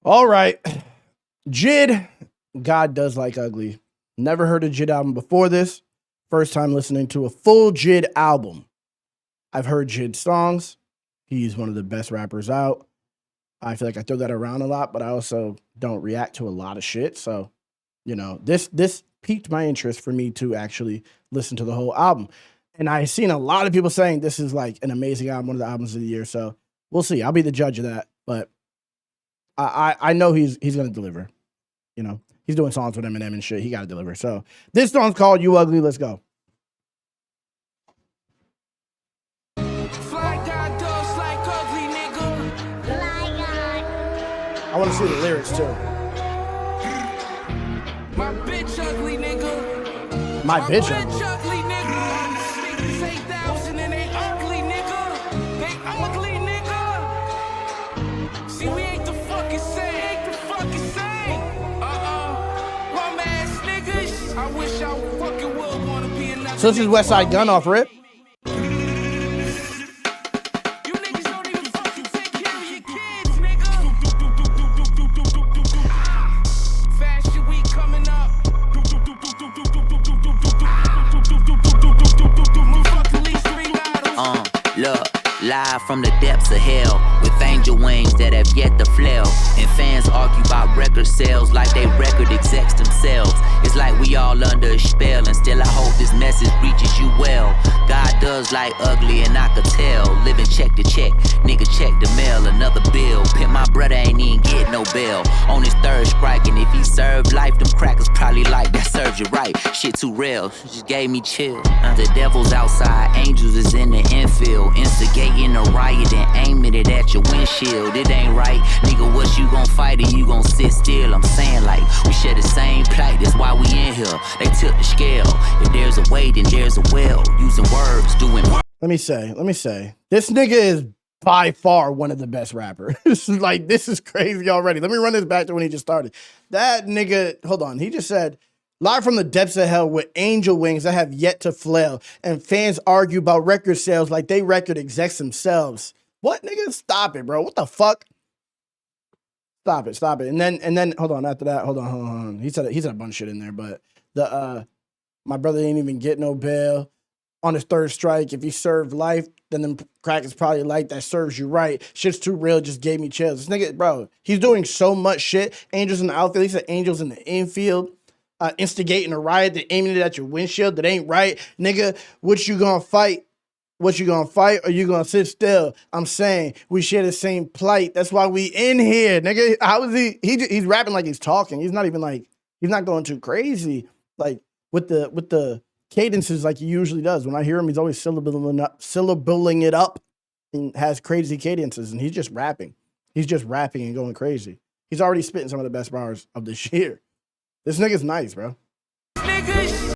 All right. JID, God Does Like Ugly. Never heard a JID album before this. First time listening to a full JID album. I've heard JID songs. He's one of the best rappers out. I feel like I throw that around a lot, but I also don't react to a lot of shit. So, you know, this piqued my interest for me to actually listen to the whole album. And I've seen a lot of people saying this is like an amazing album, one of the albums of the year. So we'll see. I'll be the judge of that. But I know he's going to deliver. You know, he's doing songs with Eminem and shit. He got to deliver. So this song's called You Ugly. Let's go. I want to see the lyrics too. My bitch ugly, nigga. My bitch ugly. Ugly, nigga. Say thousand and they ugly, nigga. They ugly, nigga. See, we ain't the fucking same. Bum ass niggas. I wish I fucking would want to be another. So this is West Side Gun off Rip. Look, live from the depths of hell, with angel wings that have yet to flail. And fans argue about record sales like they record execs themselves. It's like we all under a spell, and still I hope this message reaches you well. God does like ugly, and I could tell. Living check to check, nigga check the mail. Another bill, pimp my brother ain't even get no bail. On his third strike, and if he served life, them crackers probably like that served you right. Shit too real, just gave me chill. The devil's outside, angels is in the infield. Instigating a riot and aiming it at your windshield. It ain't right, nigga, what you gon' fight or you gon' sit still? I'm saying like, we share the same plight, that's why we in here. They tilt the scale, if there's a way, then there's a will. Using words, doing work. Let me say, this nigga is by far one of the best rappers. Like, this is crazy already. Let me run this back to when he just started. That nigga, hold on, he just said, live from the depths of hell with angel wings that have yet to flail, and fans argue about record sales like they record execs themselves. What, nigga? Stop it, bro. What the fuck? Stop it. And then hold on, after that, hold on. He said a bunch of shit in there, but my brother didn't even get no bail. On his third strike, if he served life, then them crackers probably like that serves you right. Shit's too real, just gave me chills. This nigga, bro, he's doing so much shit. Angels in the outfield, he said angels in the infield. Instigating a riot, that aiming it at your windshield, that ain't right. Nigga, what you gonna fight? What you gonna fight or you gonna sit still? I'm saying we share the same plight. That's why we in here, nigga. How is he? He's rapping like he's talking. He's not even like, he's not going too crazy. Like with the cadences like he usually does. When I hear him, he's always syllabling it up and has crazy cadences, and he's just rapping. He's just rapping and going crazy. He's already spitting some of the best bars of this year. This nigga's nice, bro. Niggas.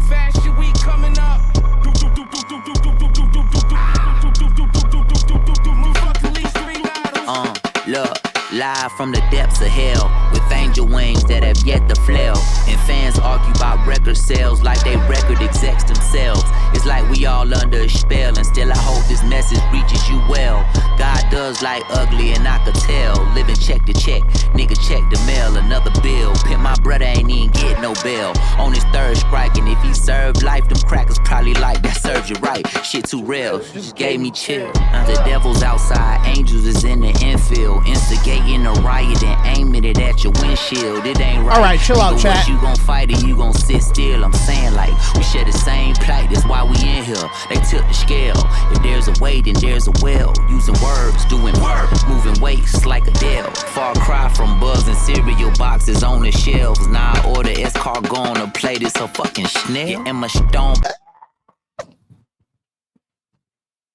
Fashion week coming up. Look, live from the depths of hell, with angel wings that have yet to flail. And fans argue about record sales like they record execs themselves. It's like we all under a spell, and still I hope this message reaches you well. God does like ugly, and I could tell. Living check to check, nigga check the mail. Another bill, pimp my brother ain't even get no bail. On his third strike, and if he served life, them crackers probably like that served you right. Shit too real, just gave me chill. The devil's outside, angels is in the infield. Instigating a riot and aiming it at your windshield. It ain't right. All right, chill out, chat. You gon' fight or you gon' sit still? I'm saying like, we share the same plight, that's why we in here. They tilt the scale, if there's a way, then there's a will. Using words, doing work, moving weights like a Dell. Far cry from buzzing cereal boxes on the shelves. Now I order escargot on a plate, it's a fucking snail. And my stone.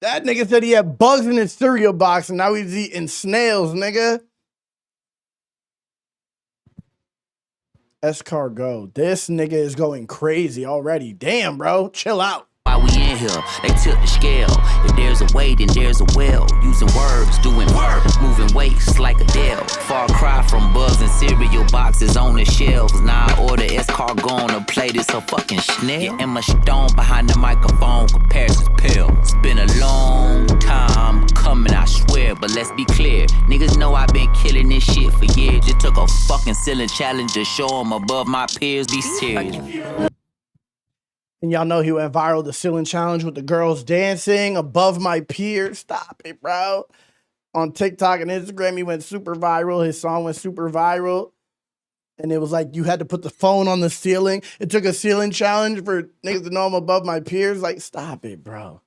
That nigga said he had bugs in his cereal box and now he's eating snails, nigga. Escargot. This nigga is going crazy already. Damn, bro. Chill out. Why we in here? They tilt the scale. If there's a way, then there's a will. Using words, doing work, moving weights like a Dell. Far cry from buzzing cereal boxes on the shelves. Now I order escargot on a plate, it's a fucking snail. And my stone behind the microphone, comparisons pale. It's been a long time coming, I swear, but let's be clear. Niggas know I've been killing this shit for years. Just took a fucking ceiling challenge to show them above my peers. Be serious. And y'all know he went viral, the ceiling challenge with the girls dancing above my peers. Stop it, bro. On TikTok and Instagram, he went super viral. His song went super viral. And it was like you had to put the phone on the ceiling. It took a ceiling challenge for niggas to know I'm above my peers. Like, stop it, bro.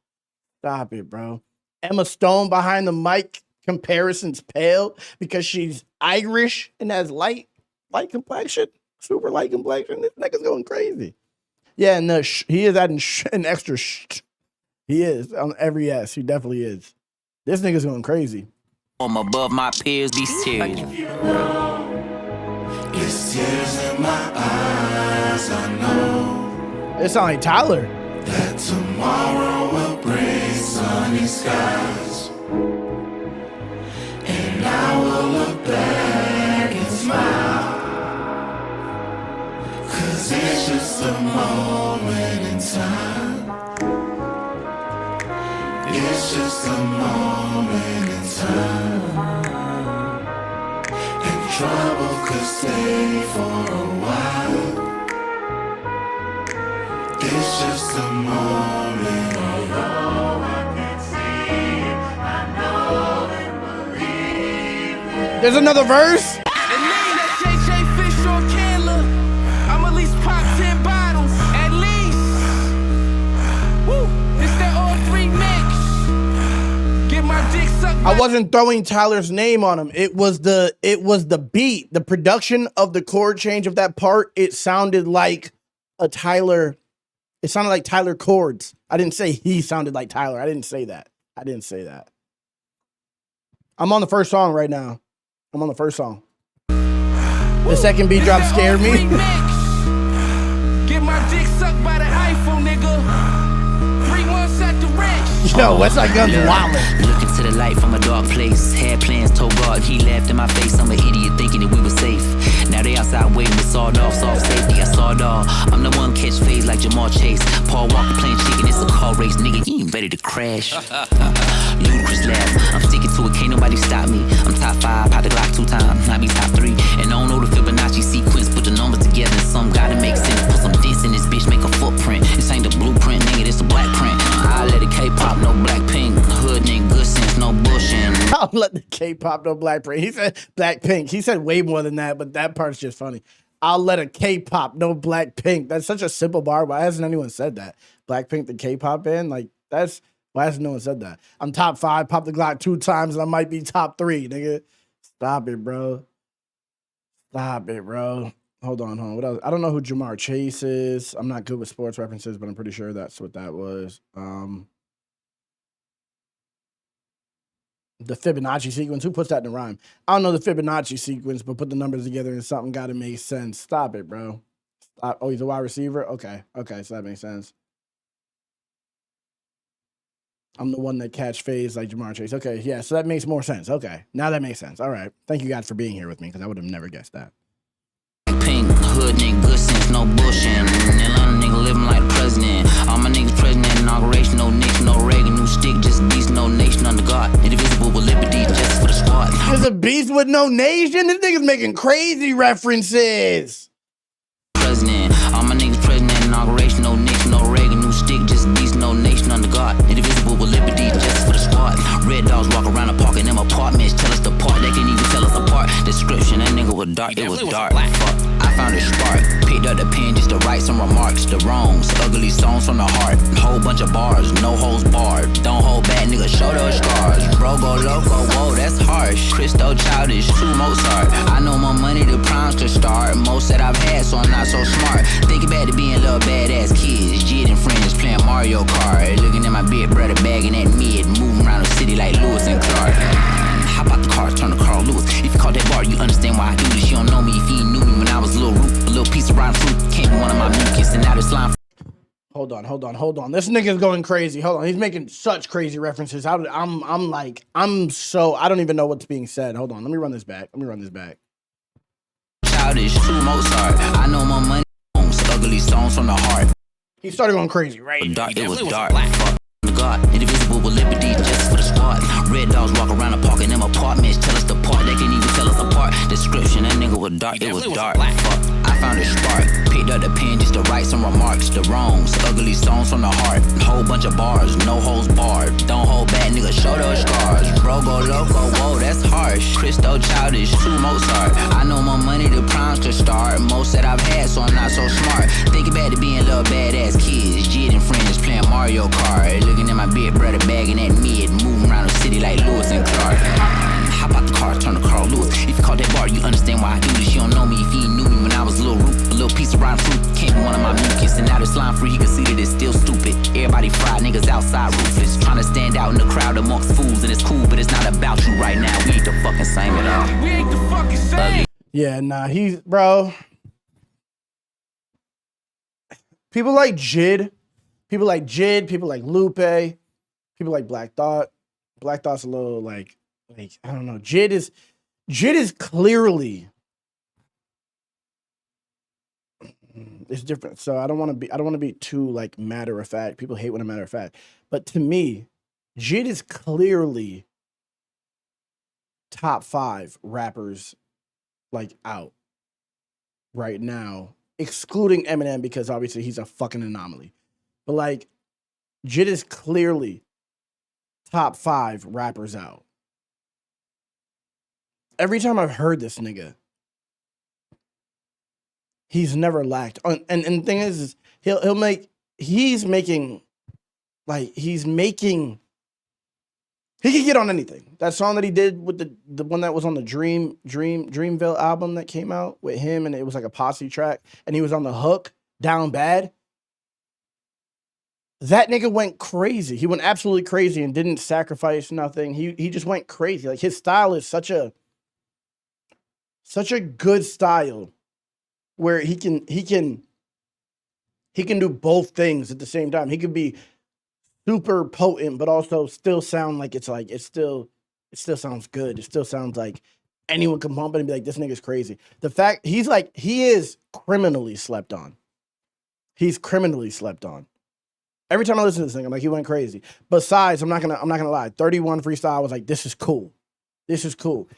Stop it, bro. Emma Stone behind the mic comparisons pale because she's Irish and has light complexion, super light complexion. This nigga's going crazy. Yeah, and he is adding an extra He is on every S. He definitely is. This nigga's going crazy. I'm above my peers. Be serious. It's tears in my eyes, I know. It sounds like Tyler. That tomorrow will bring sunny skies. And I will look back and smile. 'Cause it's just a moment in time. It's just a moment in time. And trouble could stay for a while. It's just a moment. Although I can't see it, I know and believe it. There's another verse? And name that JJ Fish or Candler. I'm at least pop 10 bottles, at least. Woo! It's that all three mix. Get my dick sucked. I wasn't throwing Tyler's name on him. It was the beat, the production of the chord change of that part. It sounded like a Tyler. It sounded like Tyler chords. I didn't say he sounded like Tyler. I didn't say that. I'm on the first song right now. I'm on the first song. The second beat drop scared me. Get my dick sucked by the iPhone, nigga. 3 months at the ranch. Yo, Westside Gunn's wildin'. Look into the light from a dark place. Had plans, told God, he laughed in my face. I'm an idiot thinking that we were safe. Now they outside waiting with sawed off, soft safety. I saw it all. I'm the one catch phase like Jamal Chase. Paul Walker playing chicken, it's a car race. Nigga, you ain't ready to crash. Ludicrous laugh. I'm sticking to it, can't nobody stop me. I'm top 5, pop the Glock 2 times. Not be top 3. And I don't know the Fibonacci sequence. Put the numbers together and some gotta make sense. Put some dents in this bitch, make a footprint. This ain't the blueprint, nigga, this a black print. I let it K-pop, no Blackpink. Hood nigga, good sense, no bullshit. I'll let the K-pop no Blackpink. He said Blackpink. He said way more than that, but that part's just funny. I'll let a K-pop no Blackpink. That's such a simple bar. Why hasn't anyone said that? Blackpink, the K-pop band? Like, why hasn't no one said that? I'm top 5, pop the Glock 2 times, and I might be top 3, nigga. Stop it, bro. Hold on. What else? I don't know who Jamar Chase is. I'm not good with sports references, but I'm pretty sure that's what that was. The Fibonacci sequence. Who puts that in a rhyme? I don't know the Fibonacci sequence, but put the numbers together and something got to make sense. Stop it, bro. Stop. Oh, he's a wide receiver? Okay, so that makes sense. I'm the one that catch phase like Jamar Chase. Okay, yeah, so that makes more sense. Okay, now that makes sense. All right. Thank you guys for being here with me because I would have never guessed that. Pink, hood nigga, good sense, no bullshit. Atlanta nigga living like the president. All my niggas president, inauguration, no Nixon, no Reagan, new stick, just beast, no nation under God. Indivisible with liberty, justice for the squad. There's a beast with no nation? This nigga's making crazy references. President, all my niggas president, inauguration, no Nixon, no Reagan, new stick, just beast, no nation under God. Indivisible with liberty, justice for the squad. Red dogs walk around the park in them apartments, tell us apart, they can't even tell us apart. Description, that nigga was dark, it was dark. Fuck. I found a spark, picked up the pen just to write some remarks. The wrongs, ugly songs from the heart. Whole bunch of bars, no holes barred. Don't hold back, nigga, show those scars. Bro go loco, whoa, that's harsh. Christo childish, too Mozart. I know more money than primes to start. Most that I've had, so I'm not so smart. Thinking back to being little badass kids. JID and friends playing Mario Kart. Looking at my big brother bagging at mid. Moving around the city like Lewis and Clark. Hop out the car, turn to Carl Lewis. If you caught that bar, you understand why I do this. You don't know me if you knew me when I was a little piece of rotten fruit. Can't be one of my mucus and now this line. Hold on. This nigga's going crazy. Hold on. He's making such crazy references. I don't even know what's being said. Hold on. Let me run this back. Childish, too Mozart. I know more money. Ugly songs from the heart. He started going crazy, right? Dark, it was dark. Fuck the God. Indivisible with liberty, justice for the squad. Red dog. dogs walk around the park in them apartments. Tell us the part, they can't even tell us apart. Description, that nigga was dark, it was dark. Fuck, I found a spark. Picked up the pen just to write some remarks. The wrongs, ugly songs from the heart. Whole bunch of bars, no holes barred. Don't hold back, nigga, show those scars. Bro go loco, whoa, that's harsh. Christo childish, too Mozart. I know more money than primes to start. Most that I've had, so I'm not so smart. Thinking back to being little badass kids. JID and friends playing Mario Kart. Looking at my big brother bagging that mid. Moving around the city like Lewis and Clark. Hop out the car, turn to Carl Lewis. If you call that bar, you understand why I do this. You don't know me if you ain't knew me when I was a little root. A little piece of rotten fruit. Can't be one of my mucus. And now they're slime free, he can see that it's still stupid. Everybody fried, niggas outside ruthless. Trying to stand out in the crowd amongst fools. And it's cool, but it's not about you right now. We ain't the fucking same at all. We ain't the fucking same. Yeah, nah, he's, bro. People like JID. People like JID. People like Lupe. People like Black Thought. Black Thought's a little like I don't know. JID is clearly, it's different. So I don't want to be too like matter of fact. People hate when I'm matter of fact. But to me, JID is clearly top 5 rappers like out right now, excluding Eminem because obviously he's a fucking anomaly. But like JID is clearly top 5 rappers out. Every time I've heard this nigga, he's never lacked. And the thing is he can get on anything. That song that he did with the one that was on the Dreamville album that came out with him, and it was like a posse track, and he was on the hook, Down Bad. That nigga went crazy. He went absolutely crazy and didn't sacrifice nothing. He just went crazy. Like his style is such a good style where he can do both things at the same time. He could be super potent, but also still sound like it still sounds good. It still sounds like anyone can bump it and be like, this nigga's crazy. The fact he is criminally slept on. He's criminally slept on. Every time I listen to this thing, I'm like, he went crazy. Besides, I'm not gonna lie. 31 freestyle, I was like, this is cool. This is cool.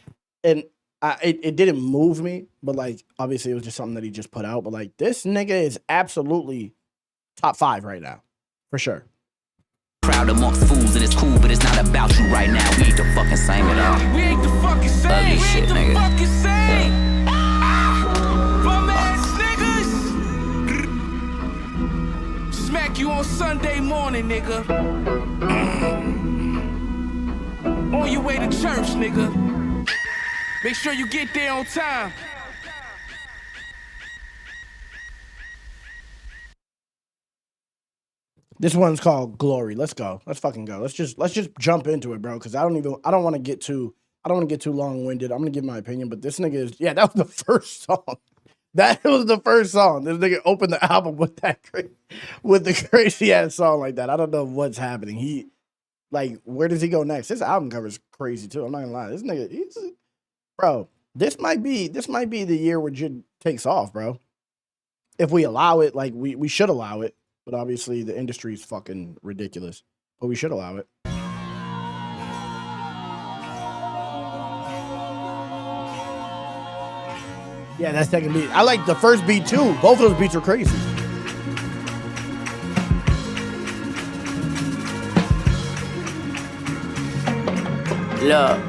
And it didn't move me, but like obviously it was just something that he just put out. But like this nigga is absolutely top 5 right now. For sure. Crowd amongst fools and it's cool, but it's not about you right now. We ain't the fucking same at all. We ain't the fucking same. Ugly We shit, ain't the nigga. fucking same. Yeah. Bum ass niggas. Smack you on Sunday morning, nigga. On your way to church, nigga. Make sure you get there on time. This one's called Glory. Let's go. Let's fucking go. Let's just jump into it, bro. Because I don't want to get too long-winded. I'm gonna give my opinion, but this nigga is, yeah, that was the first song. That was the first song. This nigga opened the album with the crazy ass song like that. I don't know what's happening. Where does he go next? His album cover is crazy too. I'm not gonna lie. This nigga, bro, this might be the year where JID takes off, bro. If we allow it, like we should allow it. But obviously the industry is fucking ridiculous. But we should allow it. Yeah, that second beat. I like the first beat too. Both of those beats are crazy. Look,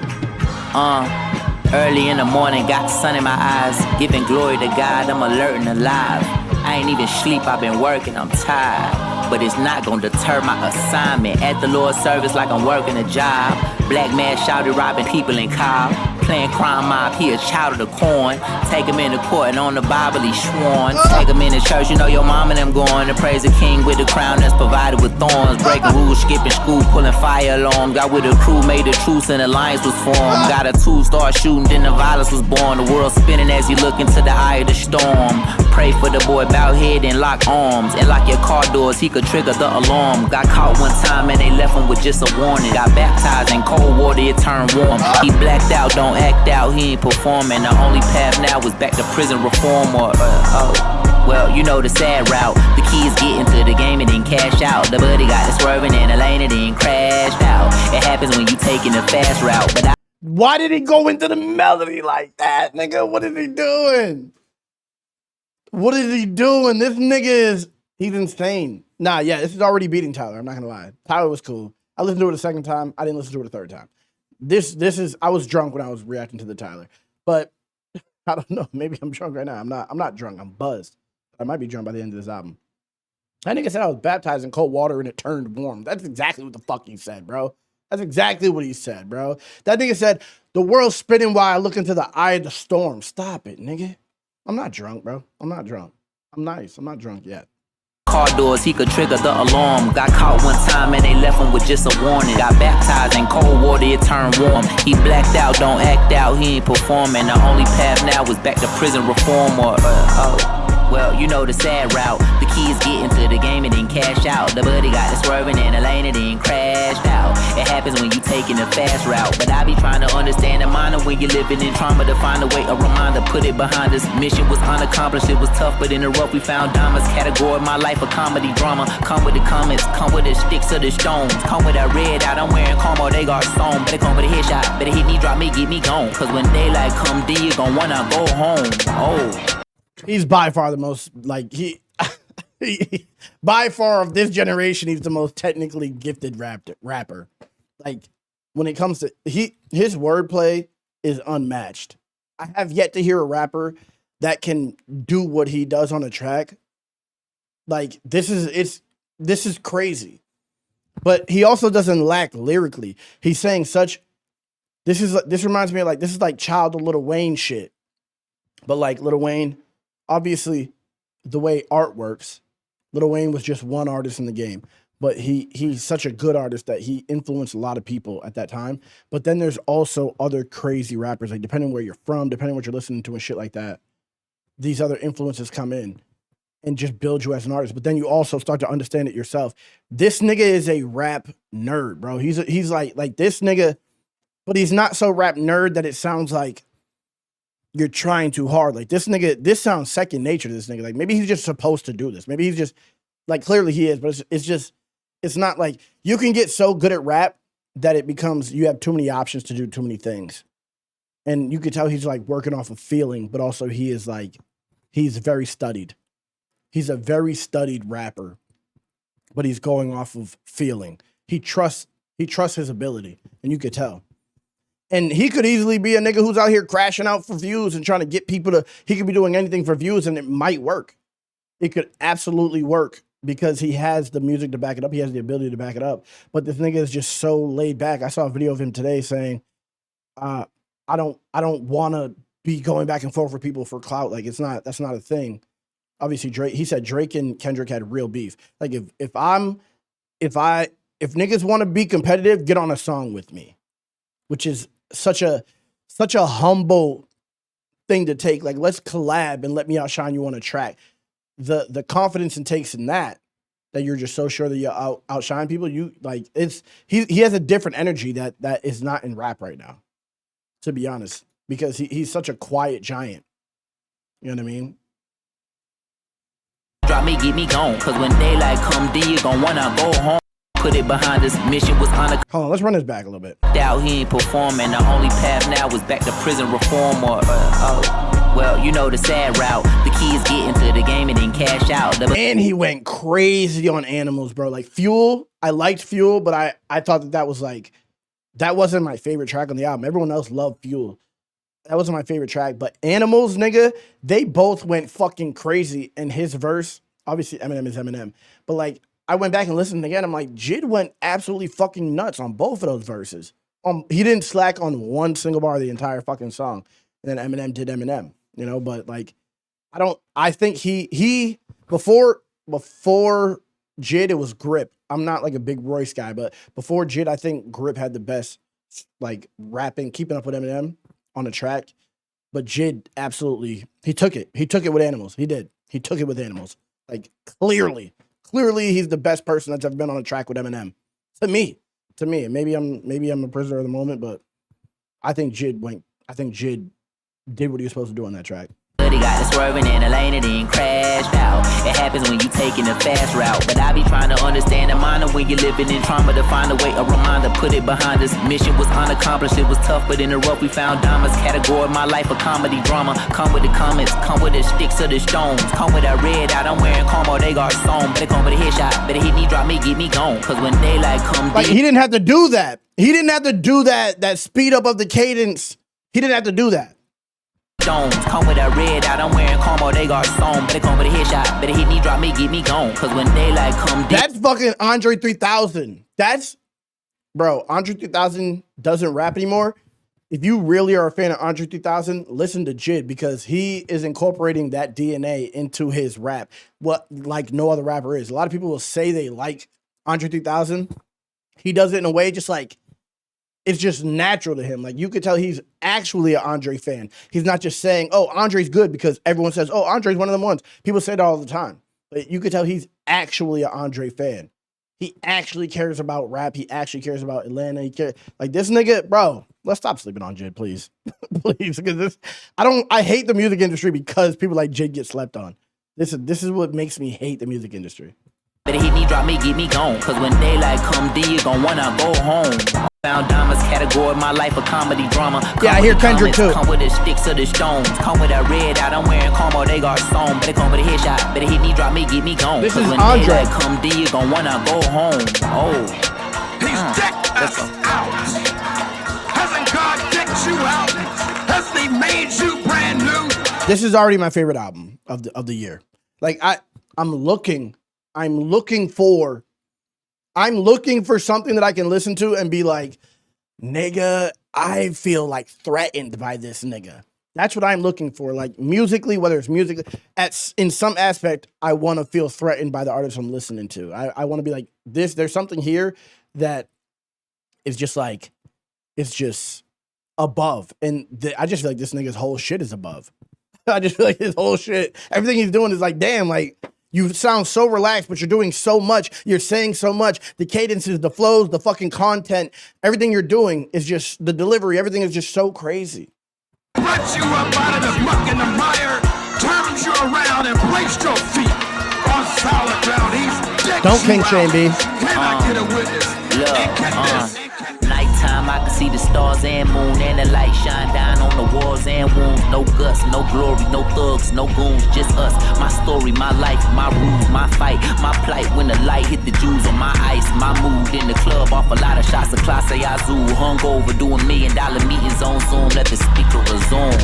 early in the morning, got the sun in my eyes, giving glory to God, I'm alert and alive. I ain't even sleep, I've been working, I'm tired. But it's not gonna deter my assignment. At the Lord's service like I'm working a job. Black man shouted robbing people in Cobb. Playing crime mob, he a child of the corn. Take him in the court and on the Bible he sworn. Take him in the church, you know your mom and them going to praise the king with the crown that's provided with thorns. Breaking rules, skipping school, pulling fire alarm. Got with a crew, made a truce and alliance was formed. Got a tool, start shooting, then the violence was born. The world spinning as he look into the eye of the storm. Pray for the boy, bow head and lock arms. And lock your car doors, he could trigger the alarm. Got caught one time and they left him with just a warning. Got baptized in cold water, it turned warm. He blacked out, don't act out, he ain't performing. The only path now is back to prison reform or Well, you know the sad route. The key is getting to the game and then cash out. The buddy got the swerving in the lane and then crashed out. It happens when you taking the fast route. But why did he go into the melody like that, nigga? What is he doing? What is he doing? This nigga he's insane. Nah, yeah, this is already beating Tyler. I'm not gonna lie. Tyler was cool. I listened to it a second time. I didn't listen to it a third time. This is, I was drunk when I was reacting to the Tyler. But I don't know. Maybe I'm drunk right now. I'm not drunk. I'm buzzed. I might be drunk by the end of this album. That nigga said I was baptized in cold water and it turned warm. That's exactly what the fuck he said, bro. That's exactly what he said, bro. That nigga said, the world's spinning while I look into the eye of the storm. Stop it, nigga. I'm not drunk, bro. I'm not drunk. I'm nice. I'm not drunk yet. car doors, he could trigger the alarm. Got caught one time and they left him with just a warning. Got baptized in cold water, it turned warm. He blacked out, don't act out, he ain't performing. The only path now is back to prison reform or well, you know the sad route. The key is getting to the game and then cash out. The buddy got the swerving in the lane and then crashed out. It happens when you taking the fast route. But I be trying to understand the mind of when you're living in trauma, to find a way, a reminder, put it behind us. Mission was unaccomplished, it was tough, but in the rough we found diamonds. Category my life a comedy drama. Come with the comments, come with the sticks or the stones. Come with a red out, I'm wearing Como, they got stone. Better come with a headshot, better hit me, drop me, get me gone. Cause when daylight come, then you gon' wanna go home. Oh. He's by far the most, like, by far of this generation, he's the most technically gifted rapper. Like, when it comes to, his wordplay is unmatched. I have yet to hear a rapper that can do what he does on a track. Like, this is crazy. But he also doesn't lack lyrically. He's saying this reminds me of, like, this is like Child of Lil Wayne shit. But like Lil Wayne, obviously, the way art works, Lil Wayne was just one artist in the game, but he's such a good artist that he influenced a lot of people at that time. But then there's also other crazy rappers, like depending where you're from, depending what you're listening to and shit like that, these other influences come in and just build you as an artist. But then you also start to understand it yourself. This nigga is a rap nerd, bro. He's like this nigga, but he's not so rap nerd that it sounds like you're trying too hard. Like this nigga, this sounds second nature to this nigga. Like maybe he's just supposed to do this. Maybe he's just like, clearly he is, but it's not like you can get so good at rap that it becomes, you have too many options to do too many things. And you could tell he's like working off of feeling, but also he's very studied. He's a very studied rapper, but he's going off of feeling. He trusts his ability, and you could tell. And he could easily be a nigga who's out here crashing out for views and trying to get people to, he could be doing anything for views and it might work. It could absolutely work because he has the music to back it up. He has the ability to back it up. But this nigga is just so laid back. I saw a video of him today saying, I don't want to be going back and forth for people for clout. Like that's not a thing. Obviously he said Drake and Kendrick had real beef. Like if niggas want to be competitive, get on a song with me, which is such a humble thing to take. Like, let's collab and let me outshine you on a track. The confidence it takes in that you're just so sure that you outshine people. You like he has a different energy that is not in rap right now, to be honest, because he's such a quiet giant. You know what I mean? Drop me, get me gone. Cause when daylight come, then you gon' wanna go home. Put it behind us, mission was unaccomplished. Hold on, let's run this back a little bit. Doubt he ain't performing. The only path now is back to prison reform or well, you know the sad route. The key is getting to the game and then cash out. And he went crazy on Animals, bro. Like Fuel, I liked Fuel, but I thought that was like, that wasn't my favorite track on the album. Everyone else loved Fuel. That wasn't my favorite track, but Animals, nigga, they both went fucking crazy. And his verse, obviously Eminem is Eminem, but like, I went back and listened again. I'm like, JID went absolutely fucking nuts on both of those verses. He didn't slack on one single bar of the entire fucking song. And then Eminem did Eminem, you know, but like, I think he before JID, it was Grip. I'm not like a big Royce guy, but before JID, I think Grip had the best like rapping, keeping up with Eminem on the track. But JID absolutely, he took it with Animals. He did. He took it with Animals. Like Clearly, he's the best person that's ever been on a track with Eminem. To me. Maybe I'm a prisoner of the moment, but I think JID did what he was supposed to do on that track. He Shorty got the swerving in the lane and then crashed out. It happens when you taking a fast route, but I be trying to understand the mind of when you're living in trauma, to find a way, a reminder, put it behind us. Mission was unaccomplished, it was tough, but in the rough we found diamonds. Category my life a comedy drama. Come with the comments, come with the sticks or the stones. Come with that red out, I'm wearing Como, they got song. Better come with a headshot, better hit me, drop me, get me gone. Cause when daylight come, like, he didn't have to do that. He didn't have to do that speed up of the cadence. He didn't have to do that. Jones, come with that red out, I'm wearing Como, they got song. Better come with a headshot, better hit me, drop me, get me gone. Cause when daylight come, that's fucking Andre 3000. That's, bro, Andre 3000 doesn't rap anymore. If you really are a fan of Andre 3000, listen to JID, because he is incorporating that DNA into his rap, what like no other rapper is. A lot of people will say they like Andre 3000. He does it in a way just like, it's just natural to him. Like, you could tell he's actually an Andre fan. He's not just saying, oh, Andre's good because everyone says, oh, Andre's one of them ones. People say that all the time. But you could tell he's actually an Andre fan. He actually cares about rap. He actually cares about Atlanta. He cares. Like, this nigga, bro, let's stop sleeping on JID, please. Please. Because I hate the music industry because people like JID get slept on. This is what makes me hate the music industry. better hit me, drop me, get me gone. Cause when daylight come, then you gon' wanna go home. Found diamonds, category my life a comedy drama. Come yeah, I hear Kendrick too. Come with the sticks or the stones. Come with that red out, I'm wearing Como, they got song. Better come with a headshot, better hit me, drop me, get me gone. This Cause is when Andre. daylight come, then you gon' wanna go home. Oh. He's decked us out. Hasn't God decked you out? Hasn't he made you brand new? This is already my favorite album of the year. Like, I'm looking for something that I can listen to and be like, nigga, I feel like threatened by this nigga. That's what I'm looking for. Like, musically, whether it's music, in some aspect, I want to feel threatened by the artist I'm listening to. I want to be like, there's something here that is just like, it's just above. And I just feel like this nigga's whole shit is above. I just feel like his whole shit, everything he's doing is like, damn, like, you sound so relaxed, but you're doing so much. You're saying so much. The cadences, the flows, the fucking content, everything you're doing is just, the delivery, everything is just so crazy. Brought you up out of the muck and the mire, turned you around and placed your feet on solid ground. He's decked Don't you King out. Shane B. Can I get a witness? And get this. Nighttime, I can see the stars and moon, and the light shine down on the walls and wounds. No guts, no glory, no thugs, no goons, just us. My story, my life, my rules, my fight, my plight. When the light hit the jewels on my ice, my mood in the club off a lot of shots of Clase Azul. Hungover, doing $1 million meetings on Zoom. Let the speaker resume.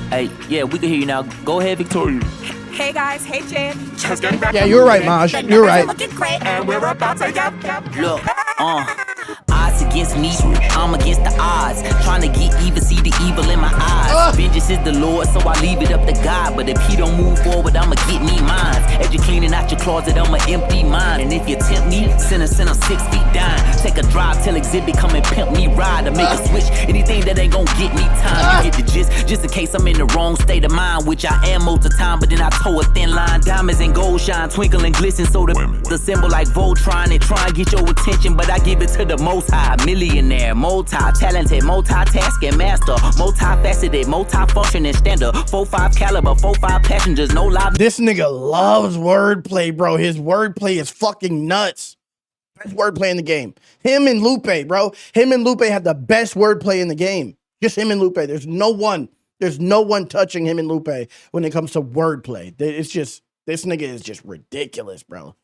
Hey, yeah, we can hear you now. Go ahead, Victoria. Hey guys, hey Jid. Just getting back Yeah, you're right, Maj. You're right. Looking great. And we're about to get Look, odds against me, I'm against the odds. Trying to get even, see the evil in my eyes. Vengeance is the Lord, so I leave it up to God. But if he don't move forward, I'ma get me mine. As you cleaning out your closet, I'ma empty mine. And if you tempt me, send a 6 feet down. Take a drive, tell Exhibit, come and pimp me ride. Or make a switch, anything that ain't gon' get me time. You get the gist, just in case I'm in the wrong state of mind. Which I am most of the time, but then I toe a thin line. Diamonds and gold shine, twinkle and glisten. So the symbol like Voltron and try and get your attention. But I give it to the most high. Millionaire, multi-talented, multitasking master, multifaceted, multifunctioning standard. 4.5 caliber, 4.5 passengers, no lie. This nigga loves wordplay, bro. His wordplay is fucking nuts. Best wordplay in the game. Him and Lupe, bro. Him and Lupe have the best wordplay in the game. Just him and Lupe. There's no one touching him and Lupe when it comes to wordplay. It's just, this nigga is just ridiculous, bro.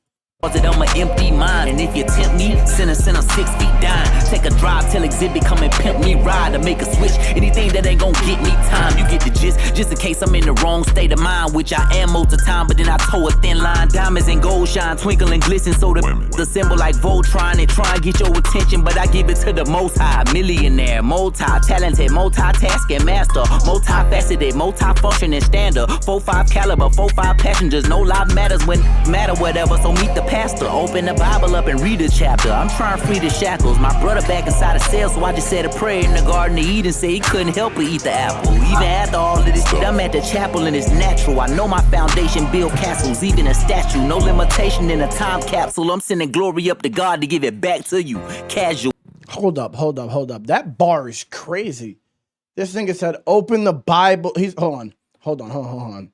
I'ma empty mine. And if you tempt me, send a 6 feet down. Take a drive, tell Exhibit, come and pimp me ride. Or make a switch, anything that ain't gon' get me time. You get the gist, just in case I'm in the wrong state of mind. Which I am most of the time, but then I toe a thin line. Diamonds and gold shine, twinkle and glisten. So the symbol like Voltron and try and get your attention. But I give it to the most high. Millionaire, multi-talented, multitasking master, multifaceted, multifunctioning standard. 4.5 caliber, 4.5 passengers, no life matters when matter whatever. So meet the pastor, open the Bible up and read a chapter. I'm trying to free the shackles. My brother back inside a cell, so I just said a prayer in the Garden of Eden. Say he couldn't help but eat the apple. Even after all of this shit, I'm at the chapel and it's natural. I know my foundation build castles, even a statue. No limitation in a time capsule. I'm sending glory up to God to give it back to you. Casual. Hold up. That bar is crazy. This nigga said, open the Bible. Hold on.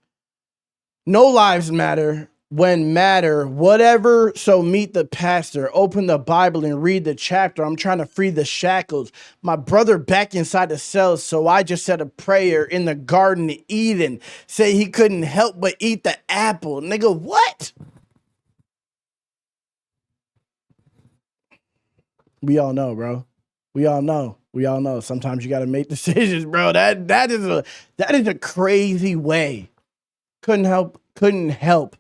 No lives matter when matter, whatever. So meet the pastor, open the Bible and read the chapter. I'm trying to free the shackles. My brother back inside the cells. So I just said a prayer in the Garden of Eden. Say he couldn't help but eat the apple. Nigga, what? We all know, bro. We all know. We all know. Sometimes you got to make decisions, bro. That is a crazy way. Couldn't help.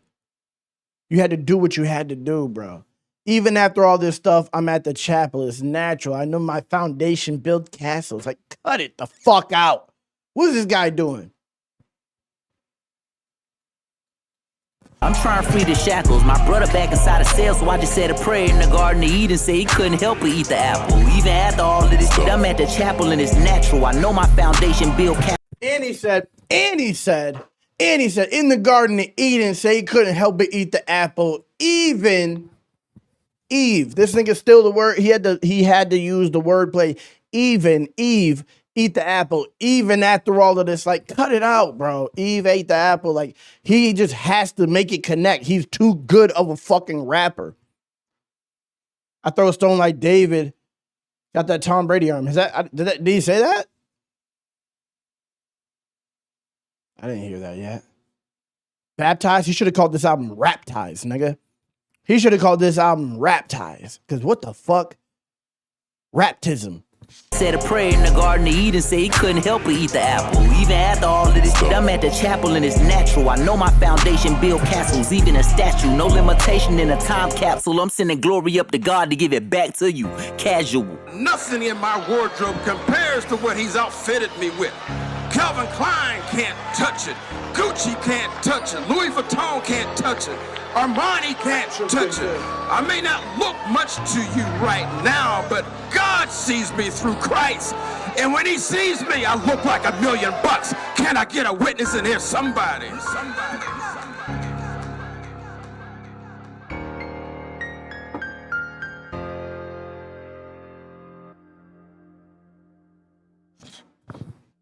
You had to do what you had to do, bro. Even after all this stuff, I'm at the chapel. It's natural. I know my foundation built castles. Like, cut it the fuck out. What is this guy doing? I'm trying to free the shackles. My brother back inside the cell, so I just said a prayer in the Garden of Eden. Say he couldn't help but eat the apple. Even after all of this shit, I'm at the chapel and it's natural. I know my foundation built castles. And he said, in the Garden of Eden, say he couldn't help but eat the apple. Even Eve. This nigga still the word. He had to use the wordplay. Even Eve eat the apple. Even after all of this, like, cut it out, bro. Eve ate the apple. Like, he just has to make it connect. He's too good of a fucking rapper. I throw a stone like David. Got that Tom Brady arm. Did he say that? I didn't hear that yet. Baptized? He should have called this album Raptized, nigga. He should have called this album Raptized. Because what the fuck? Raptism. Said a prayer in the Garden of Eden, say he couldn't help but eat the apple. Even after all of this shit, I'm at the chapel and it's natural. I know my foundation built castles, even a statue. No limitation in a time capsule. I'm sending glory up to God to give it back to you. Casual. Nothing in my wardrobe compares to what he's outfitted me with. Calvin Klein can't touch it. Gucci can't touch it. Louis Vuitton can't touch it. Armani can't touch it. I may not look much to you right now, but God sees me through Christ. And when he sees me, I look like $1 million. Can I get a witness in here? Somebody.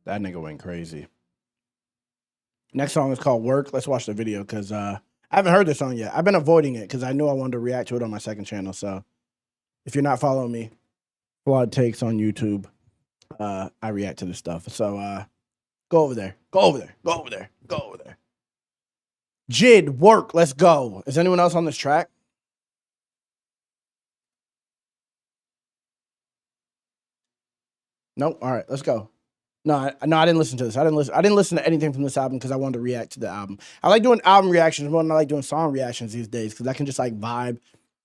That nigga went crazy. Next song is called Work. Let's watch the video because I haven't heard this song yet. I've been avoiding it because I knew I wanted to react to it on my second channel. So if you're not following me, Flawed Takes on YouTube, I react to this stuff. So go over there. JID, Work. Let's go. Is anyone else on this track? Nope. All right, let's go. No, I didn't listen to this. I didn't listen to anything from this album because I wanted to react to the album. I like doing album reactions more than I like doing song reactions these days because I can just like vibe,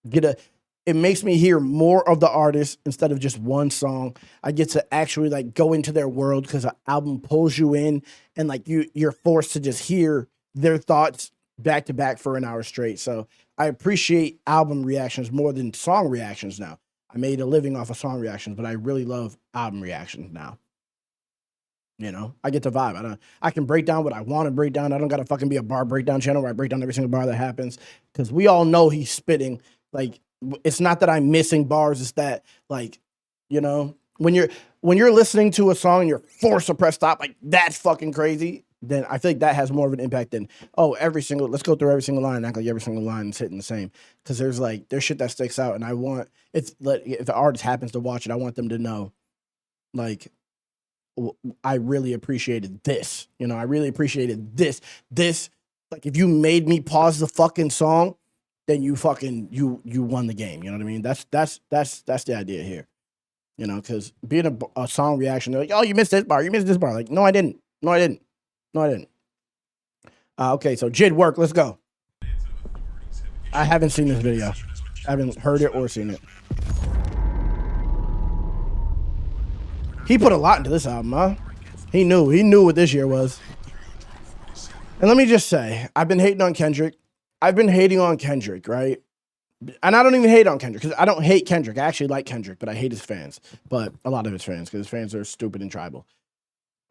it makes me hear more of the artist instead of just one song. I get to actually like go into their world because an album pulls you in and like you're forced to just hear their thoughts back to back for an hour straight. So I appreciate album reactions more than song reactions now. I made a living off of song reactions, but I really love album reactions now. You know, I get the vibe. I can break down what I want to break down. I don't got to fucking be a bar breakdown channel where I break down every single bar that happens because we all know he's spitting. Like, it's not that I'm missing bars. It's that, like, you know, when you're listening to a song and you're forced to press stop, like, that's fucking crazy. Then I feel like that has more of an impact than, let's go through every single line and act like every single line is hitting the same. Because there's shit that sticks out. And I want, if the artist happens to watch it, I want them to know, like, I really appreciated this. You know, I really appreciated this. Like, if you made me pause the fucking song, then you won the game. You know what I mean? That's the idea here. You know, because being a song reaction, they're like, oh, you missed this bar. Like, no, I didn't. Okay, so JID, Work. Let's go. I haven't seen this video. I haven't heard it or seen it. He put a lot into this album, huh? He knew what this year was. And let me just say, I've been hating on Kendrick. Right? And I don't even hate on Kendrick because I don't hate Kendrick. I actually like Kendrick, but I hate his fans. But a lot of his fans, because his fans are stupid and tribal.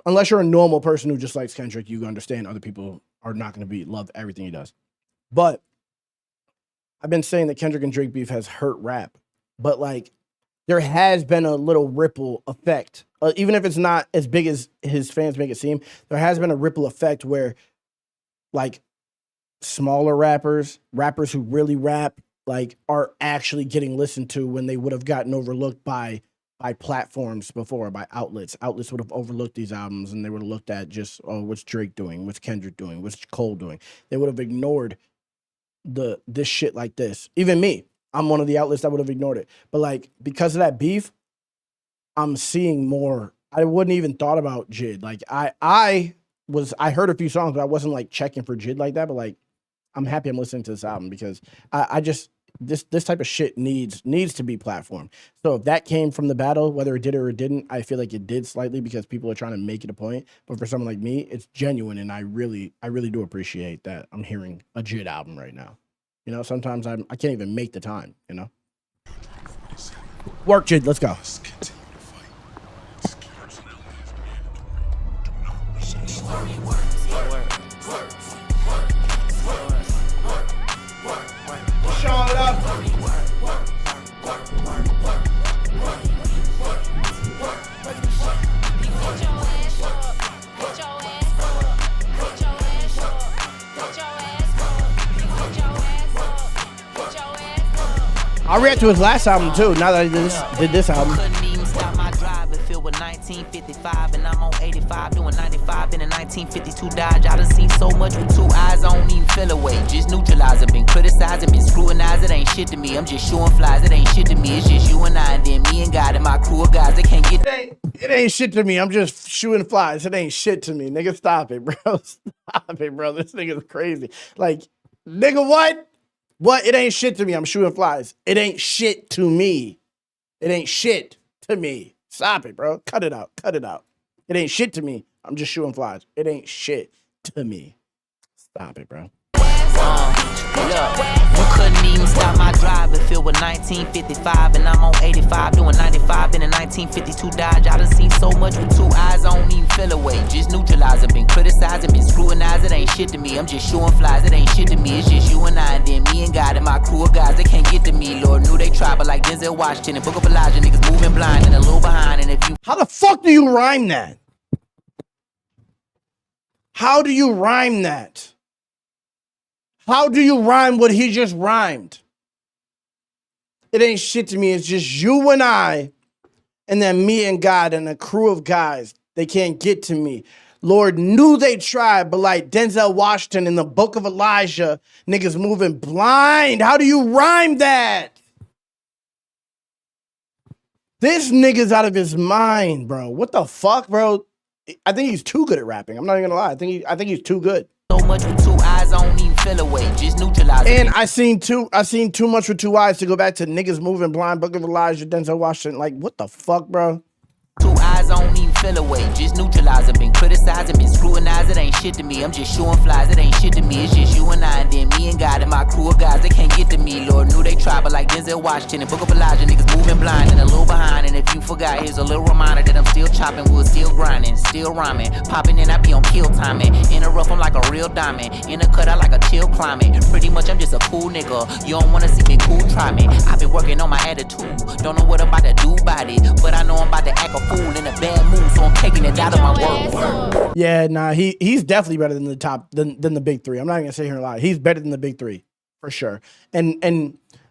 Unless you're a normal person who just likes Kendrick, you understand other people are not going to love everything he does. But I've been saying that Kendrick and Drake beef has hurt rap. But like, there has been a little ripple effect. Even if it's not as big as his fans make it seem, there has been a ripple effect where, like, smaller rappers who really rap, like, are actually getting listened to when they would have gotten overlooked by platforms before, by outlets. Outlets would have overlooked these albums and they would have looked at just, oh, what's Drake doing? What's Kendrick doing? What's Cole doing? They would have ignored this shit like this. Even me, I'm one of the outlets that would have ignored it. But like, because of that beef, I'm seeing more. I wouldn't even thought about JID. Like I heard a few songs, but I wasn't like checking for JID like that. But like, I'm happy I'm listening to this album because I just this type of shit needs to be platformed. So if that came from the battle, whether it did or it didn't, I feel like it did slightly because people are trying to make it a point. But for someone like me, it's genuine, and I really do appreciate that I'm hearing a JID album right now. You know, sometimes I can't even make the time. You know, work JID. Let's go. I'll react to his last album too. Now that I did this album. Couldn't even stop my drive. It filled with 1955, and I'm on 85 doing 95 in a 1952 Dodge. I done seen so much with 2 eyes, I don't even feel away. Just neutralizing, been criticizing, been scrutinized. It ain't shit to me. I'm just shooting flies. It ain't shit to me. It's just you and I, and then me and God and my crew of guys. They can't get. It ain't shit to me. I'm just shooting flies. It ain't shit to me, nigga. Stop it, bro. Stop it, bro. This nigga's crazy. Like, nigga, what? What? It ain't shit to me. I'm shooting flies. It ain't shit to me. It ain't shit to me. Stop it, bro. Cut it out. Cut it out. It ain't shit to me. I'm just shooting flies. It ain't shit to me. Stop it, bro. Look, you couldn't even stop my drive. It filled with 1955, and I'm on 85 doing 95 in a 1952 Dodge. I done seen so much with 2 eyes, I don't even feel away. Just neutralizing, been criticizing, been scrutinized. It ain't shit to me. I'm just shooting flies. It ain't shit to me. It's just you and I, and then me and God and my crew of guys. They can't get to me. Lord knew they tried, but like Denzel Washington and Book of Elijah, niggas moving blind and a little behind. And if you How the fuck do you rhyme that? How do you rhyme that? How do you rhyme what he just rhymed? It ain't shit to me. It's just you and I, and then me and God and a crew of guys. They can't get to me. Lord knew they tried, but like Denzel Washington in the Book of Elijah, niggas moving blind. How do you rhyme that? This nigga's out of his mind, bro. What the fuck, bro? I think he's too good at rapping. I'm not even gonna lie. I think he's too good. so much with 2 eyes, I don't even feel away. Just neutralizing. And I seen too much with 2 eyes to go back to niggas moving blind, Book of Elijah, Denzel Washington. Like, what the fuck, bro? 2 eyes, I don't even feel away. Just neutralizing, been criticizing, been scrutinized. It ain't shit to me. I'm just shooting flies. It ain't shit to me. It's just you and I, and then me and God and my crew of guys. They can't get to me. Lord knew they tried, but like Denzel Washington and Book of Elijah, niggas moving blind and a little behind. And if you forgot, here's a little reminder that I'm still chopping wood, still grinding, still rhyming, popping in. I be on kill timing. In the rough, I'm like a real diamond. In the cut, I like a chill climate. Pretty much, I'm just a cool nigga. You don't wanna see me cool, try me. I've been working on my attitude. Don't know what I'm about to do about it, but I know I'm about to act a fool in a bad mood, so I'm taking it out of my work. Yeah, nah, he's definitely better than the big 3. I'm not even gonna sit here and lie. He's better than the big 3 for sure. And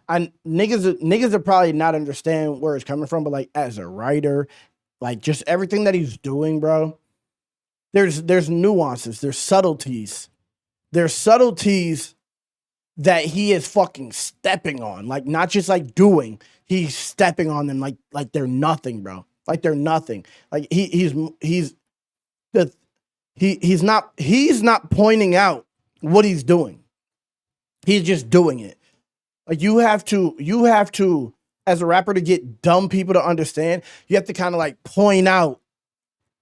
niggas are probably not understand where it's coming from, but like as a writer, like just everything that he's doing, bro. There's nuances, there's subtleties that he is fucking stepping on, like not just like doing. He's stepping on them like they're nothing, bro. Like they're nothing. Like he's not pointing out what he's doing. He's just doing it. Like you have to, as a rapper, to get dumb people to understand, you have to kind of like point out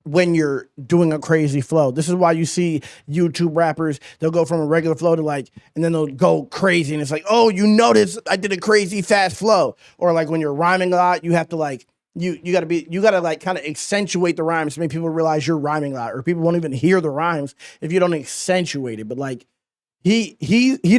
when you're doing a crazy flow. This is why you see YouTube rappers, they'll go from a regular flow to like, and then they'll go crazy. And it's like, oh, you notice I did a crazy fast flow. Or like when you're rhyming a lot, you have to like, you gotta like kind of accentuate the rhymes to make people realize you're rhyming a lot, or people won't even hear the rhymes if you don't accentuate it. But like he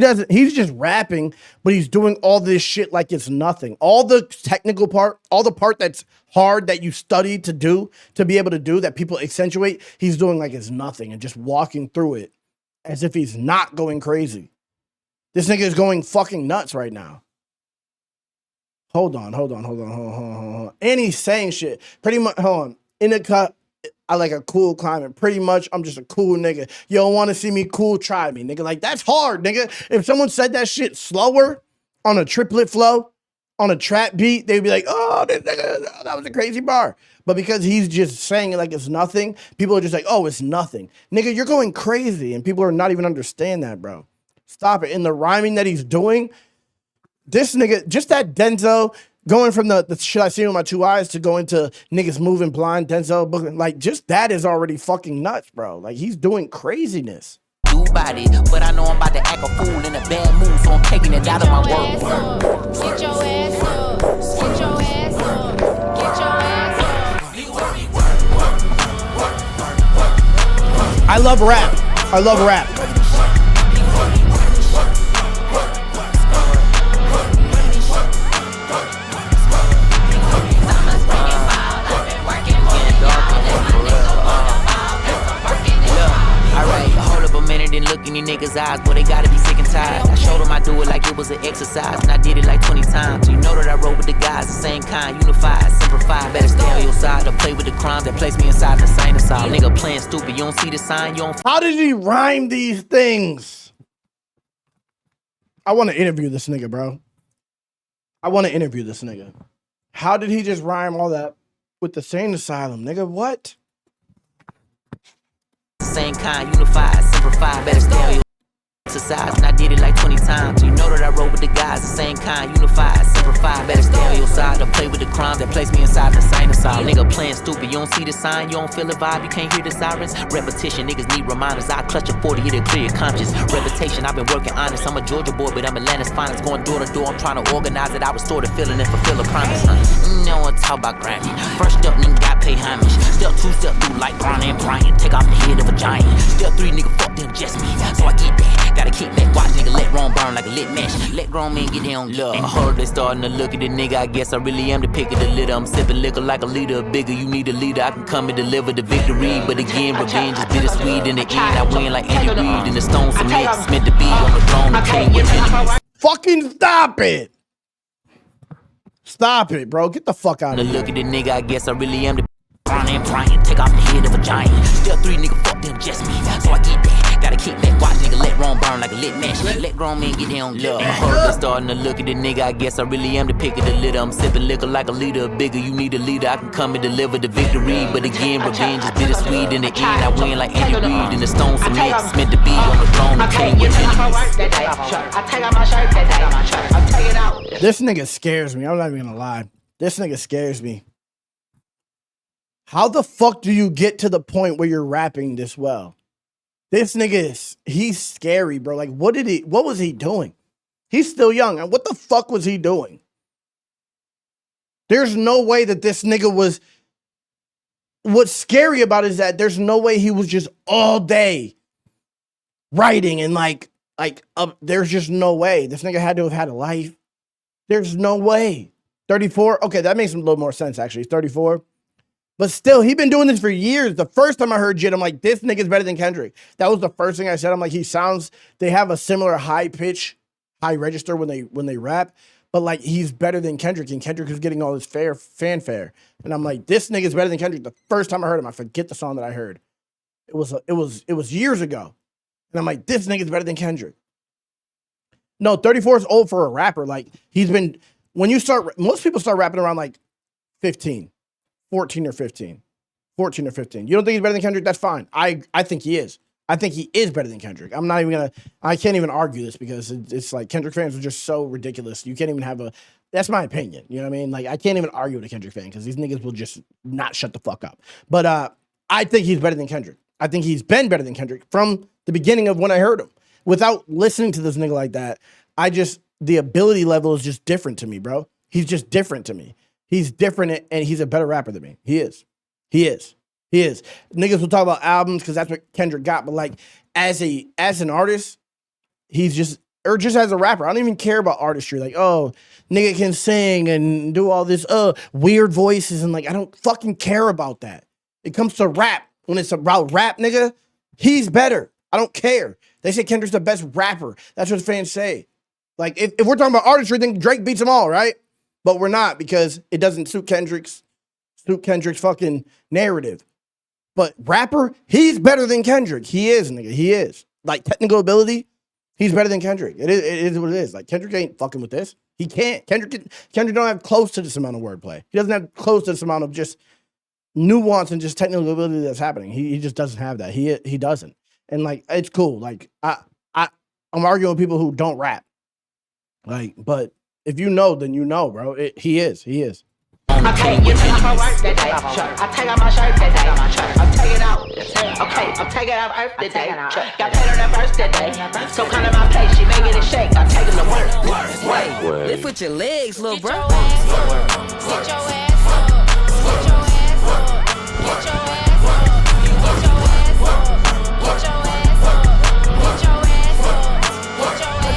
doesn't, he's just rapping, but he's doing all this shit like it's nothing. All the technical part, all the part that's hard that you study to do, to be able to do, that people accentuate, he's doing like it's nothing and just walking through it as if he's not going crazy. This nigga is going fucking nuts right now. Hold on. And he's saying shit. Pretty much, hold on. In the cut, I like a cool climate. Pretty much, I'm just a cool nigga. You don't want to see me cool, try me, nigga. Like, that's hard, nigga. If someone said that shit slower on a triplet flow, on a trap beat, they'd be like, oh, this nigga, that was a crazy bar. But because he's just saying it like it's nothing, people are just like, oh, it's nothing. Nigga, you're going crazy, and people are not even understand that, bro. Stop it. In the rhyming that he's doing, this nigga, just that Denzel, going from the shit I see with my 2 eyes to going to niggas moving blind, Denzel booking, like, just that is already fucking nuts, bro. Like, he's doing craziness. Do body, but I know I'm about to act a fool in a bad mood, so I'm taking it out of my work. Get your ass up. Get your ass up. Get your ass up. I love rap. I love rap. And look in these niggas' eyes, boy, they gotta be sick and tired. I showed them I do it like it was an exercise, and I did it like 20 times. You know that I roll with the guys, the same kind, unified, simplified. Better stay on your side to play with the crimes that place me inside the same asylum. Nigga playing stupid, you don't see the sign, you don't. How did he rhyme these things? I want to interview this nigga, bro. I want to interview this nigga. How did he just rhyme all that with the same asylum, nigga? What? Same kind, unified, simplified, better stay on your exercise, and I did it like 20 times. You know that I roll with the guys, the same kind, unified, simplified, better stay on your side to play with the crimes that place me inside the same asylum. Nigga playing stupid, you don't see the sign, you don't feel the vibe, you can't hear the sirens. Repetition, niggas need reminders, I clutch a 40, it'll clear your conscience. Reputation, I've been working honest, I'm a Georgia boy, but I'm Atlanta's finest. Going door to door, I'm trying to organize it, I restore the feeling and fulfill a promise. No one talk about Grammy. First up, nigga got pay homage. Step 2, step 3, like Bron and Bryant. Take off the head of a giant. Step 3, nigga, fuck them, just me. So I get that. Gotta keep that. Watch nigga let Rome burn like a lit match. Let grown men get their own love. I heard they starting to look at the nigga. I guess I really am the pick of the litter. I'm sipping liquor like a leader. Bigger, you need a leader. I can come and deliver the victory. But again, revenge is bittersweet. In the end, I win like Andy Reid. And the stone cement is meant to be on the throne. The king with enemies. Fucking stop it. Stop it, bro. Get the fuck out of here. Look at the nigga. I guess I really am the Bron and Bryant. Take off the head of a giant. Step 3, nigga, fuck them, just me. So I get that. Gotta keep that. Watch nigga let Rome burn like a lit match. Let grown men get their own love. I heard they starting to look at the nigga. I guess I really am the pick of the litter. I'm sipping liquor like a leader. Bigger, you need a leader. I can come and deliver the victory. But again, revenge is bittersweet. In the end, I win like Andy Reid. And the stone cement is meant to be on the throne. The king with enemies. This nigga scares me. I'm not even gonna lie. This nigga scares me. How the fuck do you get to the point where you're rapping this well? This nigga he's scary, bro. Like, what was he doing? He's still young. And what the fuck was he doing? There's no way that this nigga was. What's scary about it is that there's no way he was just all day writing and there's just no way. This nigga had to have had a life. There's no way. 34? Okay, that makes a little more sense, actually. He's 34. But still, he been doing this for years. The first time I heard JID, I'm like, this nigga's better than Kendrick. That was the first thing I said. I'm like, they have a similar high pitch, high register when they rap. But like, he's better than Kendrick, and Kendrick is getting all this fanfare. And I'm like, this nigga's better than Kendrick. The first time I heard him, I forget the song that I heard. It was years ago. And I'm like, this nigga's better than Kendrick. No, 34 is old for a rapper. Like, most people start rapping around like 15. 14 or 15. You don't think he's better than Kendrick? That's fine. I think he is. I think he is better than Kendrick. I can't even argue this because it's like Kendrick fans are just so ridiculous. You can't even that's my opinion. You know what I mean? Like, I can't even argue with a Kendrick fan because these niggas will just not shut the fuck up. But I think he's better than Kendrick. I think he's been better than Kendrick from the beginning of when I heard him. Without listening to this nigga like that, the ability level is just different to me, bro. He's just different to me. He's different, and he's a better rapper than me. He is. Niggas will talk about albums because that's what Kendrick got, but like as an artist, just as a rapper, I don't even care about artistry. Like, oh, nigga can sing and do all this weird voices, and like I don't fucking care about that. It comes to rap. When it's about rap, nigga, he's better. I don't care. They say Kendrick's the best rapper. That's what fans say. Like, if we're talking about artistry, then Drake beats them all, right? But we're not, because it doesn't suit Kendrick's fucking narrative. But rapper, he's better than Kendrick. He is, nigga. He is. Like, technical ability, he's better than Kendrick. It is what it is. Like, Kendrick ain't fucking with this. He can't. Kendrick don't have close to this amount of wordplay. He doesn't have close to this amount of just nuance and just technical ability that's happening. He just doesn't have that. He doesn't. And like, it's cool. Like, I'm arguing with people who don't rap. Like, but if you know, then you know, bro. He is. I take your my work that day. I take out my shirt that day. I'm taking out. Okay, I'm taking out Earth that day. Got paid on that first that day. So kind of my place, she making it shake. I'm taking the work. Lift with your legs, little bro. Get your ass up. Get your ass up. Get your ass up. Get your ass up. Get your ass up. Get your ass up. Get your ass up. Get your ass up.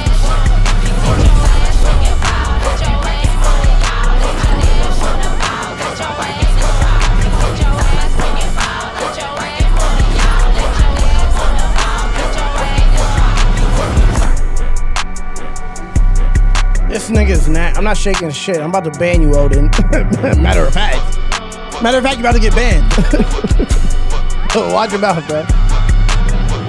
Get your ass up. Get foul. Get your ass up. Get my nails on the foul. Get your ass up. Get your ass up. Get foul. Get your ass up. Y'all get your ass on the foul. Get your ass up. This nigga's not. I'm not shaking shit. I'm about to ban you, Odin. Matter of fact, you're about to get banned. Oh, watch your mouth, bro.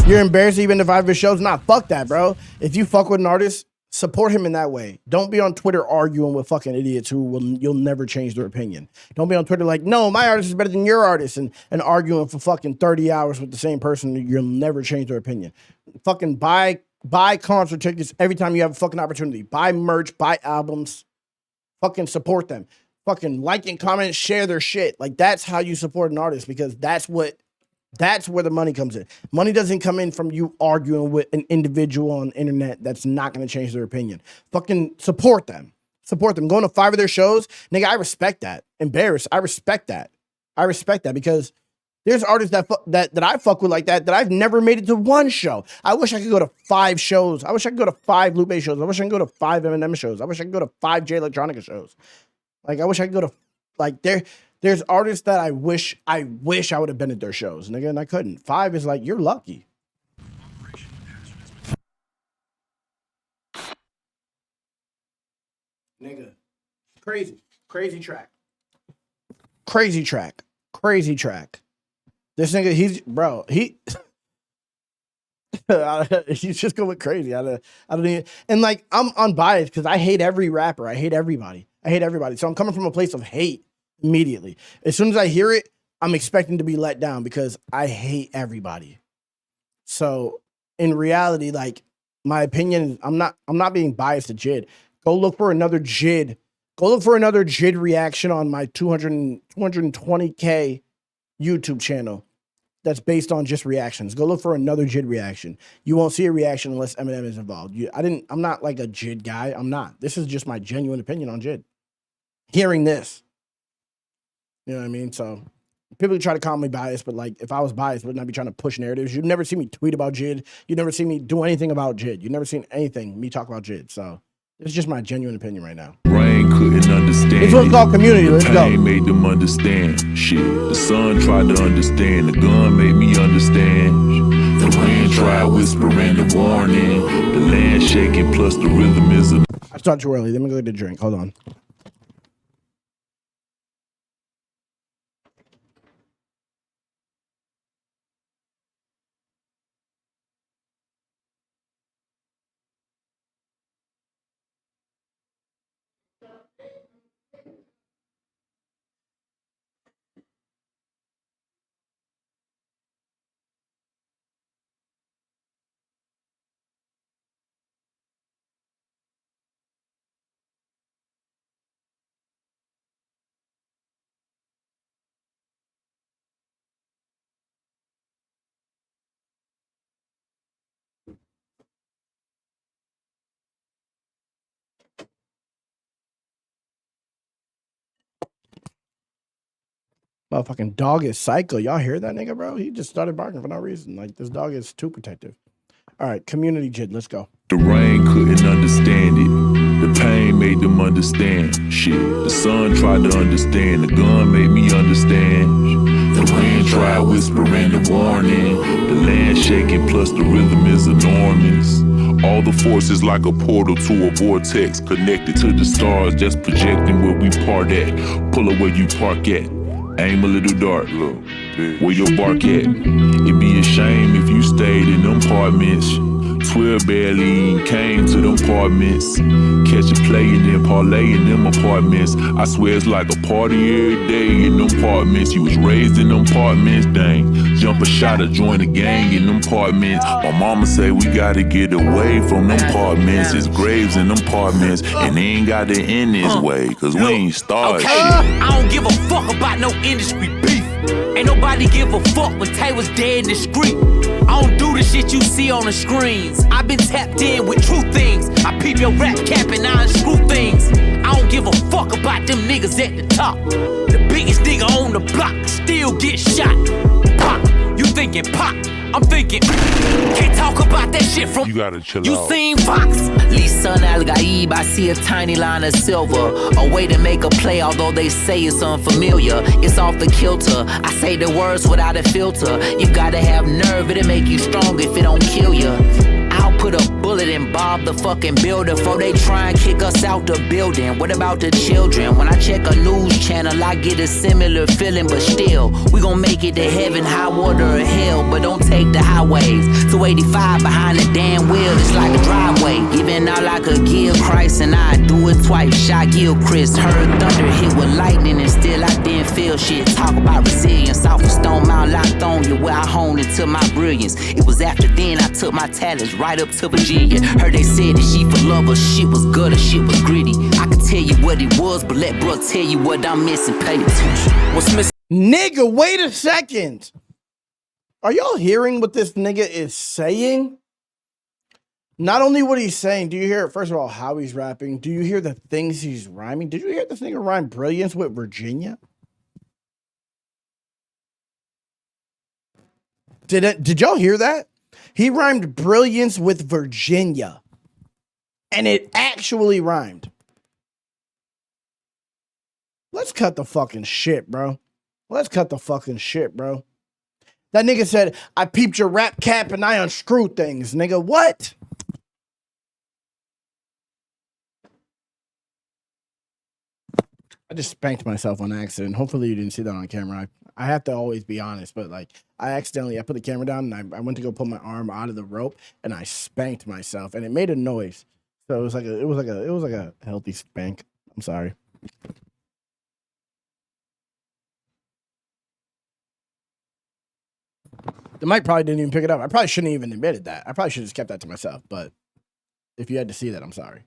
You're embarrassed you've been to 5 of his shows? Nah, fuck that, bro. If you fuck with an artist, support him in that way. Don't be on Twitter arguing with fucking idiots you'll never change their opinion. Don't be on Twitter like, no, my artist is better than your artist, and arguing for fucking 30 hours with the same person. You'll never change their opinion. Fucking buy concert tickets every time you have a fucking opportunity. Buy merch, buy albums. Fucking support them. Fucking like and comment, share their shit. Like, that's how you support an artist, because that's where the money comes in. Money doesn't come in from you arguing with an individual on the internet that's not going to change their opinion. Fucking support them. Support them. Going to 5 of their shows, nigga, I respect that. Embarrassed, I respect that. Because there's artists that I fuck with like that I've never made it to 1 show. I wish I could go to 5 shows. I wish I could go to 5 Lupe shows. I wish I could go to 5 Eminem shows. I wish I could go to 5 J Electronica shows. Like, I wish I could go to, like, there's artists that I wish I would have been at their shows, nigga, and I couldn't. 5 is like, you're lucky. Nigga, crazy track. This nigga, he's just going crazy. I don't even, and like, I'm unbiased because I hate every rapper. I hate everybody. So I'm coming from a place of hate immediately. As soon as I hear it, I'm expecting to be let down because I hate everybody. So in reality, like, my opinion, I'm not being biased to JID. Go look for another JID. Go look for another JID reaction on my 220K YouTube channel that's based on just reactions. Go look for another JID reaction. You won't see a reaction unless Eminem is involved. I'm not like a JID guy. I'm not. This is just my genuine opinion on JID. Hearing this. You know what I mean? So people try to call me biased, but like, if I was biased, wouldn't I be trying to push narratives? You'd never see me tweet about JID. You'd never see me do anything about JID. You've never seen anything me talk about JID. So it's just my genuine opinion right now. Brain couldn't understand. It's what's called community. Let's go. Pain made them understand. Shit. The sun tried to understand. The gun made me understand. The wind tried whispering the warning. The land shaking plus the rhythm is a... I started too early. Let me go get a drink. Hold on. Motherfucking dog is psycho. Y'all hear that nigga, bro? He just started barking for no reason. Like, this dog is too protective. All right, community JID, let's go. The rain couldn't understand it. The pain made them understand. Shit. The sun tried to understand. The gun made me understand. The wind tried with whispering the warning. The land shaking plus the rhythm is enormous. All the forces like a portal to a vortex, connected to the stars, just projecting where we part at. Pull up where you park at. Aim a little dark, look, where your bark at. It'd be a shame if you stayed in them apartments. 12 barely came to them apartments. Catch a play and then parlay in them apartments. I swear it's like a party every day in them apartments. You was raised in them apartments, dang. Jump a shot or join a gang in them apartments. My mama say we gotta get away from them apartments. It's graves in them apartments, and they ain't got to end this way, cause we ain't started shit. I don't give a fuck about no industry beef. Ain't nobody give a fuck when Tay was dead in the street. I don't do the shit you see on the screens. I been tapped in with true things. I peep your rap cap and I unscrew things. I don't give a fuck about them niggas at the top. The biggest nigga on the block still get shot. Pop, you thinking pop, I'm thinking can't talk about that shit from You gotta chill you out. seen Fox? Lisa and Al Gaib, I see a tiny line of silver. A way to make a play, although they say it's unfamiliar. It's off the kilter. I say the words without a filter. You gotta have nerve, it'll make you strong if it don't kill you. I'll put a bullet in Bob the fucking builder before they try and kick us out the building. What about the children? When I check a news channel, I get a similar feeling, but still, we gon' make it to heaven, high water or hell, but don't take the highways. 285 behind the damn wheel, it's like a driveway. Giving out like a Gil Christ, and I do it twice. Shot Gilchrist, heard thunder hit with lightning, and still I didn't feel shit. Talk about resilience, off of Stone Mount locked on you, where I honed into my brilliance. It was after then I took my talents right up to Virginia. Heard they said that she for love, but shit was good or shit was gritty. I could tell you what it was, but let bro tell you what I'm missing. Pay attention. What's missing? Nigga, wait a second. Are y'all hearing what this nigga is saying? Not only what he's saying, do you hear, first of all, how he's rapping? Do you hear the things he's rhyming? Did you hear this nigga rhyme brilliance with Virginia? Did y'all hear that? He rhymed brilliance with Virginia. And it actually rhymed. Let's cut the fucking shit, bro. Let's cut the fucking shit, bro. That nigga said, I peeped your rap cap and I unscrew things. Nigga, what? I just spanked myself on accident. Hopefully you didn't see that on camera. I have to always be honest, but like I put the camera down and I went to go pull my arm out of the rope and I spanked myself and it made a noise. So it was like a healthy spank. I'm sorry. The mic probably didn't even pick it up. I probably shouldn't even admitted that. I probably should have just kept that to myself. But if you had to see that, I'm sorry.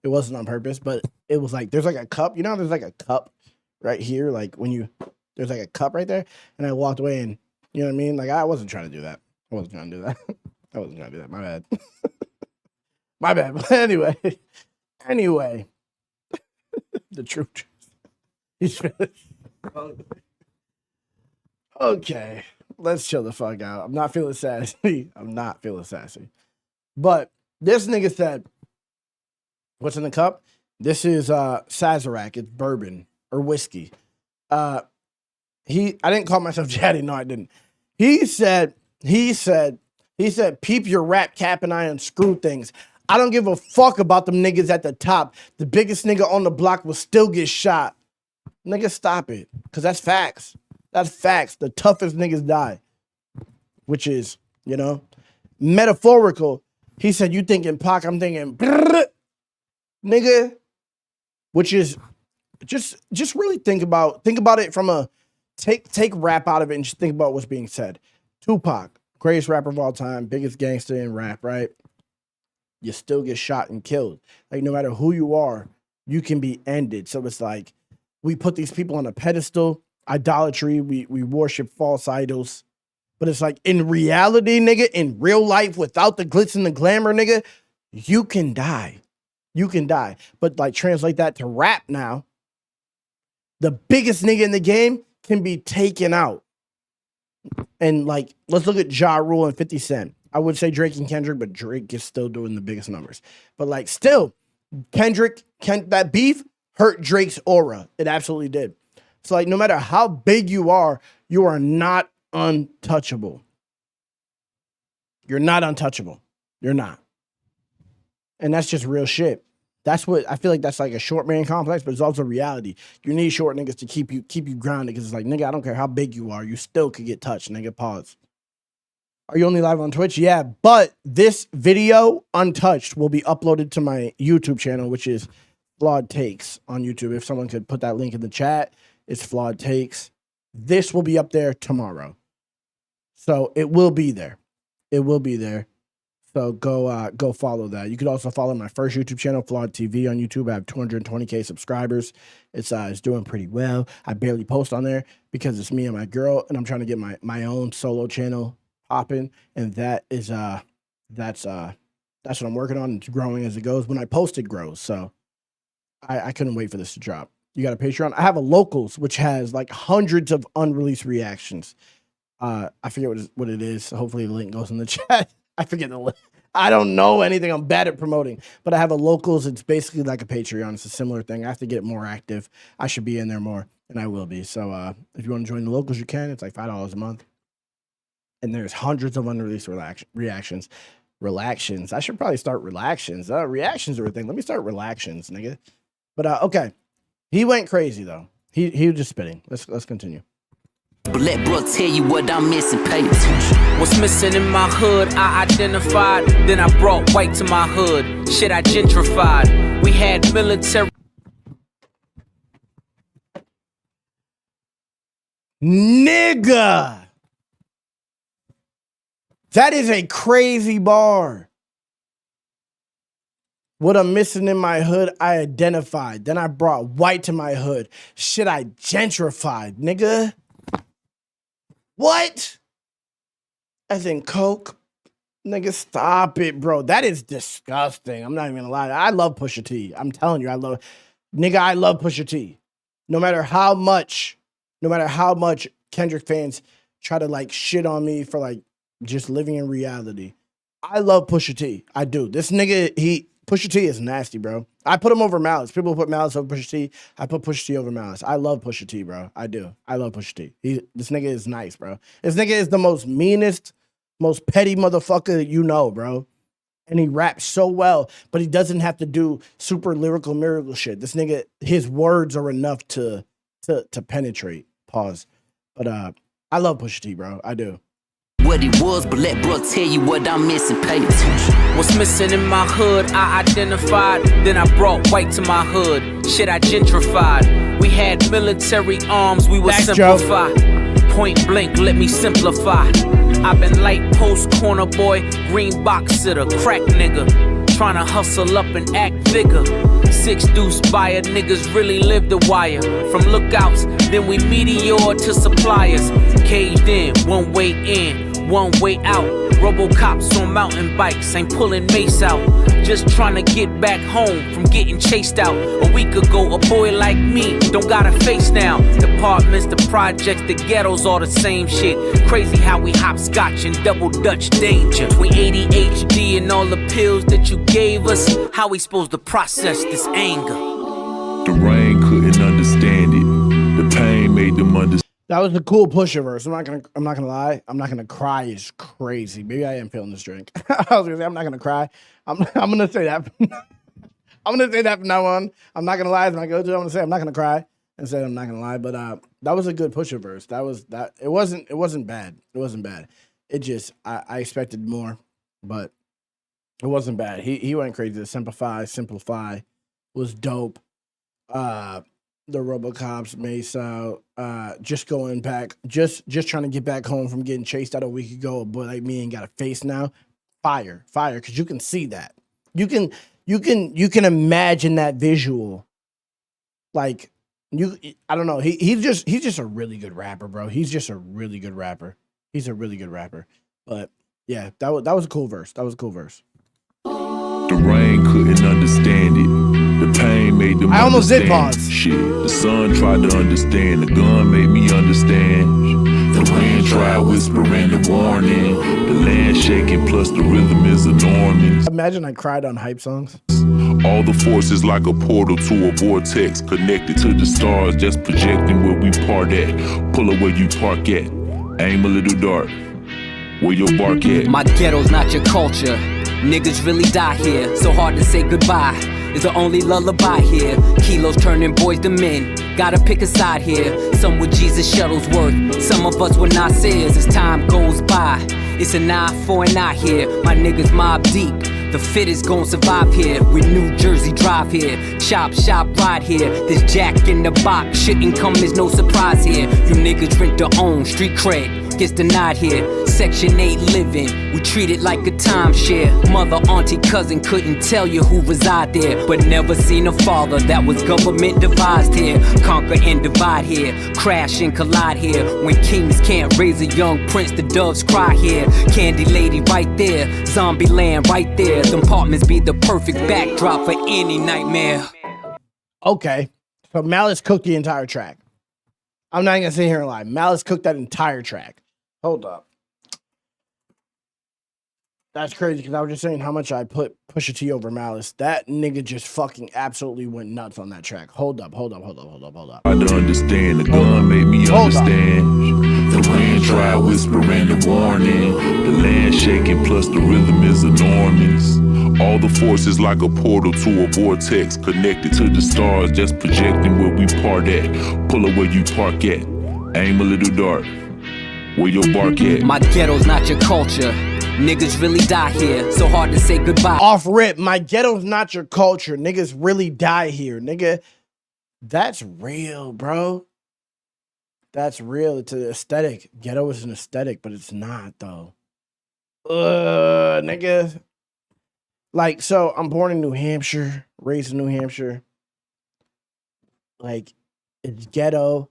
It wasn't on purpose, but it was like there's like a cup. You know how there's like a cup right here, like when there's like a cup right there, and I walked away and you know what I mean? Like I wasn't trying to do that. I wasn't trying to do that. I wasn't trying to do that. My bad. My bad. But anyway. The truth. Okay. Let's chill the fuck out. I'm not feeling sassy. But this nigga said, what's in the cup? This is Sazerac. It's bourbon or whiskey. I didn't call myself Jaddy. No, I didn't. He said, peep your rap cap and I unscrew things. I don't give a fuck about them niggas at the top. The biggest nigga on the block will still get shot. Nigga, stop it. Because that's facts. That's facts. The toughest niggas die. Which is, you know, metaphorical. He said, you thinking Pac, I'm thinking, nigga. Which is, just really think about it from a, take rap out of it and just think about what's being said. Tupac, greatest rapper of all time, biggest gangster in rap, right? You still get shot and killed. Like, no matter who you are, you can be ended. So it's like, we put these people on a pedestal, idolatry, we worship false idols. But it's like, in reality, nigga, in real life, without the glitz and the glamour, nigga, you can die. You can die. But like, translate that to rap now. The biggest nigga in the game can be taken out. And like, let's look at Ja Rule and 50 Cent. I would say Drake and Kendrick, but Drake is still doing the biggest numbers. But like, still, that beef hurt Drake's aura. It absolutely did. So like, no matter how big you are not untouchable. You're not untouchable. You're not. And that's just real shit. That's what I feel like. That's like a short man complex, but it's also reality. You need short niggas to keep you grounded, because it's like, nigga, I don't care how big you are, you still could get touched, nigga. Pause. Are you only live on Twitch? Yeah, but this video, untouched, will be uploaded to my YouTube channel, which is Flawed Takes on YouTube. If someone could put that link in the chat, it's Flawed Takes. This will be up there tomorrow. So it will be there. It will be there. So go follow that. You could also follow my first YouTube channel, Flawed TV on YouTube. I have 220K subscribers. It's doing pretty well. I barely post on there because it's me and my girl, and I'm trying to get my own solo channel popping, and that is that's what I'm working on. It's growing as it goes. When I post, it grows. So I couldn't wait for this to drop. You got a Patreon. I have a Locals, which has like hundreds of unreleased reactions. I forget what it is. Hopefully the link goes in the chat. I forget the link. I don't know anything. I'm bad at promoting, but I have a Locals. It's basically like a Patreon. It's a similar thing. I have to get more active. I should be in there more, and I will be. So if you want to join the Locals, you can. It's like $5 a month. And there's hundreds of unreleased reactions. Relaxtions. I should probably start relaxtions. Reactions are a thing. Let me start relaxtions, nigga. But okay. He went crazy though. He was just spitting. Let's continue. But let bro tell you what I'm missing, pay attention. What's missing in my hood, I identified. Then I brought white to my hood. Shit, I gentrified. We had military. Nigga. That is a crazy bar. What I'm missing in my hood, I identified. Then I brought white to my hood. Shit, I gentrified, nigga. What? As in coke? Nigga, stop it, bro. That is disgusting. I'm not even gonna lie. I love Pusha T. I'm telling you, I love Pusha T. No matter how much Kendrick fans try to like shit on me for like just living in reality, I love Pusha T. I do. This nigga, Pusha T is nasty, bro. I put him over Malice. People put Malice over Pusha T. I put Pusha T over Malice. I love Pusha T, bro. I do. I love Pusha T. This nigga is nice, bro. This nigga is the most meanest, most petty motherfucker you know, bro. And he raps so well, but he doesn't have to do super lyrical miracle shit. This nigga, his words are enough to penetrate. Pause. But I love Pusha T, bro. I do. What he was, but let bro tell you what I'm missing, pay attention. What's missing in my hood, I identified. Then I brought white to my hood. Shit, I gentrified. We had military arms, we would simplify. Point blank, let me simplify. I've been light post, corner boy, green box sitter, crack nigga. Tryna hustle up and act bigger. 6 deuce buyer, niggas really live the wire. From lookouts, then we meteor to suppliers. Caged in, one way in, one way out. Robocops on mountain bikes, ain't pulling mace out. Just tryna get back home from getting chased out. A week ago, a boy like me don't got a face now. The apartments, the projects, the ghettos, all the same shit. Crazy how we hopscotch and double dutch danger. Between ADHD and all the pills that you gave us, how we supposed to process this anger? The rain couldn't understand it. The pain made them understand. That was a cool Pusha verse. I'm not gonna lie. I'm not gonna cry. It's crazy. Maybe I am feeling this drink. I was gonna say I'm not gonna cry. I'm gonna say that. I'm gonna say that from now on. I'm not gonna lie. It's my go-to. I'm gonna say I'm not gonna cry instead. I'm not gonna lie. But that was a good Pusha verse. That. It wasn't bad. It wasn't bad. It just I expected more, but it wasn't bad. He went crazy. The simplify was dope. The Robocops, Mesa, just going back, just trying to get back home from getting chased out a week ago. A boy like me ain't got a face now. Fire, because you can see that. You can imagine that visual. Like I don't know. He's just a really good rapper, bro. He's just a really good rapper. He's a really good rapper. But yeah, that was a cool verse. That was a cool verse. The rain couldn't understand it. The pain made them I almost understand. did pause. Shit, the sun tried to understand. The gun made me understand. The wind tried whispering the warning. The land shaking plus the rhythm is enormous. Imagine I cried on hype songs. All the forces like a portal to a vortex connected to the stars, just projecting where we part at. Pull up where you park at. Aim a little dark. Where your bark at? My ghetto's not your culture. Niggas really die here. So hard to say goodbye. It's the only lullaby here. Kilos turning boys to men. Gotta pick a side here. Some with Jesus Shuttlesworth. Some of us were Nasir's as time goes by. It's an eye for an eye here. My niggas mob deep. The fittest gon' survive here. We New Jersey drive here. Chop, shop, ride here. This jack in the box shouldn't come as no surprise here. You niggas rent to own. Street cred gets denied here. Section 8 living. We treat it like a timeshare. Mother, auntie, cousin couldn't tell you who reside there. But never seen a father that was government devised here. Conquer and divide here. Crash and collide here. When kings can't raise a young prince, the doves cry here. Candy lady right there. Zombie land right there. Them apartments be the perfect backdrop for any nightmare. Okay, so Malice cooked the entire track. I'm not gonna sit here and lie. Malice cooked that entire track. Hold up. That's crazy because I was just saying how much I put Pusha T over Malice. That nigga just fucking absolutely went nuts on that track. Hold up. I don't understand. The gun made me understand. The wind tried whispering the warning. The land shaking plus the rhythm is enormous. All the forces like a portal to a vortex. Connected to the stars, just projecting where we part at. Pull up where you park at. Aim a little dark. Where your bark at? My ghetto's not your culture. Niggas really die here. So hard to say goodbye. Off rip, my ghetto's not your culture. Niggas really die here. Nigga, that's real, bro. That's real. It's an aesthetic. Ghetto is an aesthetic, but it's not, though. Nigga. Like, so I'm born in New Hampshire, raised in New Hampshire. Like, it's ghetto,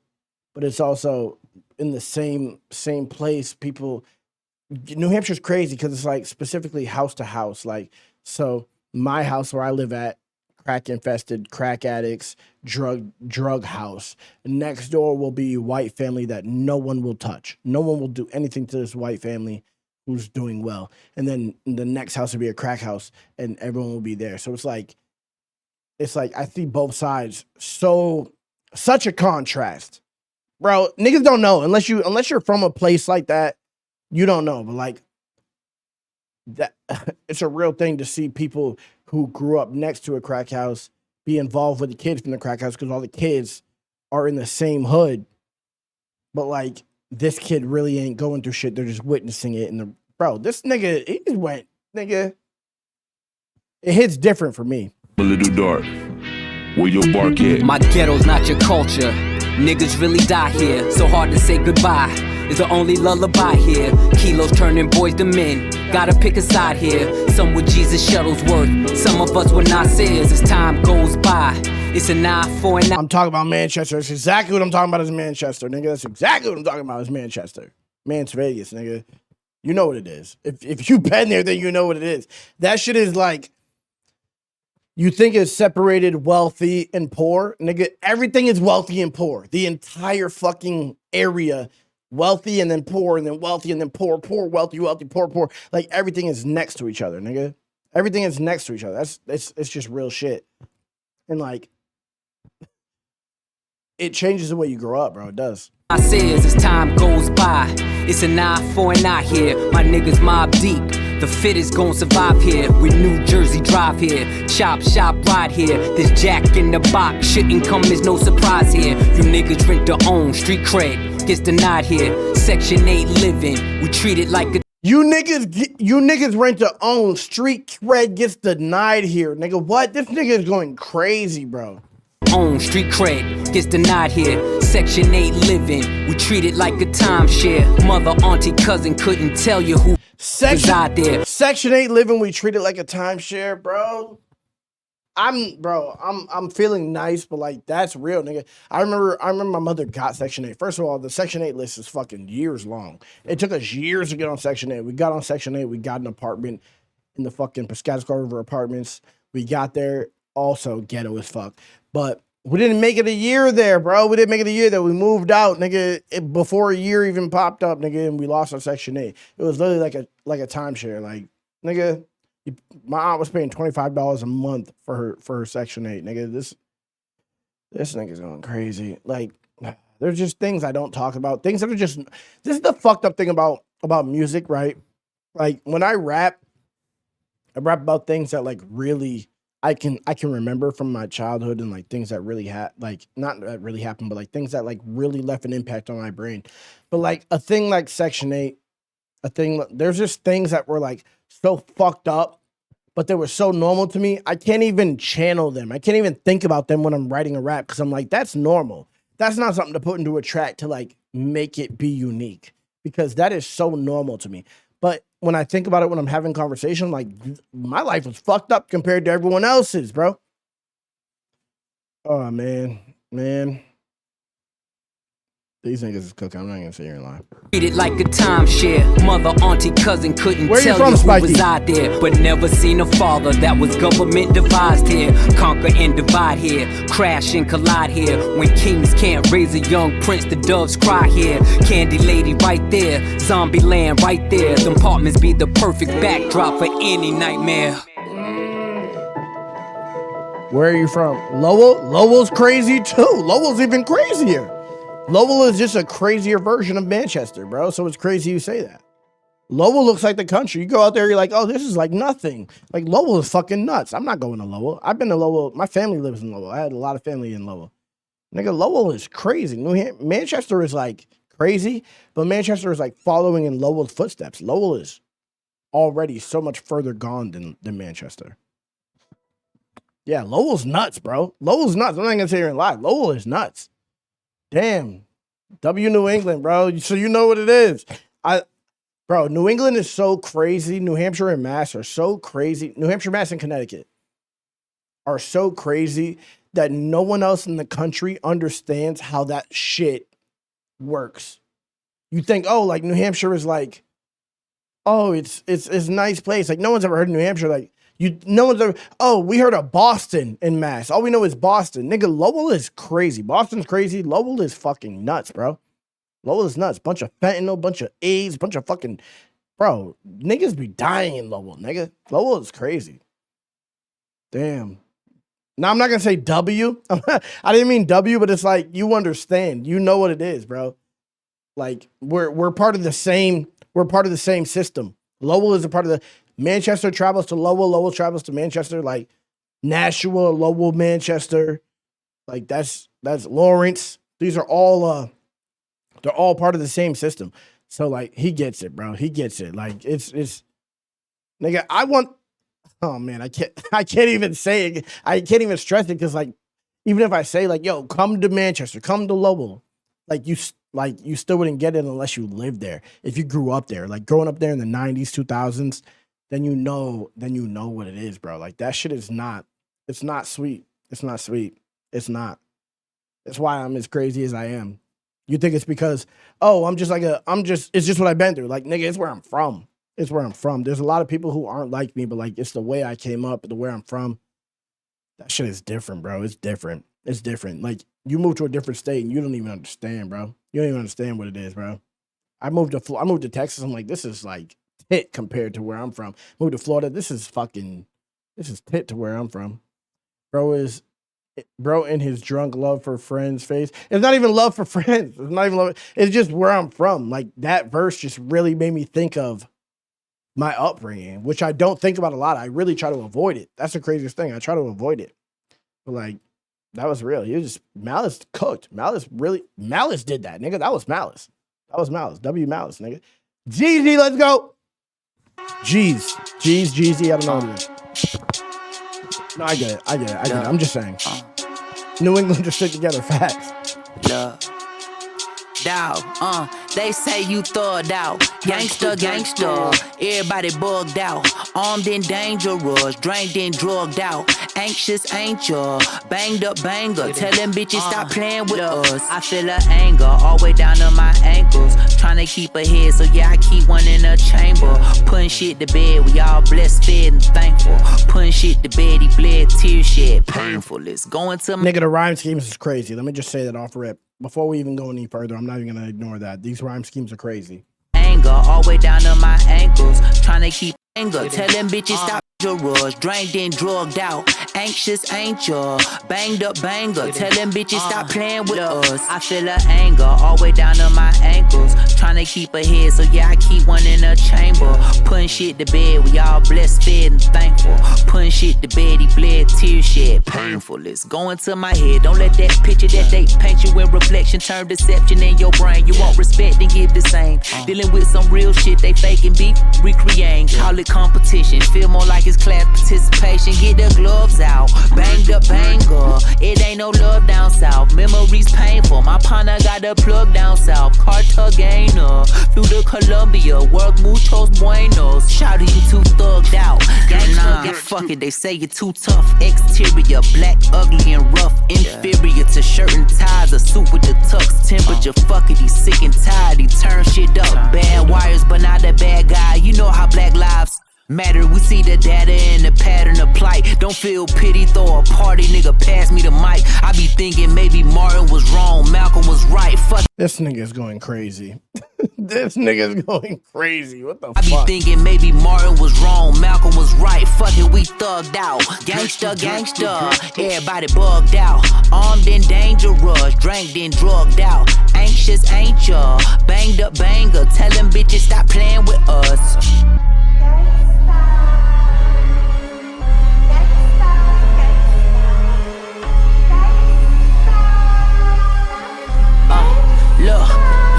but it's also in the same place. People, New Hampshire's crazy because it's like specifically house to house. Like, so my house where I live at, crack infested, crack addicts, drug house. Next door will be a white family that no one will touch. No one will do anything to this white family who's doing well. And then the next house will be a crack house and everyone will be there. So it's like I see both sides. Such a contrast. Bro, niggas don't know unless you're from a place like that, you don't know. But like that it's a real thing to see people who grew up next to a crack house be involved with the kids from the crack house because all the kids are in the same hood. But like this kid really ain't going through shit. They're just witnessing it. And this nigga, he just went, nigga. It hits different for me. A little dark. Where your bark at? My ghetto's not your culture. Niggas really die here. So hard to say goodbye. It's the only lullaby here. Kilos turning boys to men. Gotta pick a side here. Some with Jesus Shuttlesworth. Some of us were Nasir's as time goes by. It's an eye for an eye. I'm talking about Manchester. That's exactly what I'm talking about is Manchester, nigga. That's exactly what I'm talking about is Manchester. Man's Vegas, nigga. You know what it is. If you've been there, then you know what it is. That shit is like, you think it's separated wealthy and poor. Nigga, everything is wealthy and poor. The entire fucking area, wealthy and then poor and then wealthy and then poor, poor, wealthy, wealthy, poor, poor. Like everything is next to each other, nigga. Everything is next to each other. It's just real shit. And like, it changes the way you grow up, bro. It does. I says as time goes by, it's an eye for an eye here. My niggas mob deep. The fittest gon' survive here. We New Jersey drive here. Chop, shop, ride here. This jack in the box shouldn't come as no surprise here. You niggas rent to own. Street cred gets denied here. Section 8 living. We treat it like a... You niggas rent to own. Street cred gets denied here. Nigga, what? This nigga is going crazy, bro. Own street cred gets denied here. Section 8 living. We treat it like a timeshare. Mother, auntie, cousin couldn't tell you who reside there. Section 8 living. We treat it like a timeshare, bro. I'm feeling nice, but like that's real, nigga. I remember my mother got Section 8. First of all, the Section 8 list is fucking years long. It took us years to get on Section 8. We got on Section 8. We got an apartment in the fucking Piscataqua River Apartments. We got there. Also ghetto as fuck. But we didn't make it a year there, bro. We didn't make it a year there. We moved out, nigga, before a year even popped up, nigga, and we lost our Section 8. It was literally like a timeshare. Like, nigga, my aunt was paying $25 a month for her Section 8. Nigga, this nigga's going crazy. Like, There's just things I don't talk about. Things that are just, this is the fucked up thing about music, right? Like when I rap about things that like really I can remember from my childhood and like things that really like not that really happened, but like things that like really left an impact on my brain. But like a thing like Section 8, there's just things that were like so fucked up, but they were so normal to me. I can't even channel them. I can't even think about them when I'm writing a rap because I'm like, that's normal. That's not something to put into a track to like make it be unique because that is so normal to me. But when I think about it, when I'm having conversation, like my life was fucked up compared to everyone else's, bro. Oh man. These niggas is cooking. I'm not gonna sit here and lie. Treat it like a timeshare. Mother, auntie, cousin couldn't Where you tell from, you who Spikey? was out there, but never seen a father that was government devised here. Conquer and divide here, crash and collide here. When kings can't raise a young prince, the doves cry here. Candy lady right there, zombie land right there. Them apartments be the perfect backdrop for any nightmare. Where are you from? Lowell? Lowell's crazy too. Lowell's even crazier. Lowell is just a crazier version of Manchester, bro. So it's crazy you say that. Lowell looks like the country. You go out there, you're like, oh, this is like nothing. Like Lowell is fucking nuts. I'm not going to Lowell. I've been to Lowell. My family lives in Lowell. I had a lot of family in Lowell. Nigga, Lowell is crazy. Manchester is like crazy, but Manchester is like following in Lowell's footsteps. Lowell is already so much further gone than Manchester. Yeah, Lowell's nuts, bro. Lowell's nuts. I'm not gonna sit here and lie. Lowell is nuts. Damn. W New England, bro. So you know what it is. Bro, New England is so crazy. New Hampshire and Mass are so crazy. New Hampshire, Mass, and Connecticut are so crazy that no one else in the country understands how that shit works. You think, oh, like New Hampshire is like, oh, it's a nice place. Like no one's ever heard of New Hampshire. Like no one's ever, oh, we heard of Boston in Mass. All we know is Boston. Nigga, Lowell is crazy. Boston's crazy. Lowell is fucking nuts, bro. Lowell is nuts. Bunch of fentanyl, bunch of AIDS, bunch of fucking, bro, niggas be dying in Lowell, nigga. Lowell is crazy. Damn. Now, I'm not going to say W. I didn't mean W, but it's like, you understand. You know what it is, bro. Like, we're part of the same system. Lowell is a part of the, Manchester travels to Lowell, Lowell travels to Manchester, like Nashua, Lowell, Manchester, like that's Lawrence. These are all they're all part of the same system. So like he gets it, bro. He gets it. Like it's nigga, oh man, I can't even say it. I can't even stress it because like even if I say like, yo, come to Manchester, come to Lowell, like you still wouldn't get it unless you lived there. If you grew up there, like growing up there in the 90s, 2000s, then you know what it is, bro. Like that shit is not, it's not sweet. It's not sweet. It's not. That's why I'm as crazy as I am. You think it's because, oh, it's just what I've been through. Like, nigga, it's where I'm from. It's where I'm from. There's a lot of people who aren't like me, but like, it's the way I came up, the where I'm from. That shit is different, bro. It's different. It's different. Like, you move to a different state and you don't even understand, bro. You don't even understand what it is, bro. I moved to Texas. I'm like, this is like tit compared to where I'm from. Moved to Florida. This is tit to where I'm from. Bro in his drunk love for friends face. It's not even love for friends. It's not even love. It's just where I'm from. Like that verse just really made me think of my upbringing, which I don't think about a lot. I really try to avoid it. That's the craziest thing. I try to avoid it. But like, that was real. Malice cooked. Malice did that, nigga. That was Malice. W Malice, nigga. Jeezy, let's go. Jeezy, I don't know what it is. No, I get it. I'm just saying. New England just stick together. Facts. Love. Dog, they say you thugged out. Gangster, everybody bugged out. Armed and dangerous, drained and drugged out. Anxious, ain't ya? Banged up banger, tell them bitches stop playing with us. I feel her anger all the way down to my ankles. Trying to keep her head, so yeah, I keep one in a chamber. Putting shit to bed, we all blessed, fed, and thankful. Putting shit to bed, he bled, tear shed, painful. It's going to nigga, the rhyme schemes is crazy. Let me just say that off rip. Before we even go any further, I'm not even gonna ignore that. These rhyme schemes are crazy. Anger all the way down to my ankles. Trying to keep anger. Tell them bitches stop dangerous, drained and drugged out. Anxious, ain't ya? Banged up banger. Tell them bitches stop playing with us. I feel her anger all the way down to my ankles. Tryna keep her head, so yeah, I keep one in a chamber. Putting shit to bed, we all blessed, fed, and thankful. Putting shit to bed, he bled, tears shed, painful. It's going to my head. Don't let that picture that they paint you in reflection turn deception in your brain. You want respect and give the same. Dealing with some real shit, they faking beef, recreating. Call it competition, feel more like it's class participation. Get the gloves out, banged up banger. It ain't no love down south, memories painful. My partner got the plug down south, Cartagena. Through the Columbia, work muchos buenos. Shout you too thugged out, gangsta, fuck it, they say you're too tough. Exterior, black, ugly and rough. Inferior to shirt and ties, a suit with the tux. Temperature, fuck it, he's sick and tired, he turn shit up. Bad wires, but not a bad guy. You know how black lives matter. We see the data and the pattern of plight. Don't feel pity, throw a party, nigga, pass me the mic. I be thinking maybe Martin was wrong, Malcolm was right. Fuck. This nigga's going crazy. This nigga's going crazy. What the I fuck? be thinking maybe Martin was wrong, Malcolm was right. Fuck it, we thugged out. Gangsta, gangsta, everybody bugged out. Armed and dangerous, drank then drugged out. Anxious, ain't ya? Banged up banger. Tell them bitches stop playing with us. Look,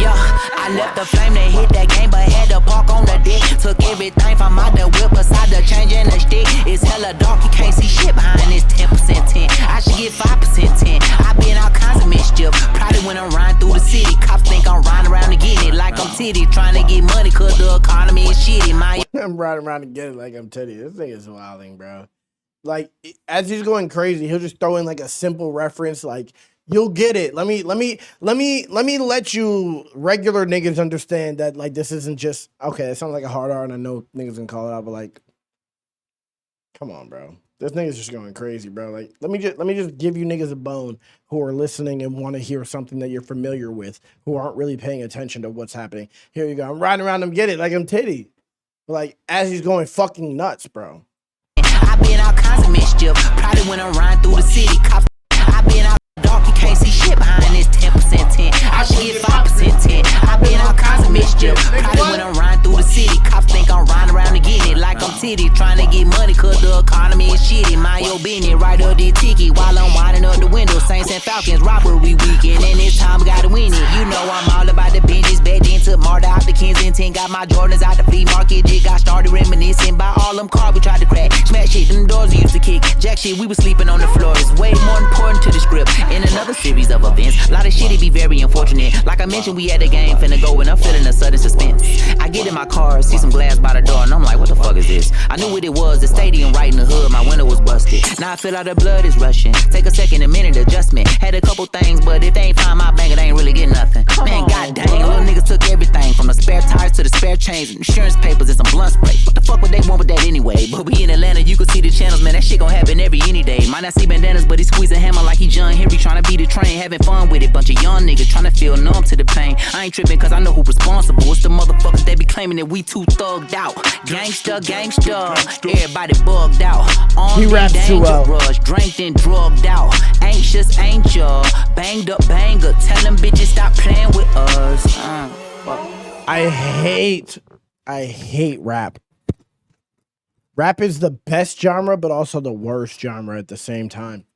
yeah, I left the flame to hit that game, but had to park on the deck. Took everything from out the whip beside the change in the stick. It's hella dark, you can't see shit behind this 10% tint. I should get 5% tint. I been all kinds of mischief. Probably when I'm riding through the city, cops think I'm riding around to get it like I'm titty. Trying to get money cause the economy is shitty. I'm riding around to get it like I'm Teddy. This thing is wilding, bro. Like, as he's going crazy, he'll just throw in like a simple reference, like, you'll get it. Let me let you regular niggas understand that, like, this isn't just, okay, it sounds like a hard R and I know niggas can call it out, but like, come on, bro. This nigga's just going crazy, bro. Like, let me just give you niggas a bone who are listening and want to hear something that you're familiar with, who aren't really paying attention to what's happening. Here you go. I'm riding around them, get it, like I'm Titty. Like, as he's going fucking nuts, bro. I been all kinds of mischief. Probably when I'm riding through the city, cops. I been all dark, you can't see shit behind this 10% tint. I should get 5% tint. I been all kinds of mischief. Probably when I'm riding through the city, cops think I'm riding around to get it like I'm Titty. Trying to get money cause the economy is shitty. Mind your business, right up the ticket while I'm winding up the window. Saints and Falcons, robbery weekend, and this time we gotta win it. You know I'm all about the business. Back then took Marta out the Kensington, got my Jordans out the flea market. Just got started reminiscing by all them cars we tried to crack. Smash shit, them doors we used to kick. Jack shit, we was sleeping on the floor. It's way more important to the script. In another series of events, a lot of shit, it be very unfortunate. Like I mentioned, we had a game finna go, and I'm feeling a sudden suspense. I get in my car, see some glass by the door, and I'm like, what the fuck is this? I knew what it was, the stadium right in the hood, my window was busted. Now I feel like the blood is rushing. Take a second, a minute adjustment. Had a couple things, but if they ain't find my bank, they ain't really get nothing. Man, god dang, little niggas took everything, from the spare tires to the spare chains, insurance papers, and some blunt spray. What the fuck would they want with that anyway? But we in Atlanta, you can see the channels, man, that shit gon' happen any day. Might not see bandanas, but he squeezing hammer like he John Henry, trying to beat the train, having fun with it. Bunch of young niggas trying to feel numb to the pain. I ain't tripping cause I know who responsible. It's the motherfuckers that be claiming that we too thugged out. Gangsta, gangsta, everybody bugged out. He raps too well. Drank and drugged out. Anxious, ain't ya? Banged up banger. Tell them bitches stop playing with us. I hate rap. Rap is the best genre, but also the worst genre at the same time.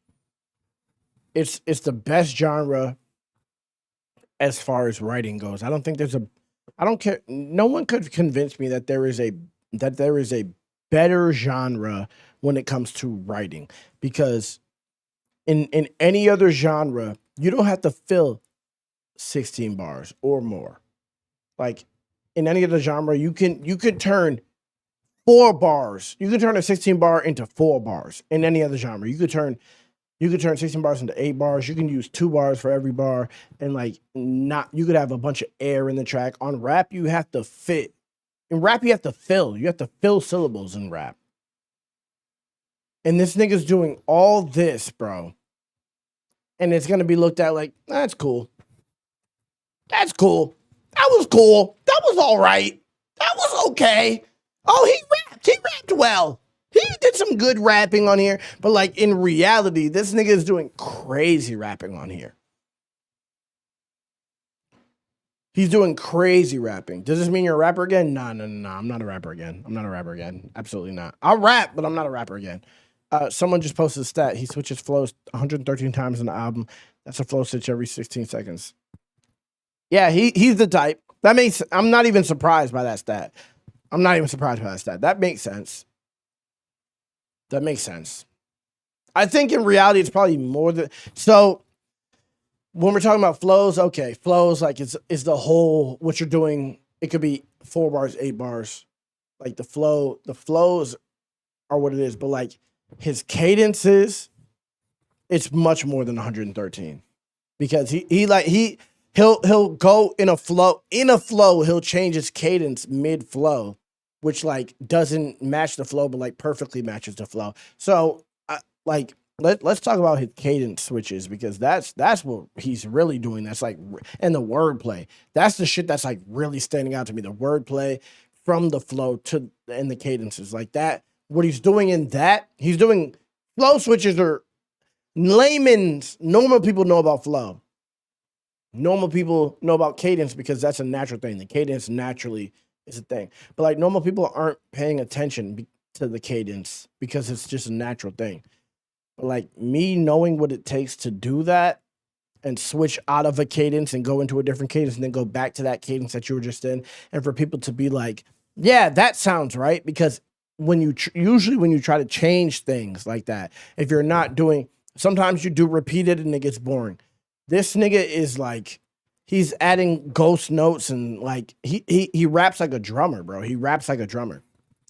It's the best genre as far as writing goes. I don't think there's I don't care. No one could convince me that there is a better genre when it comes to writing, because in any other genre, you don't have to fill 16 bars or more. Like, in any other genre, you could turn 4 bars. You could turn a 16 bar into 4 bars. In any other genre, you could turn 16 bars into 8 bars. You can use 2 bars for every bar, and you could have a bunch of air in the track. On rap, you have to fit. In rap, you have to fill. You have to fill syllables in rap. And this nigga's doing all this, bro. And it's gonna be looked at like, that's cool. That's cool. That was cool. That was all right. That was okay. Oh, he rapped well. He did some good rapping on here, but like in reality, this nigga is doing crazy rapping on here. He's doing crazy rapping. Does this mean you're a rapper again? No. I'm not a rapper again. I'm not a rapper again. Absolutely not. I'll rap, but I'm not a rapper again. Someone just posted a stat. He switches flows 113 times in the album. That's a flow switch every 16 seconds. Yeah, he's the type. That makes. I'm not even surprised by that stat. I'm not even surprised by that stat. That makes sense. That makes sense. I think in reality, it's probably more than so. When we're talking about flows, okay, flows like it's the whole what you're doing. It could be 4 bars, 8 bars, like the flows are what it is. But like his cadences, it's much more than 113 because he'll go in a flow. In a flow, he'll change his cadence mid flow, which like doesn't match the flow, but like perfectly matches the flow. So like. Let's talk about his cadence switches because that's what he's really doing. That's like, and the wordplay. That's the shit that's like really standing out to me. The wordplay from the flow to and the cadences like that. What he's doing in that, he's doing flow switches are normal people know about flow. Normal people know about cadence because that's a natural thing. The cadence naturally is a thing. But like normal people aren't paying attention to the cadence because it's just a natural thing. Like me knowing what it takes to do that and switch out of a cadence and go into a different cadence and then go back to that cadence that you were just in. And for people to be like, yeah, that sounds right. Because when you usually when you try to change things like that, if you're not doing, sometimes you do repeated and it gets boring. This nigga is like, he's adding ghost notes and like, he raps like a drummer, bro. He raps like a drummer.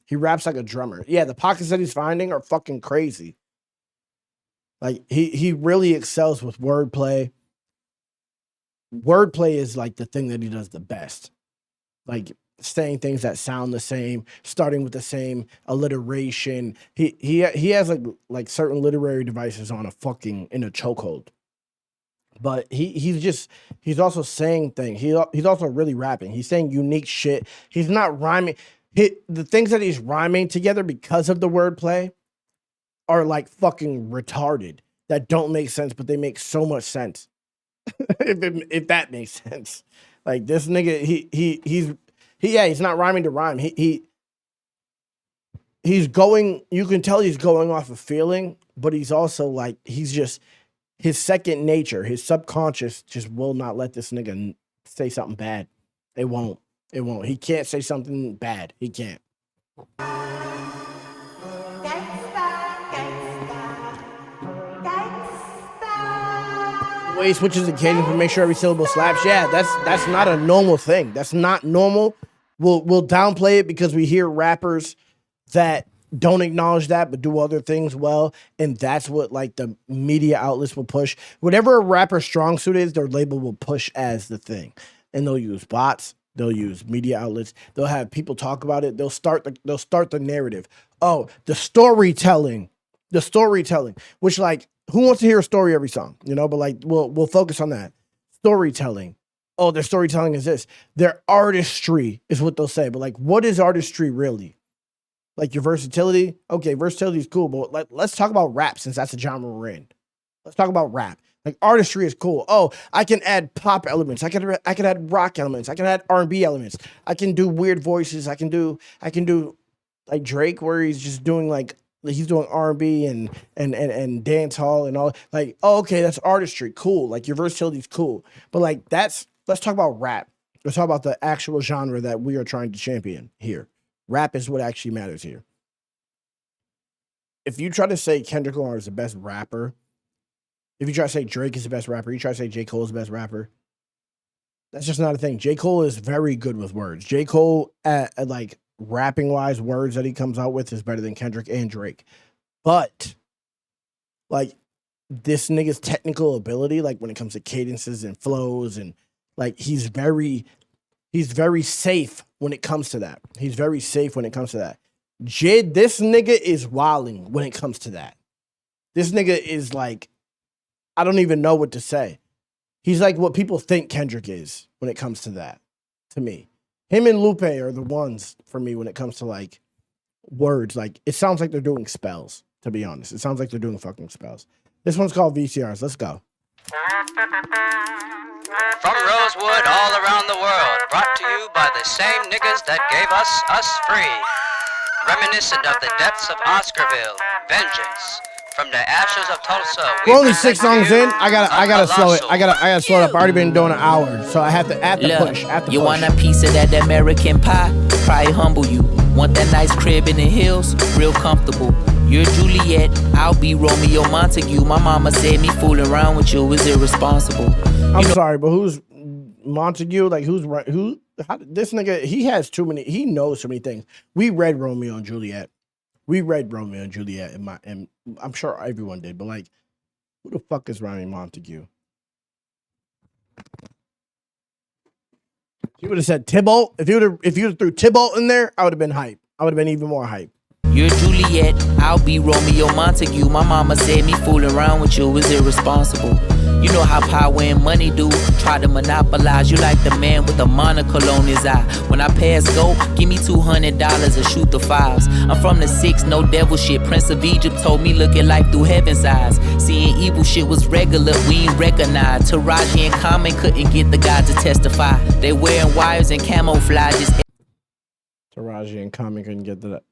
Yeah, the pockets that he's finding are fucking crazy. Like he really excels with wordplay. Wordplay is like the thing that he does the best. Like saying things that sound the same, starting with the same alliteration. He has like certain literary devices on in a chokehold. But he's also saying things. He's also really rapping. He's saying unique shit. He's not rhyming. The things that he's rhyming together because of the wordplay are like fucking retarded that don't make sense, but they make so much sense. if that makes sense. Like this nigga, he's not rhyming to rhyme. He's going, you can tell he's going off a feeling, but he's also like, he's just his second nature, his subconscious just will not let this nigga say something bad. It won't. He can't say something bad. He can't. Way switches the cadence to make sure every syllable slaps. Yeah, that's not a normal thing. That's not normal. We'll downplay it because we hear rappers that don't acknowledge that but do other things well, and that's what like the media outlets will push. Whatever a rapper's strong suit is, their label will push as the thing, and they'll use bots. They'll use media outlets. They'll have people talk about it. They'll start the narrative. Oh, the storytelling, which like. Who wants to hear a story every song? You know, but like we'll focus on that. Storytelling. Oh, their storytelling is this. Their artistry is what they'll say. But like, what is artistry really? Like your versatility? Okay, versatility is cool, but let's talk about rap since that's the genre we're in. Let's talk about rap. Like artistry is cool. Oh, I can add pop elements. I can add rock elements. I can add R&B elements. I can do weird voices. I can do like Drake where he's just doing like he's doing R&B and dance hall and all. Like, oh, okay, that's artistry. Cool. Like your versatility is cool. But like let's talk about rap. Let's talk about the actual genre that we are trying to champion here. Rap is what actually matters here. If you try to say Kendrick Lamar is the best rapper, if you try to say Drake is the best rapper, you try to say J. Cole is the best rapper, that's just not a thing. J. Cole is very good with words. J. Cole, at like rapping wise, words that he comes out with is better than Kendrick and Drake. But like this nigga's technical ability, like when it comes to cadences and flows, and like he's very safe when it comes to that. JID, this nigga is wilding when it comes to that. This nigga is like, I don't even know what to say. He's like what people think Kendrick is when it comes to that, to me. Him and Lupe are the ones for me when it comes to like words. Like, it sounds like they're doing spells, to be honest. It sounds like they're doing fucking spells. This one's called VCRs. Let's go. From Rosewood all around the world, brought to you by the same niggas that gave us free. Reminiscent of the depths of Oscarville, vengeance. From the ashes of Tulsa. We're only 6 songs in. I gotta slow it. I gotta slow it up. I already been doing an hour, so I have to push. You want a piece of that American pie? Probably humble you. Want that nice crib in the hills? Real comfortable. You're Juliet, I'll be Romeo Montague. My mama said me fooling around with you is irresponsible. I'm sorry, but who's Montague? Like, who's right? This nigga? He has too many. He knows so many things. We read Romeo and Juliet. And I'm sure everyone did, but like, who the fuck is Ronnie Montague? If you would have said Tybalt, if you would have threw Tybalt in there, I would have been hype. I would have been even more hype. You're Juliet, I'll be Romeo Montague. My mama said me fooling around with you is irresponsible. You know how power and money do, try to monopolize. You like the man with a monocle on his eye. When I pass go, give me $200 and shoot the 5s. I'm from the 6, no devil shit. Prince of Egypt told me look at life through heaven's eyes. Seeing evil shit was regular, we ain't recognized. Taraji and Common couldn't get the guy to testify. They wearing wires and camouflage. Taraji and Common couldn't get the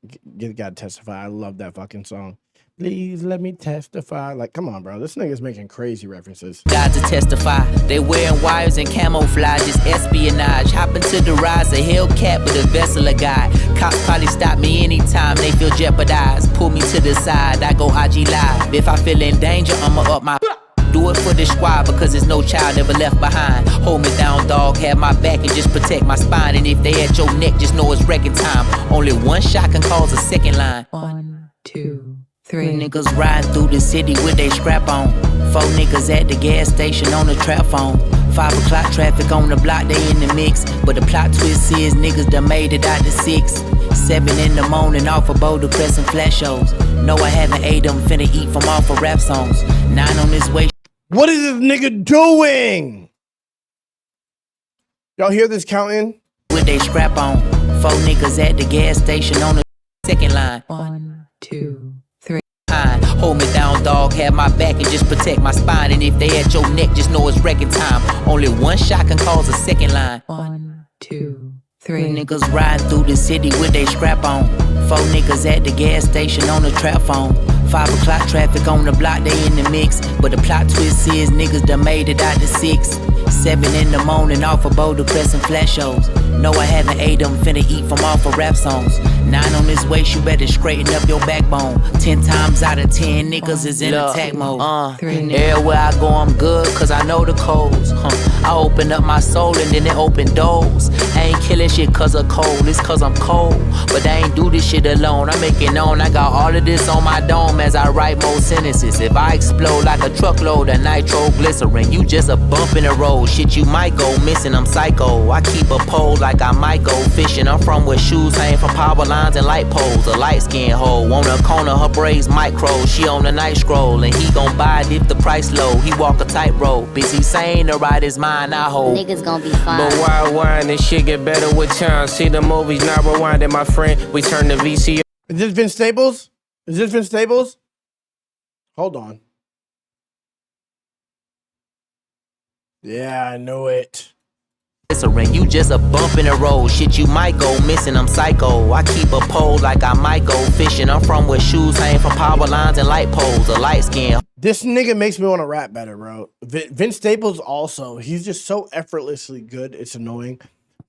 guy to testify. I love that fucking song. Please let me testify. Like, come on, bro. This nigga's making crazy references. God to testify. They wearing wires and camouflage. It's espionage. Hop into the rise. A Hellcat with a vessel of God. Cops probably stop me anytime they feel jeopardized. Pull me to the side. I go IG live. If I feel in danger, I'ma up my... Do it for the squad because there's no child ever left behind. Hold me down, dog, have my back and just protect my spine. And if they at your neck, just know it's wrecking time. Only one shot can cause a second line. 1, 2, 3. Niggas riding through the city with they strap on. 4 niggas at the gas station on the trap phone. 5 o'clock traffic on the block, they in the mix. But the plot twist is niggas done made it out to 6. 7 in the morning off of Boulder Crescent flash shows. No, I haven't ate them, finna eat from off of rap songs. 9 on this way. What is this nigga doing? Y'all hear this counting? With they scrap on. 4 niggas at the gas station on the second line. 1, 2, 3. Hold me down, dog, have my back and just protect my spine. And if they at your neck, just know it's wrecking time. Only one shot can cause a second line. 1, 2, 3. Niggas riding through the city with they scrap on. 4 niggas at the gas station on the trap phone. 5 o'clock traffic on the block, they in the mix. But the plot twist is niggas done made it out to 6. 7 in the morning off of Boulder Crescent flash shows. No, I haven't ate them, finna eat from off of rap songs. 9 on this waist, you better straighten up your backbone. 10 times out of 10 niggas is in attack mode. Everywhere I go, I'm good, cause I know the codes. I open up my soul and then it open doors. I ain't killing shit cause of cold, it's cause I'm cold. But I ain't do this shit alone, I make it known. I got all of this on my dome as I write more sentences. If I explode like a truckload of nitroglycerin, you just a bump in the road. Shit, you might go missing, I'm psycho. I keep a pole like I might go fishing. I'm from where shoes hang from power lines and light poles. A light skin hoe on a corner, her braids micro. She on the night scroll and he gon' buy it if the price low. He walk a tightrope, busy saying to ride his mind, I hold. Niggas gon' be fine. But why rewind, this shit get better with time. See the movies not rewinding, my friend. We turn the VCR. Is this Vince Staples? Is this Vince Staples? Hold on. Yeah, I knew it. You just a bump in the road. Shit, you might go missing, I'm psycho. I keep a pole like I might go fishing. I'm from where shoes hang from power lines and light poles. A light skin. This nigga makes me want to rap better, bro. Vince Staples also. He's just so effortlessly good. It's annoying.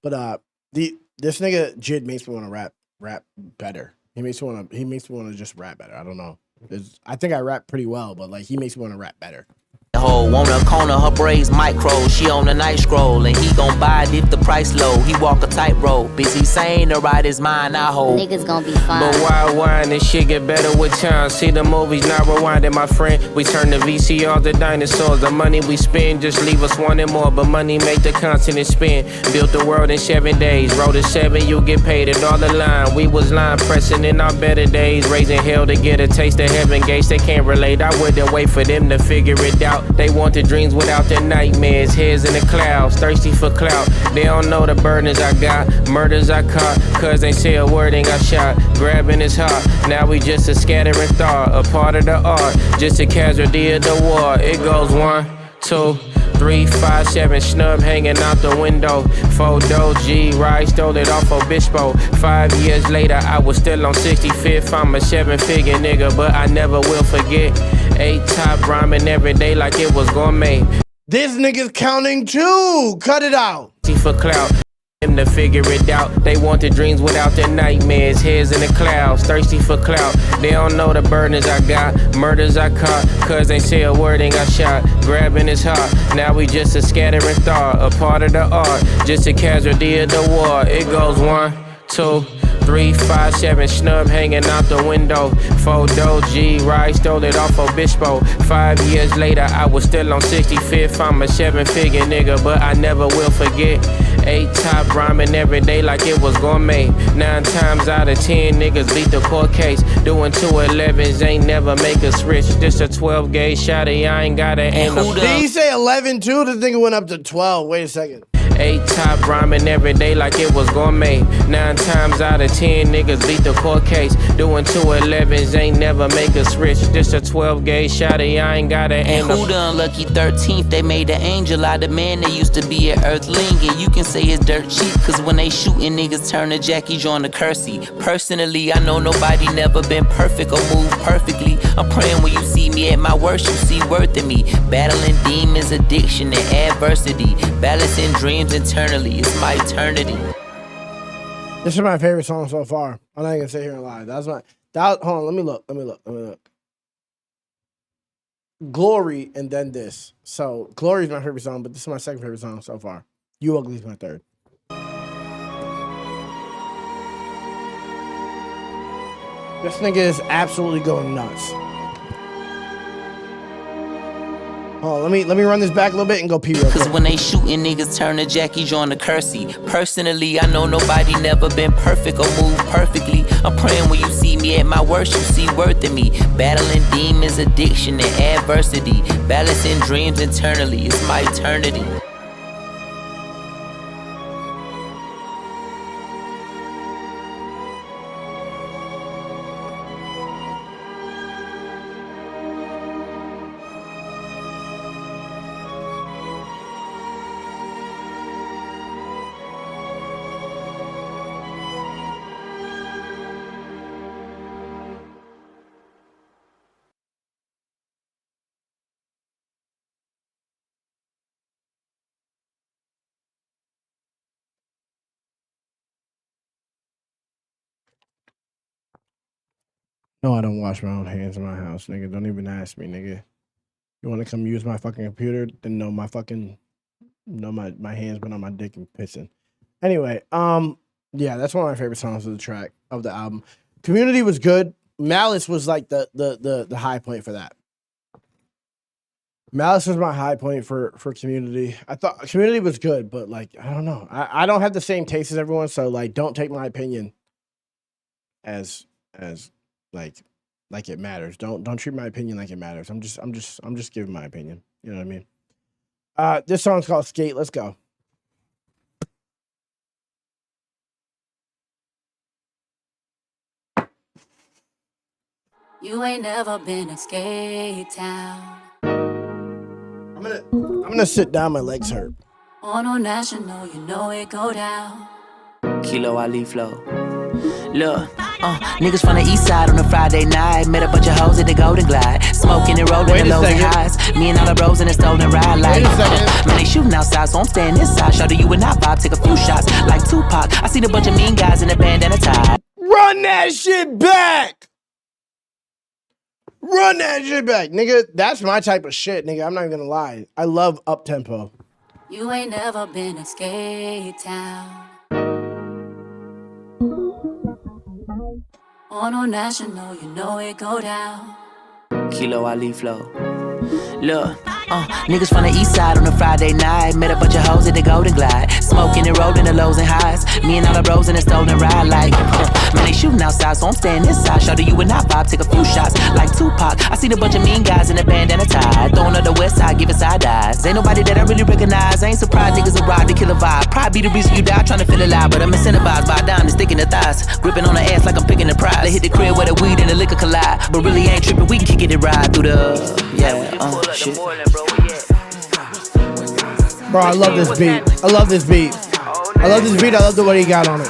But this nigga JID makes me want to rap better. He makes me want to just rap better. I don't know. I think I rap pretty well, but like he makes me want to rap better. Hoe on a corner, her braids micro. She on the night scroll and he gon' buy it if the price low. He walk a tightrope, busy saying to ride his mind, I hold. Niggas gon' be fine. But why rewind, this shit get better with time. See the movies not rewinding, my friend. We turn the VCR to dinosaurs. The money we spend just leave us wanting more. But money make the continent spin. Built the world in 7 days. Wrote a 7, you get paid it all the line. We was line pressing in our better days. Raising hell to get a taste of heaven gates. They can't relate, I wouldn't wait for them to figure it out. They want the dreams without their nightmares. Heads in the clouds, thirsty for clout. They don't know the burdens I got, murders I caught. Cause they say a word ain't got shot. Grabbing his heart, now we just a scattering thought. A part of the art, just a casualty of the war. It goes 1, 2, 3, 5, 7, snub hanging out the window. 4 G, Reyes stole it off Obispo. 5 years later, I was still on 65th. I'm a 7-figure nigga, but I never will forget. 8 top rhyming every day like it was gourmet. This nigga's counting too. Cut it out. For clout. Them to figure it out. They want the dreams without their nightmares. Heads in the clouds, thirsty for clout. They don't know the burdens I got, murders I caught. Cause they say a word ain't got shot. Grabbing his heart, now we just a scattering thought. A part of the art, just a casualty of the war. It goes 1, 2, 3, 5, 7, snub hanging out the window. 4 G, Reyes stole it off Obispo. 5 years later, I was still on 65th. I'm a 7-figure nigga, but I never will forget. 8 top rhyming every day like it was gourmet. 9 times out of 10 niggas beat the court case. Doing 211s ain't never make us rich. Just a 12 gauge shotty, I ain't gotta aim. Did he say 11 too? This nigga went up to 12. Wait a second. 8 top rhyming every day like it was gourmet. 9 times out of 10 niggas beat the court case. Doing 211s ain't never make us rich. Just a 12 gauge shotty, I ain't gotta aim. Who the unlucky 13th? They made an angel out of man. They used to be an earthling, and you can say it's dirt cheap. Cause when they shooting, niggas turn to Jackie John to Kersey. Personally, I know nobody never been perfect or moved perfectly. I'm praying when you see me at my worst, you see worth in me. Battling demons, addiction, and adversity. Balancing dreams internally, it's my eternity. This is my favorite song so far. I'm not even gonna sit here and lie. Hold on, let me look. Glory and then this. So Glory is my favorite song, but this is my second favorite song so far. You Ugly is my third. This nigga is absolutely going nuts. Oh, let me run this back a little bit and go pee real quick. Cause when they shooting, niggas turn to Jackie John to Kersey. Personally, I know nobody never been perfect or moved perfectly. I'm praying when you see me at my worst, you see worth in me. Battling demons, addiction, and adversity. Balancing dreams internally, it's my eternity. No, I don't wash my own hands in my house, nigga. Don't even ask me, nigga. You want to come use my fucking computer? Then no, my hands been on my dick and pissing. Anyway, yeah, that's one of my favorite songs of the track of the album. Community was good. Malice was like the high point for that. Malice was my high point for Community. I thought Community was good, but like I don't know. I don't have the same taste as everyone, so like don't take my opinion as like it matters. Don't treat my opinion like it matters. I'm just giving my opinion. You know what I mean? This song's called Skate. Let's go. You ain't never been a skate town. I'm gonna sit down. My legs hurt. On no national, you know it go down. Kilo Ali flow. Look, niggas from the east side on a Friday night. Met a bunch of hoes at the Golden Glide. Smoking and rolling the lows and highs. Me and all the bros in a stolen ride like man, they shooting outside, so I'm staying inside. Show you and I vibe, take a few shots like Tupac. I seen a bunch of mean guys in a bandana tie. Run that shit back! Run that shit back, nigga. That's my type of shit, nigga. I'm not even gonna lie. I love up tempo. You ain't never been a skate town. On no national, you know it go down. Kilo Ali flow. Look, niggas from the east side on a Friday night. Met a bunch of hoes at the Golden Glide. Smoking and rolling the lows and highs. Me and all the bros in a stolen ride like Man, they shooting outside, so I'm staying inside. Shorty, you and I vibe, take a few shots like Tupac. I seen a bunch of mean guys in a bandana tie, throwing up the west side, giving side eyes. Ain't nobody that I really recognize. I ain't surprised niggas arrived to kill a vibe. Probably be the reason you die, trying to feel alive, but I'm incentivized by a dime that's sticking the thighs, gripping on the ass like I'm picking the prize. They hit the crib where the weed and the liquor collide, but really ain't tripping. We can kick it and ride through the shit. Bro, I love this beat. I love this beat. I love this beat. I love the way he got on it.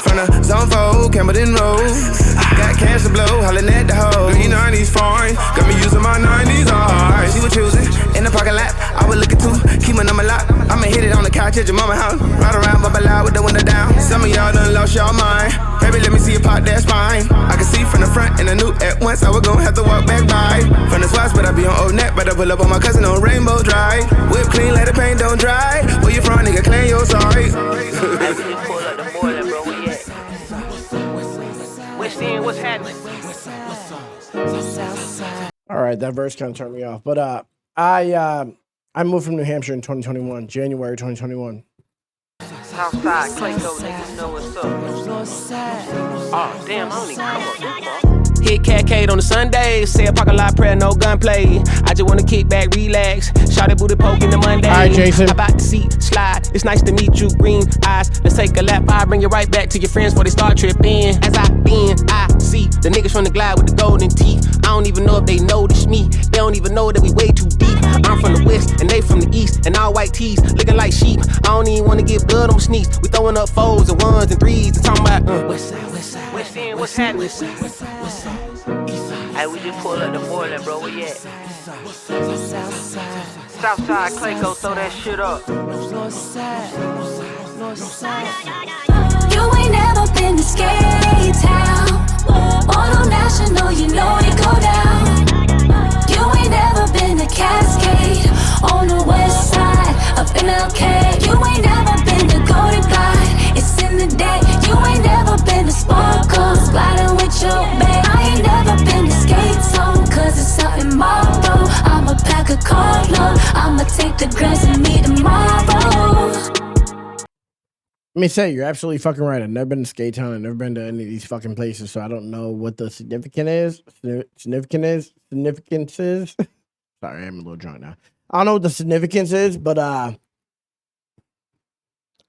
From the zone 4, Campbellton Road. Got cash to blow, hollering at the hoe. Green 90s foreign, got me using my 90s hard. She was choosing in the parking lot. I was looking too, keep my number locked. I'ma hit it on the couch at your mama house. Ride around, bubble loud with the window down. Some of y'all done lost y'all mind. Baby, let me see you pop that spine. I can see from the front and I knew at once I was gonna have to walk back by. From the spots, but I be on Old Neck. Better pull up on my cousin on Rainbow Drive. Whip clean, let the paint don't dry. Where you from, nigga? Claim your sorry. What's happening? All right, that verse kind of turned me off. But I moved from New Hampshire in 2021, January 2021. Southside, Clayco, niggas know what's up. Oh, damn, I only come up. Hit Catcade on the Sundays, say a parking lot prayer, no gunplay. I just wanna kick back, relax. Shot it booty poke in the Monday. All right, Jason. About to see slide. It's nice to meet you, green eyes. Let's take a lap. I bring you right back to your friends before they start tripping. As I been, I see the niggas from the glide with the golden teeth. I don't even know if they notice me. They don't even know that we way too deep. I'm from the west and they from the east, and all white tees looking like sheep. I don't even wanna get blood on my sneaks. We throwing up 4s and 1s and 3s and talking about west side, west side, west end, what's happening? West side, west side, west side. Hey, we just pulled up the morning, bro. Where you at? Southside, Clayco, throw that shit up. You ain't never been to Skate Town. Auto National, you know it go down. You ain't never been to Cascade on the west side of MLK. You ain't never been to Golden Glide, it's in the day. You ain't never been to Sparkles, gliding with your babe. I ain't never been to Skate Zone, cause it's out in Marlboro. I'ma pack a carload, I'ma take the grass and meet tomorrow. Let me say, you're absolutely fucking right. I've never been to Skate Town. I've never been to any of these fucking places, so I don't know what the significance is. Sorry, I'm a little drunk now. I don't know what the significance is, but I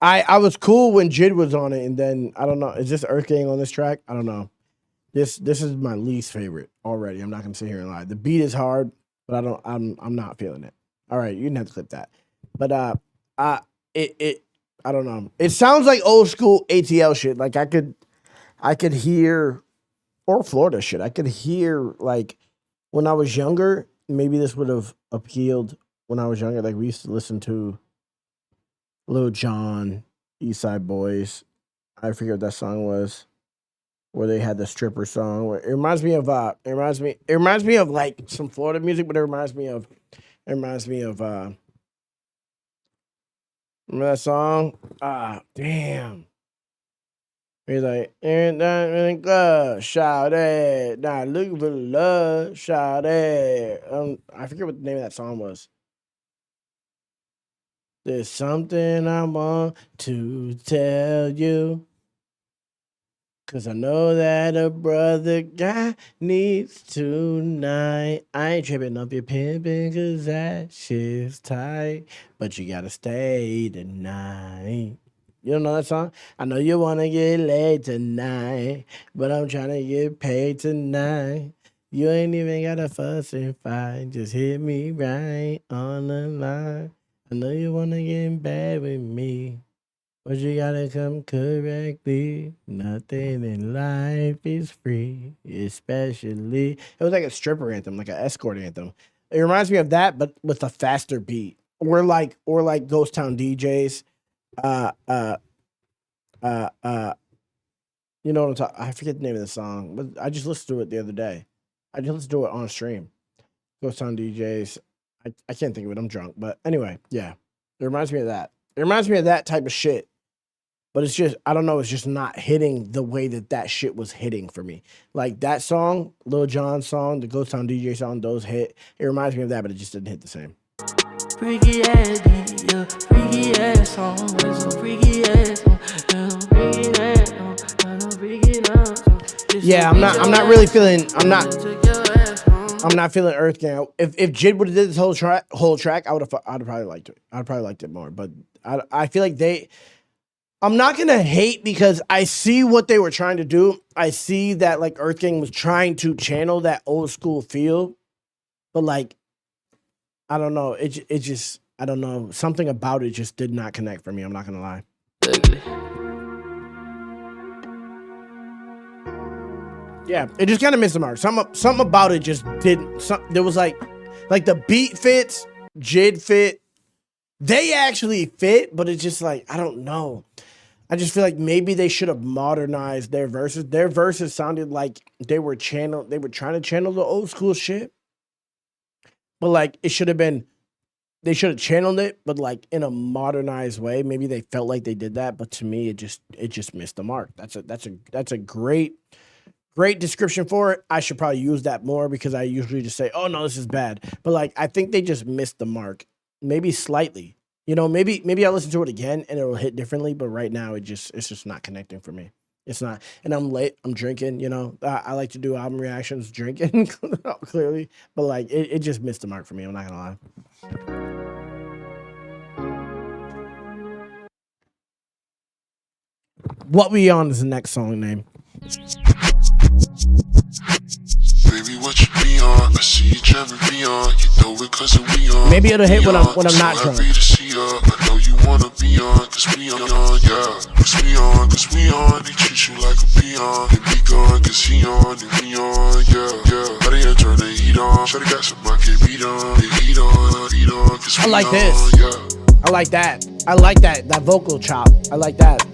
was cool when JID was on it, and then I don't know. Is this Earth Gang on this track? I don't know. This is my least favorite already. I'm not gonna sit here and lie. The beat is hard, but I'm not feeling it. All right, you didn't have to clip that, but I don't know. It sounds like old school ATL shit. Like I could hear, or Florida shit. I could hear like when I was younger. Maybe this would have appealed when I was younger. Like we used to listen to Lil Jon, East Side Boys. I forget what that song was, where they had the stripper song. Where it reminds me of like some Florida music, but it reminds me of remember that song? Damn. He's like, ain't that in the club, shout it, not looking for love, shout it. I forget what the name of that song was. There's something I want to tell you, 'cause I know that a brother guy needs tonight. I ain't tripping up your pimpin' 'cause that shit's tight, but you gotta stay tonight. You don't know that song? I know you wanna get laid tonight, but I'm trying to get paid tonight. You ain't even gotta fuss and fight, just hit me right on the line. I know you wanna get in bed with me, but you gotta come correctly. Nothing in life is free, especially. It was like a stripper anthem, like an escort anthem. It reminds me of that, but with a faster beat. Or like Ghost Town DJs. You know what I'm talking. I forget the name of the song, but I just listened to it the other day. I just listened to it on stream. Ghost Town DJs. I can't think of it. I'm drunk, but anyway, yeah. It reminds me of that. It reminds me of that type of shit. But it's just, I don't know, it's just not hitting the way that shit was hitting for me. Like that song, Lil Jon song, the Ghost Town DJ song, those hit. It reminds me of that, but it just didn't hit the same. Freaky ass, yeah, freaky ass. song. It's a freaky ass song. It's a freaky ass song. I don't freaky ass song. Yeah, I'm not really feeling. I'm not feeling Earth Gang. If JID would have did this whole track, I'd probably liked it. I'd probably liked it more. But I feel like I'm not gonna hate because I see what they were trying to do. I see that like Earth Gang was trying to channel that old school feel, but like I don't know. It just I don't know. Something about it just did not connect for me. I'm not gonna lie. Yeah, it just kind of missed the mark. Something about it just didn't. There was like the beat fits, JID fit. They actually fit, but it's just like I don't know. I just feel like maybe they should have modernized their verses. Their verses sounded like they were trying to channel the old school shit. But like it should have been, they should have channeled it, but like in a modernized way. Maybe they felt like they did that, but to me, it just missed the mark. That's a great description for it. I should probably use that more because I usually just say, "Oh no, this is bad." But like I think they just missed the mark, maybe slightly. You know, maybe I'll listen to it again and it'll hit differently. But right now, it's just not connecting for me. It's not. And I'm late. I'm drinking. You know, I like to do album reactions drinking clearly, but like it just missed the mark for me. I'm not gonna lie. What We On is the next song name. Baby, what you be on? I see you driving me on. You know it cause we on. Maybe it'll hit when I'm not drunk. To see ya. I know you wanna be on, cause we on, yeah. Cause we on. They treat you like a peon. They be gone, cause he on, and we on, yeah. How they turn the heat on? Shawty got some I can beat on. They eat on, cause we I like on, this. Yeah. I like that vocal chop. I like that.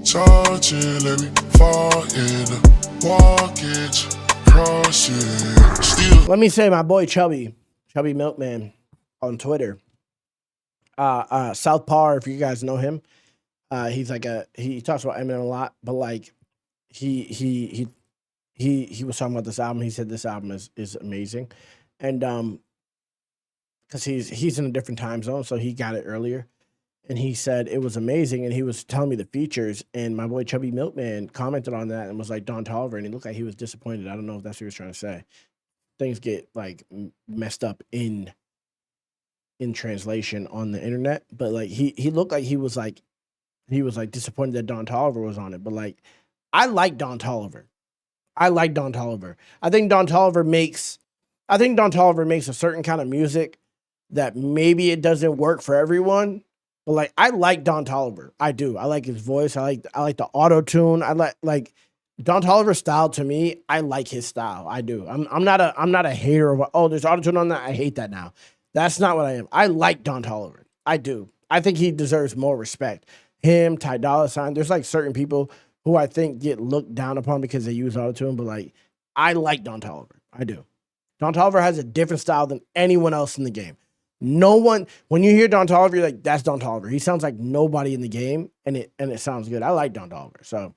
Touching, let me fall in. Walk it, cross it. Still. Let me say my boy Chubby Milkman on Twitter. South Par, if you guys know him, he's like he talks about Eminem a lot, but like he was talking about this album. He said this album is amazing, and because he's in a different time zone, so he got it earlier. And he said it was amazing, and he was telling me the features, and my boy Chubby Milkman commented on that and was like Don Toliver, and he looked like he was disappointed. I don't know if that's what he was trying to say. Things get like messed up in translation on the internet, but like he looked like he was like disappointed that Don Toliver was on it. But like I like Don Toliver. I think Don Toliver makes a certain kind of music that maybe it doesn't work for everyone. But like I like Don Toliver. I do. I like his voice. I like the auto-tune. I like Don Toliver's style to me. I like his style. I do. I'm not a hater of there's auto-tune on that. I hate that now. That's not what I am. I like Don Toliver. I do. I think he deserves more respect. Him, Ty Dolla $ign. There's like certain people who I think get looked down upon because they use auto-tune, but like I like Don Toliver. I do. Don Toliver has a different style than anyone else in the game. No one, when you hear Don Toliver, you're like, that's Don Toliver. He sounds like nobody in the game, and it sounds good. I like Don Toliver. So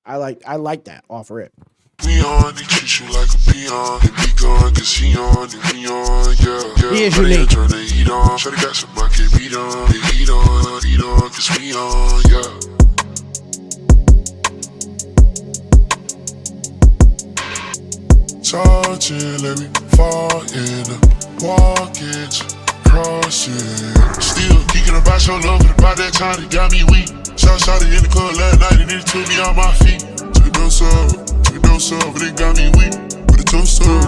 I like that off rip. We on, they treat you like a peon. They be gone, cause he on, and we on, yeah. He is unique. Turn the heat on. Shawty got some I can beat on. They eat on, cause we on, yeah. Touching, let me fall in. Walk it, cross it. Still geeking about your love, but about that time it got me weak. Shot it in the club last night and it took me on my feet. Took a dose up, but it got me weak. But it toast up,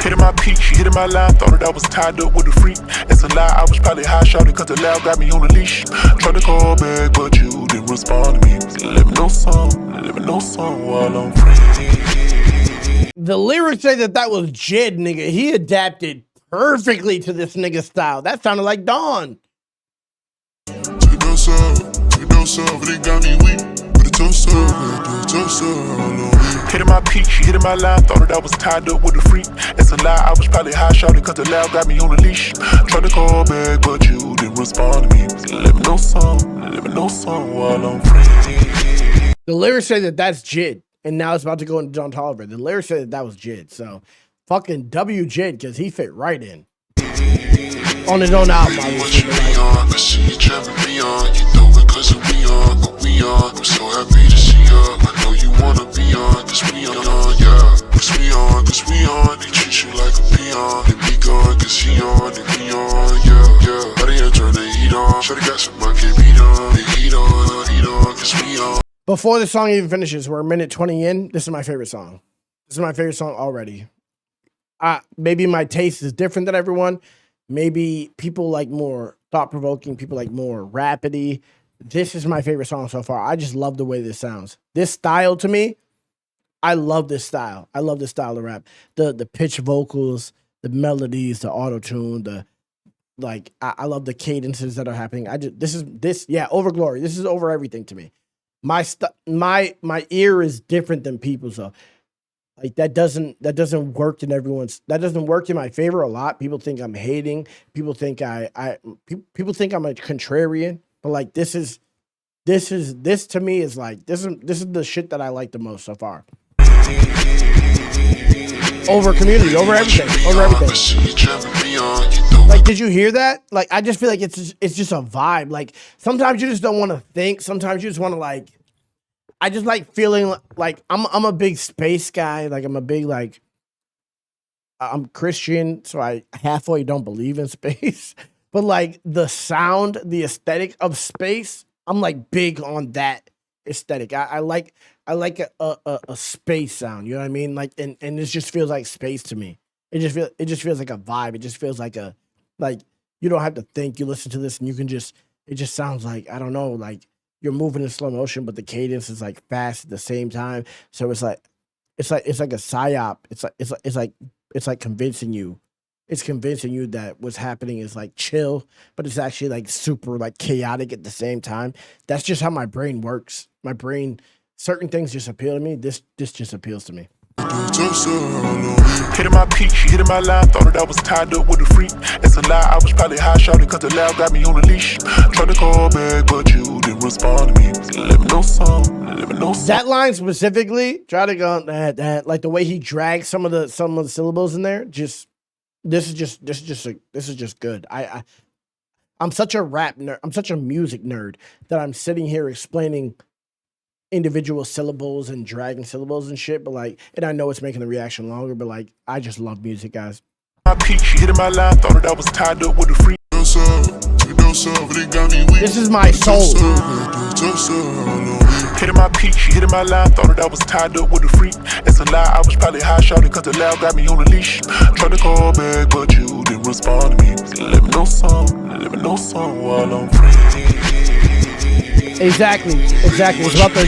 hitting my peak, she hitting my line. Thought that I was tied up with a freak. It's a lie, I was probably high shouting cause the loud got me on a leash. Tried to call back, but you didn't respond to me. Let me know some while I'm free. The lyrics say that was JID, nigga. He adapted perfectly to this nigga style. That sounded like Don. Took a dose up, but it got me weak. But it toast up, hitting my peak, she hitting my line. Thought that I was tied up with a freak. It's a lie, I was probably high shouting cause the loud got me on a leash. Tried to call back, but you didn't respond to me. Let me know some while I'm free. The lyrics say that that's JID. And now it's about to go into Don Toliver. The lyrics said that was JID. So fucking W JID because he fit right in. On his own album, I What you be on? I see you trapping me on. You know it cause we on, but we on. I'm so happy to see ya. I know you wanna be on, cause we on, yeah. Cause we on, they treat you like a peon. They be gone, cause he on, they be on, yeah. How they turn the heat on? Should've got some monkey beat on. They heat on, cause we on. Before the song even finishes, we're a minute 20 in. This is my favorite song. This is my favorite song already. Maybe my taste is different than everyone. Maybe people like more thought-provoking, people like more rapidy. This is my favorite song so far. I just love the way this sounds. This style to me, I love this style. I love this style of rap. The pitch vocals, the melodies, the auto-tune, I love the cadences that are happening. Over Glory. This is over everything to me. My ear is different than people's though. Like that doesn't work in everyone's. That doesn't work in my favor a lot. People think I'm hating. People think people think I'm a contrarian. But like this to me is like this is the shit that I like the most so far. Over Community, over everything. Like, did you hear that? Like, I just feel like it's just a vibe. Like, sometimes you just don't want to think. Sometimes you just want to like. I just like feeling like I'm a big space guy. Like, I'm a big like. I'm Christian, so I halfway don't believe in space. But like the sound, the aesthetic of space, I'm like big on that aesthetic. I like a space sound. You know what I mean? Like, and it just feels like space to me. It just feels like a vibe. It just feels like you don't have to think. You listen to this and it just sounds like, I don't know, like you're moving in slow motion, but the cadence is like fast at the same time. So it's like a psyop. It's like convincing you. It's convincing you that what's happening is like chill, but it's actually like super like chaotic at the same time. That's just how my brain works. My brain, certain things just appeal to me. This just appeals to me. Hitting my peak, she hitting my line, thought that I was tied up with a freak. It's a lie, I was probably high shouting cause the loud got me on a leash. Tried to call back, but you didn't respond to me. Let me know some. That line specifically, try to go that like the way he drags some of the syllables in there, this is just good. I'm such a rap nerd. I'm such a music nerd that I'm sitting here explaining individual syllables and dragging syllables and shit. But like, and I know it's making the reaction longer, but like, I just love music, guys. My peak, she hitting my line, thought that I was tied up with a freak. This is my soul. Hitting my peak, she hitting my line, thought that I was tied up with a freak. It's a lie, I was probably high shouting cause the loud got me on a leash. Tried to call back, but you didn't respond to me. Let me know some while I'm free. Exactly. It's about the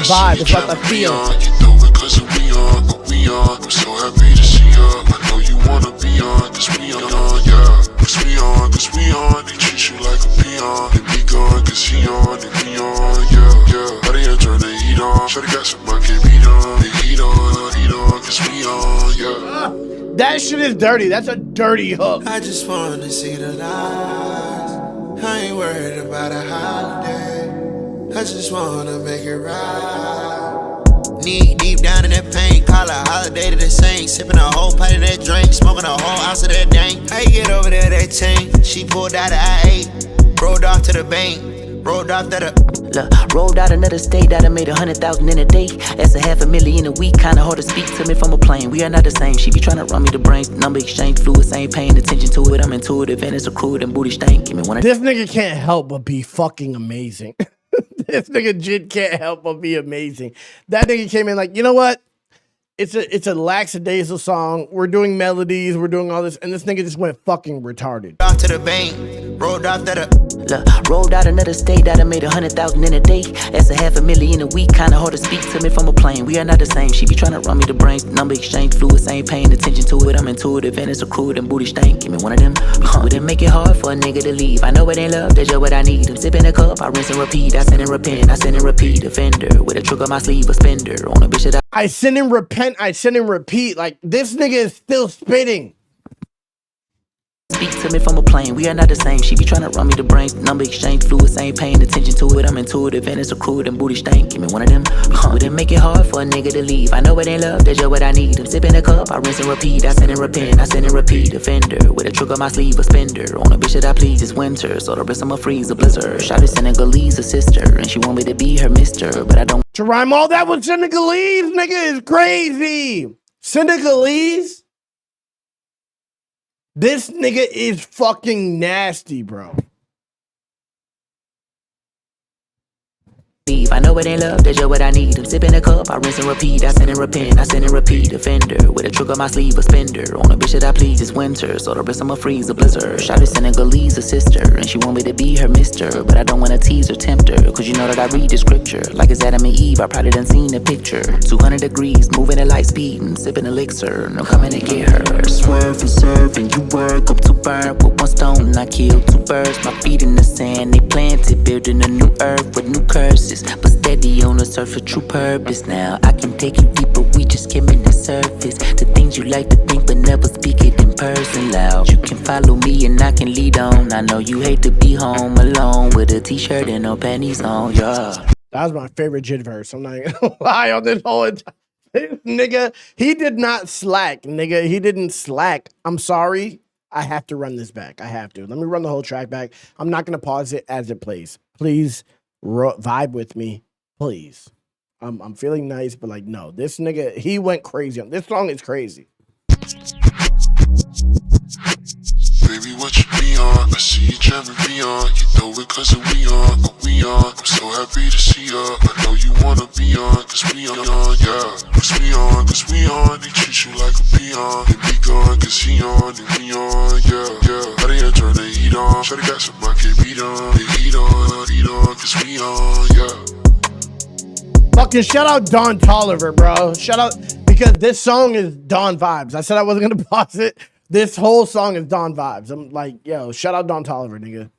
vibe. It's about the feel. You know it cause we on. I'm so happy to see ya. I know you wanna be on, cause we on, yeah. Cause we on, they treat you like a peon. They be gone, cause he on, they be on, yeah. How they turn the heat on? Should've got some monkey beat on. They heat on, cause we on, yeah. That shit is dirty. That's a dirty hook. I just wanna see the lights. I ain't worried about a holiday. I just wanna make it right. Knee deep down in that pain, call a holiday to the same. Sipping a whole pint of that drink, smoking a whole ounce of that dank. How you get over there, that chain? She pulled out of I-8, rolled off to the bank, rolled off to the... Look, rolled out another state that I made 100,000 in a day. That's $500,000 a week, kinda hard to speak to me from a plane. We are not the same, she be tryna run me the brains. Number exchange fluids, ain't paying attention to it. I'm intuitive and it's a crude and booty stank. Give me one of this nigga can't help but be fucking amazing. This nigga JID can't help but be amazing. That nigga came in like, you know what? It's a lackadaisical song. We're doing melodies, we're doing all this, and this nigga just went fucking retarded. Off to the bank, rolled off to the... Look, rolled out another state that I made 100,000 in a day. That's $500,000 a week, kinda hard to speak to me from a plane. We are not the same, she be tryna run me the brains. Number exchange fluids, ain't paying attention to it. I'm intuitive and it's a crude and booty stank. Give me one of them. Wouldn't make it hard for a nigga to leave. I know it ain't love, that's just what I need. I'm sipping a cup, I rinse and repeat. I send and repent, I send and repeat. Offender with a trick on my sleeve, a spender on a bitch that I send and repent, I send and repeat. Like, this nigga is still spitting. Speak to me from a plane, we are not the same. She be tryna run me the brains, number exchange, fluids, ain't paying attention to it. I'm intuitive and it's a crude and booty stank. Give me one of them. Wouldn't make it hard for a nigga to leave. I know it ain't love, that's just what I need. I'm sipping a cup, I rinse and repeat. I send and repent, I send and repeat. Offender with a trick on my sleeve, a spender. On a bitch that I please, it's winter, so the rest of my freeze a blizzard. Shot is Senegalese, a sister, and she want me to be her mister, but I don't. To rhyme all that with Senegalese, nigga, is crazy. Senegalese? This nigga is fucking nasty, bro. I know it ain't love, that's just what I need. I'm sipping a cup, I rinse and repeat. I send and repent, I send and repeat. Offender with a trick on my sleeve, a spender. On a bitch that I please, it's winter, so the rest of my freeze a blizzard. Shot is Senegalese, a sister, and she want me to be her mister, but I don't wanna tease or tempt her, cause you know that I read the scripture. Like it's Adam and Eve, I probably done seen the picture. 200 degrees, moving at light speed and sipping elixir, and I'm coming to get her. Swerve and serve, and you work up to burn with one stone, and I kill two birds. My feet in the sand, they planted, building a new earth with new curses, but steady on the surface for true purpose. Now I can take you deeper, we just skimming the surface. The things you like to think but never speak it in person loud. You can follow me and I can lead on. I know you hate to be home alone with a t-shirt and no panties on, yeah. That was my favorite JID verse. I'm not even gonna lie on this whole entire nigga. He did not slack, nigga. He didn't slack. I'm sorry. I have to run this back. I have to. Let me run the whole track back. I'm not gonna pause it as it plays. Please vibe with me. Please. I'm feeling nice, but like, no. This nigga, he went crazy. This song is crazy. Baby, what you be on? I see you driving me on. You know it cause we on, we on. I'm so happy to see ya. I know you wanna be on, cause we on, yeah. Cause we on, they treat you like a peon. And be gone, cause he on, and we on, yeah. How they turn the heat on? Shawty got some I can't beat on. They eat on, cause we on, yeah. Fucking shout out Don Toliver, bro. Shout out, because this song is Don vibes. I said I wasn't gonna pause it. This whole song is Don vibes. I'm like, yo, shout out Don Toliver, nigga.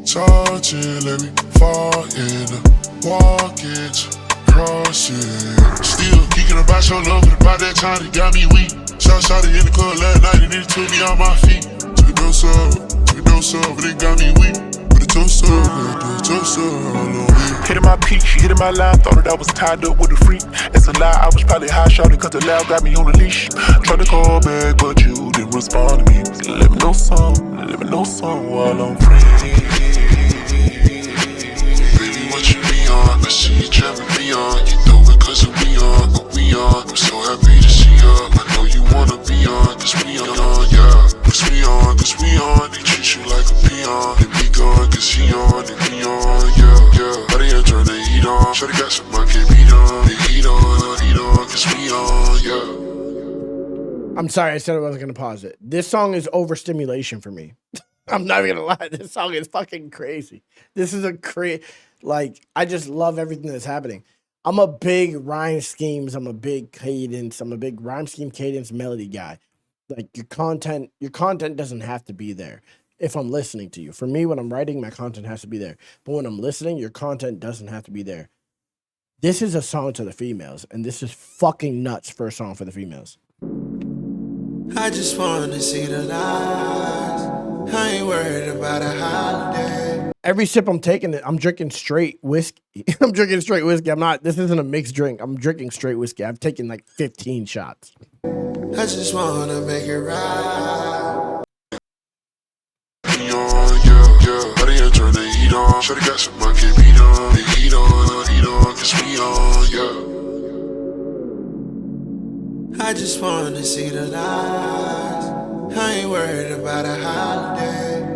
Touching, let me fall in the walkage, cross it. Still geeking about your love, but about that time it got me weak. Shot it in the club last night and it took me on my feet. Took a dose up, but it got me weak. But it toast up, hitting my peak, she hitting my line, thought that I was tied up with a freak. It's a lie, I was probably high shouting cause the loud got me on a leash. Tried to call back, but you didn't respond to me. Let me know some while I'm free. Baby, what you be on? I see you driving me on. You know it cause we on, we on. I'm so happy to see ya. I know you wanna be on, cause we on, yeah. Cause we on, they treat you like a peon. And be gone, cause he on, and we on, yeah. How they turn the heat on? Shawty got some I can't beat on. They eat on, cause we on, yeah. I'm sorry, I said I wasn't gonna pause it. This song is overstimulation for me. I'm not even gonna lie. This song is fucking crazy. This is a like, I just love everything that's happening. I'm a big rhyme schemes. I'm a big cadence. I'm a big rhyme scheme, cadence, melody guy. Like, your content doesn't have to be there if I'm listening to you. For me, when I'm writing, my content has to be there. But when I'm listening, your content doesn't have to be there. This is a song to the females, and this is fucking nuts for a song for the females. I just wanna see the lights. I ain't worried about a holiday. Every sip I'm taking, I'm drinking straight whiskey. I'm drinking straight whiskey. This isn't a mixed drink. I'm drinking straight whiskey. I've taken like 15 shots. I just wanna make it right. We on, yeah. How they turn the heat on? Shawty got some I can't beat on. They eat on, cause we on, yeah. I just wanna see the lights. I ain't worried about a holiday.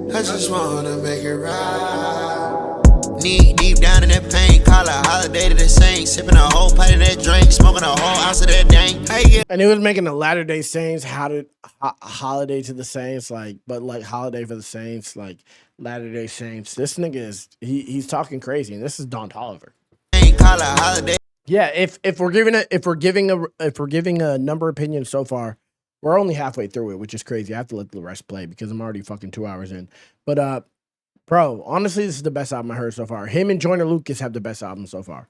I just wanna make it right. Knee deep down in that pain, call a holiday to the Saints. Sipping a whole pint of that drink, smoking a whole ounce of that dank. And he was making the Latter-day Saints holiday to the Saints, like, but like holiday for the Saints, like Latter-day Saints. This nigga is he's talking crazy, and this is Don Toliver. Call a holiday. Yeah, if we're giving a number opinion so far, we're only halfway through it, which is crazy. I have to let the rest play because I'm already fucking 2 hours in. But bro, honestly, this is the best album I heard so far. Him and Joyner Lucas have the best album so far.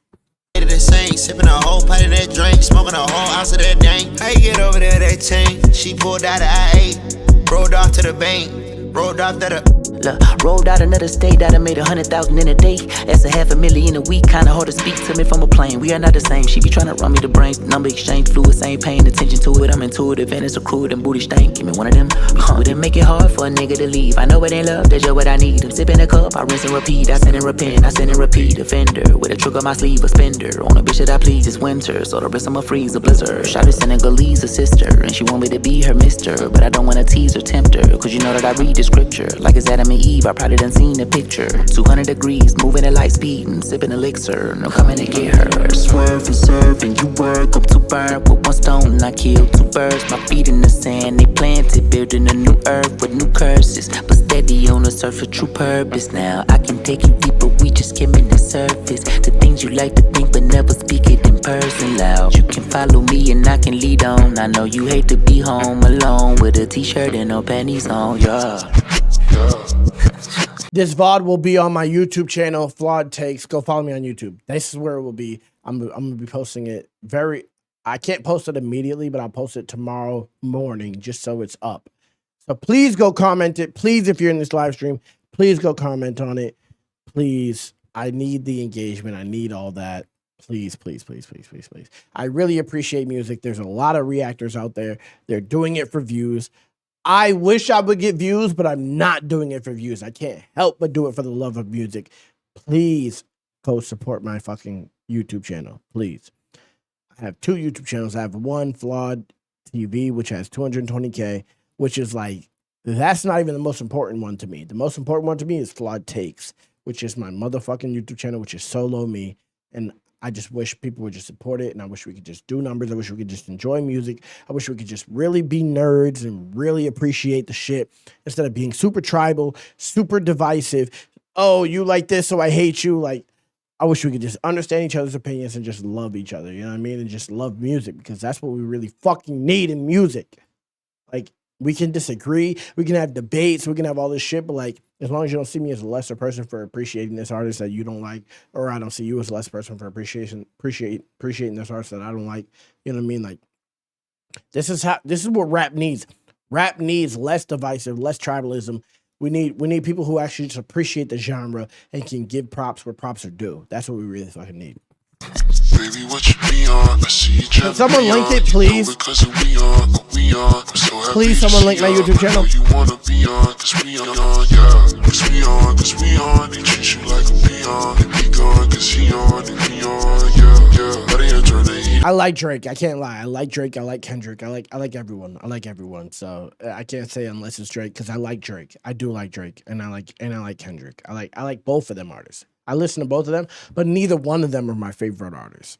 The same, sipping a whole pint of that drink, smoking a whole ounce of that dank. I get over there, that tank. She pulled out of I-8. Rolled off to the bank, rolled off to the. Look, rolled out another state that I made 100,000 in a day. That's a $500,000 in a week. Kinda hard to speak to me from a plane. We are not the same. She be tryna run me the brains. Number exchange fluids, ain't paying attention to it. I'm intuitive and it's a crude and booty stank. Give me one of them. Wouldn't make it hard for a nigga to leave. I know it ain't love, that's just what I need. I'm sipping a cup, I rinse and repeat. I send and repent, I send and repeat. Offender with a trick on my sleeve, a spender. On a bitch that I please, it's winter, so the rest I'ma freeze a blizzard. Shot is Senegalese, a sister, and she want me to be her mister. But I don't wanna tease or tempt her, cause you know that I read the scripture. Like it's Adam and Eve, I probably done seen the picture. 200 degrees, moving at light speed and sipping elixir. And I'm coming to get her. Swerve and serve and you work up to burn. With one stone and I kill two birds. My feet in the sand, they planted, building a new earth with new curses. But steady on the surface, true purpose. Now I can take you deeper, we just skimming the surface. The things you like to think but never speak it in person loud. You can follow me and I can lead on. I know you hate to be home alone with a t-shirt and no panties on, yeah. This VOD will be on my YouTube channel, Flawed Takes. Go follow me on YouTube. This is where it will be. I'm gonna be posting it I can't post it immediately, but I'll post it tomorrow morning just so it's up. So please go comment it. Please, if you're in this live stream, please go comment on it. Please. I need the engagement. I need all that. Please, please, please, please, please, please. I really appreciate music. There's a lot of reactors out there. They're doing it for views. I wish I would get views, but I'm not doing it for views. I can't help but do it for the love of music. Please go support my fucking YouTube channel. Please. I have 2 YouTube channels. I have one, Flawed TV, which has 220K, which is like, that's not even the most important one to me. The most important one to me is Flawed Takes, which is my motherfucking YouTube channel, which is solo me. And I just wish people would just support it, and I wish we could just do numbers. I wish we could just enjoy music. I wish we could just really be nerds and really appreciate the shit instead of being super tribal, super divisive. Oh, you like this, so I hate you. Like, I wish we could just understand each other's opinions and just love each other, you know what I mean? And just love music, because that's what we really fucking need in music. Like, we can disagree, we can have debates, we can have all this shit, but like, as long as you don't see me as a lesser person for appreciating this artist that you don't like, or I don't see you as a less person for appreciating this artist that I don't like, you know what I mean? Like, this is what rap needs. Rap needs less divisive, less tribalism. We need people who actually just appreciate the genre and can give props where props are due. That's what we really fucking need. Baby, what you be on? I see you Can someone link it, please? Please, someone link my YouTube channel. You wanna be on, cause we on, yeah. Cause we on, they treat you like a peon. They be gone, cause he on, and me on, yeah. But they enjoy the heat. I like Drake. I can't lie. I like Drake. I like Kendrick. I like everyone. I like everyone. So I can't say unless it's Drake, because I like Drake. I do like Drake, and I like Kendrick. I like both of them artists. I listen to both of them, but neither one of them are my favorite artists.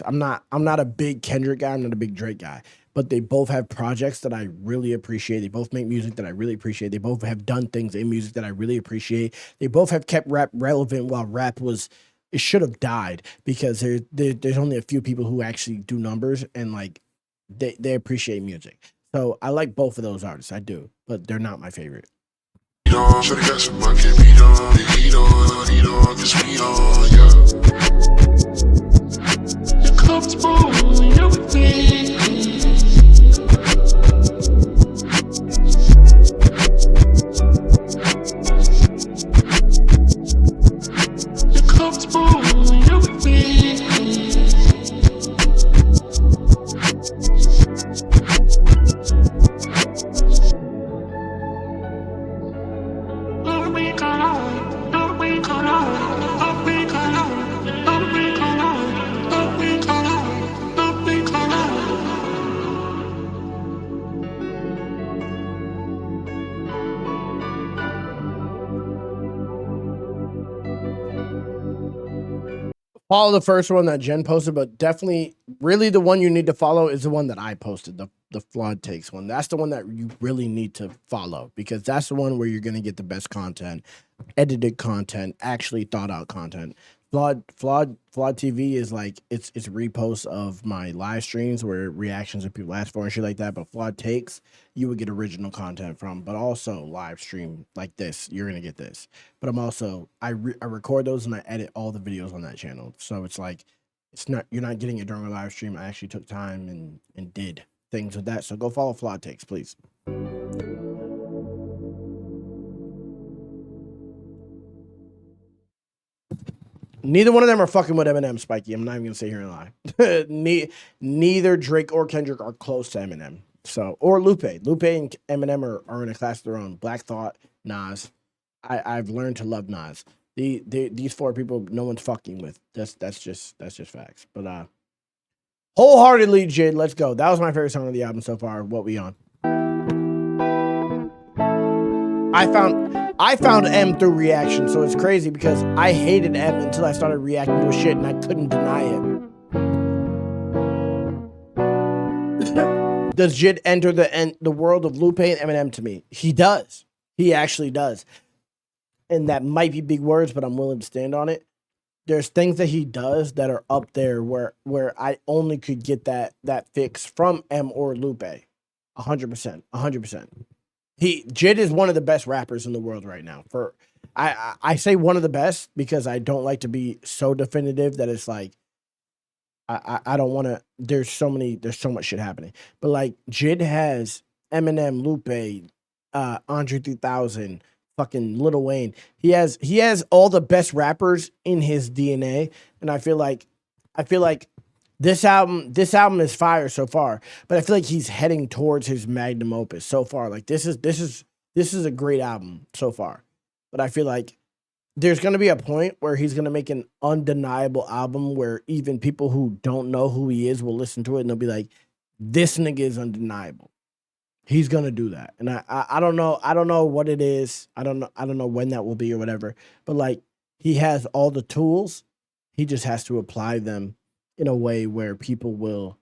I'm not a big Kendrick guy. I'm not a big Drake guy, but they both have projects that I really appreciate. They both make music that I really appreciate. They both have done things in music that I really appreciate. They both have kept rap relevant while rap it should have died, because there's only a few people who actually do numbers, and like they appreciate music. So I like both of those artists. I do, but they're not my favorite. Shorty got some I can beat on, they eat on, cause we on, yeah. You're comfortable in everything. You're comfortable in everything. Follow the first one that Jen posted, but definitely, really the one you need to follow is the one that I posted, the Flawed Takes one. That's the one that you really need to follow, because that's the one where you're going to get the best content, edited content, actually thought out content. Flawed TV is like, it's reposts of my live streams where reactions that people ask for and shit like that. But Flawed Takes, you would get original content from, but also live stream like this. You're gonna get this. But I'm also I record those and I edit all the videos on that channel. So it's like, you're not getting it during a live stream. I actually took time and did things with that. So go follow Flawed Takes, please. Neither one of them are fucking with Eminem, Spiky. I'm not even gonna sit here and lie. Neither Drake or Kendrick are close to Eminem. So, or Lupe. Lupe and Eminem are in a class of their own. Black Thought, Nas. I've learned to love Nas. These four people, no one's fucking with. That's just facts. But wholeheartedly, JID, let's go. That was my favorite song of the album so far. What we on? I found M through reaction, so it's crazy because I hated M until I started reacting to his shit and I couldn't deny it. Does JID enter the world of Lupe and Eminem to me? He does. He actually does. And that might be big words, but I'm willing to stand on it. There's things that he does that are up there where I only could get that fix from M or Lupe. 100%. 100%. JID is one of the best rappers in the world right now. I say one of the best because I don't like to be so definitive that it's like I don't want to. There's so much shit happening. But like JID has Eminem, Lupe, Andre 3000, fucking Lil Wayne. He has all the best rappers in his DNA, and I feel like this album is fire so far, but I feel like he's heading towards his magnum opus so far. Like this is a great album so far, but I feel like there's gonna be a point where he's gonna make an undeniable album where even people who don't know who he is will listen to it and they'll be like, "This nigga is undeniable." He's gonna do that, and I don't know what it is. I don't know when that will be or whatever. But like he has all the tools, he just has to apply them in a way where people will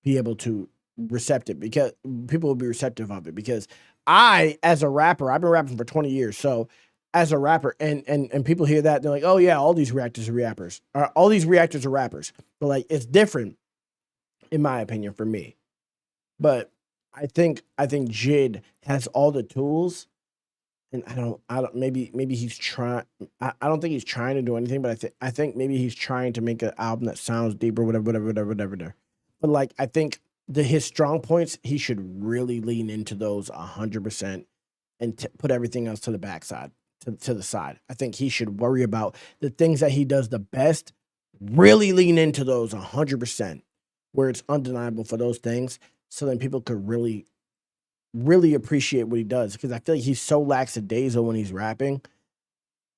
be able to because people will be receptive of it. Because I, as a rapper, I've been rapping for 20 years. So as a rapper, and people hear that, they're like, oh yeah, all these reactors are rappers. All these reactors are rappers. But like it's different, in my opinion, for me. But I think JID has all the tools. And I don't. Maybe he's trying. I don't think he's trying to do anything, but I think maybe he's trying to make an album that sounds deeper, whatever. But like, I think his strong points, he should really lean into those 100% and put everything else to the backside, to the side. I think he should worry about the things that he does the best. Really lean into those 100%, where it's undeniable for those things, so then people could really appreciate what he does, because I feel like he's so lackadaisical when he's rapping.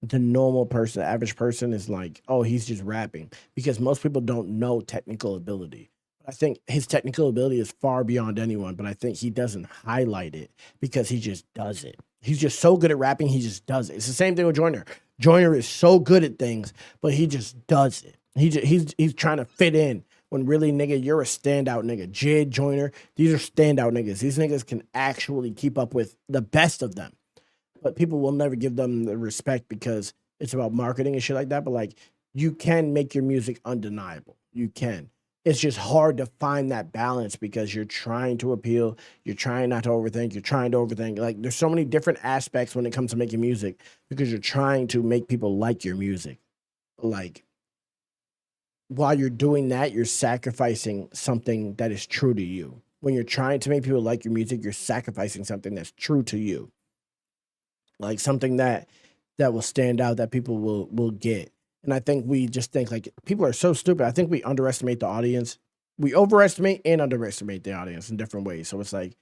The normal person, the average person is like, oh, he's just rapping, because most people don't know technical ability. I think his technical ability is far beyond anyone, but I think he doesn't highlight it because he just does it. He's just so good at rapping, he just does it. It's the same thing with Joyner. Joyner is so good at things, but he just does it. He's trying to fit in. When really, nigga, you're a standout nigga. JID, Joyner, these are standout niggas. These niggas can actually keep up with the best of them. But people will never give them the respect because it's about marketing and shit like that. But like, you can make your music undeniable. You can. It's just hard to find that balance because you're trying to appeal. You're trying not to overthink. You're trying to overthink. Like, there's so many different aspects when it comes to making music because you're trying to make people like your music. Like, while you're doing that, you're sacrificing something that is true to you. When you're trying to make people like your music, you're sacrificing something that's true to you. Like something that will stand out, that people will get. And I think we just think like people are so stupid. I think we underestimate the audience. We overestimate and underestimate the audience in different ways. So it's like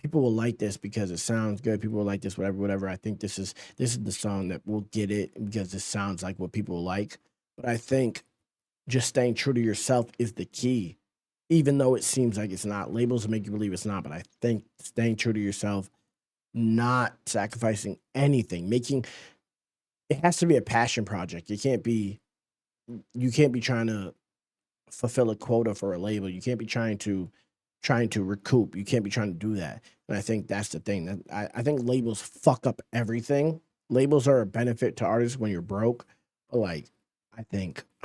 people will like this because it sounds good. People will like this, whatever. I think this is the song that will get it because it sounds like what people like. But I think just staying true to yourself is the key, even though it seems like it's not. Labels make you believe it's not, but I think staying true to yourself, not sacrificing anything, it has to be a passion project. You can't be trying to fulfill a quota for a label. You can't be trying to recoup. You can't be trying to do that. And I think that's the thing. That I think labels fuck up everything. Labels are a benefit to artists when you're broke, but like,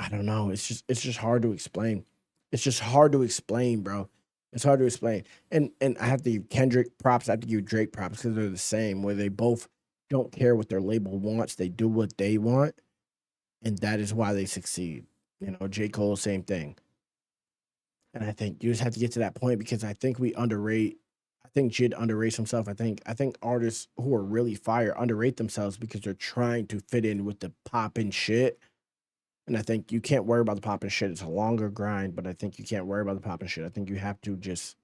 I don't know. It's just hard to explain. It's just hard to explain, bro. It's hard to explain. And I have to give Kendrick props. I have to give Drake props because they're the same, where they both don't care what their label wants. They do what they want. And that is why they succeed. You know, J. Cole, same thing. And I think you just have to get to that point because I think we underrate. I think JID underrates himself. I think artists who are really fire underrate themselves because they're trying to fit in with the pop and shit. And I think you can't worry about the popping shit. It's a longer grind, but I think you can't worry about the popping shit. I think you have to just,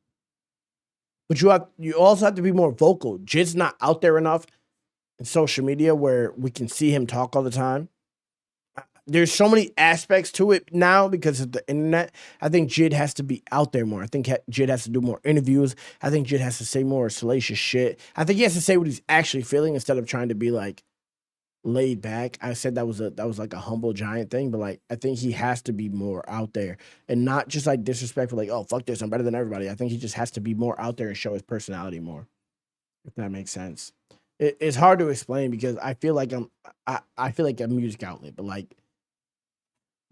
but you also have to be more vocal. JID's not out there enough in social media where we can see him talk all the time. There's so many aspects to it now because of the internet. I think JID has to be out there more. I think JID has to do more interviews. I think JID has to say more salacious shit. I think he has to say what he's actually feeling instead of trying to be like laid back. I said that was like a humble giant thing, but like I think he has to be more out there and not just like disrespectful, like, oh fuck this, I'm better than everybody. I think he just has to be more out there and show his personality more, if that makes sense. It's hard to explain because I feel like I feel like a music outlet, but like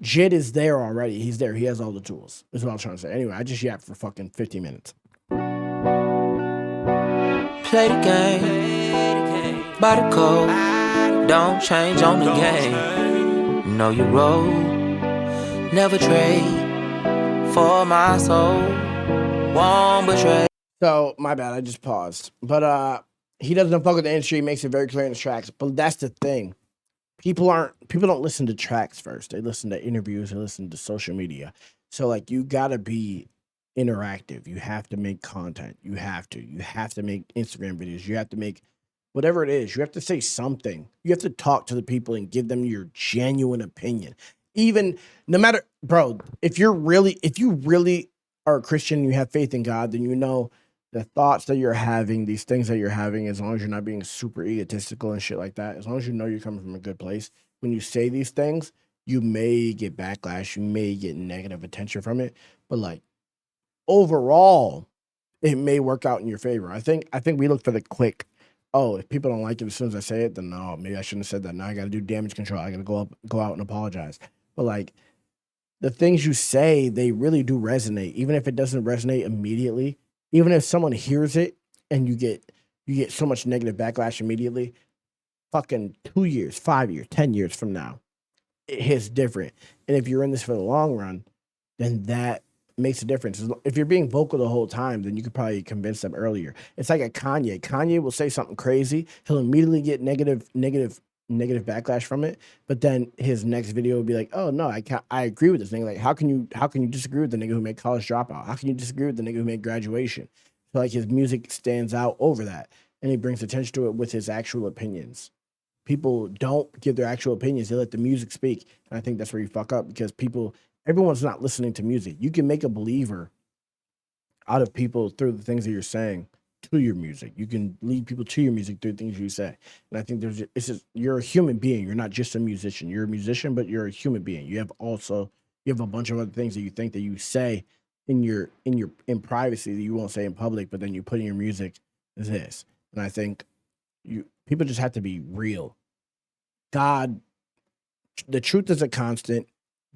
JID is there already. He's there. He has all the tools. That's what I'm trying to say. Anyway, I just yapped for fucking 15 minutes. Play the game by the code. Don't change on the game. Know your role. Never trade for my soul. Won't betray. So my bad. I just paused. But he doesn't fuck with the industry. He makes it very clear in his tracks. But that's the thing. People don't listen to tracks first. They listen to interviews. They listen to social media. So like you gotta be interactive. You have to make content. You have to make Instagram videos. You have to make whatever it is. You have to say something. You have to talk to the people and give them your genuine opinion. Even no matter, bro, if you really are a Christian, you have faith in God, then you know the thoughts that you're having, these things that you're having, as long as you're not being super egotistical and shit like that, as long as you know you're coming from a good place, when you say these things, you may get backlash, you may get negative attention from it, but like overall, it may work out in your favor. I think we look for the quick, oh, if people don't like it as soon as I say it, then no, maybe I shouldn't have said that. Now I got to do damage control. I got to go out and apologize. But like the things you say, they really do resonate, even if it doesn't resonate immediately. Even if someone hears it and you get so much negative backlash immediately, fucking 2 years, 5 years, 10 years from now, it hits different. And if you're in this for the long run, then that makes a difference. If you're being vocal the whole time, then you could probably convince them earlier. It's like a Kanye. Kanye will say something crazy. He'll immediately get negative backlash from it. But then his next video will be like, oh no, I agree with this nigga. Like, how can you disagree with the nigga who made College Dropout? How can you disagree with the nigga who made Graduation? So like his music stands out over that. And he brings attention to it with his actual opinions. People don't give their actual opinions. They let the music speak. And I think that's where you fuck up because everyone's not listening to music. You can make a believer out of people through the things that you're saying to your music. You can lead people to your music through things you say. And I think you're a human being. You're not just a musician. You're a musician, but you're a human being. You have a bunch of other things that you think that you say in privacy that you won't say in public, but then you put in your music is this. And I think people just have to be real. God, the truth is a constant.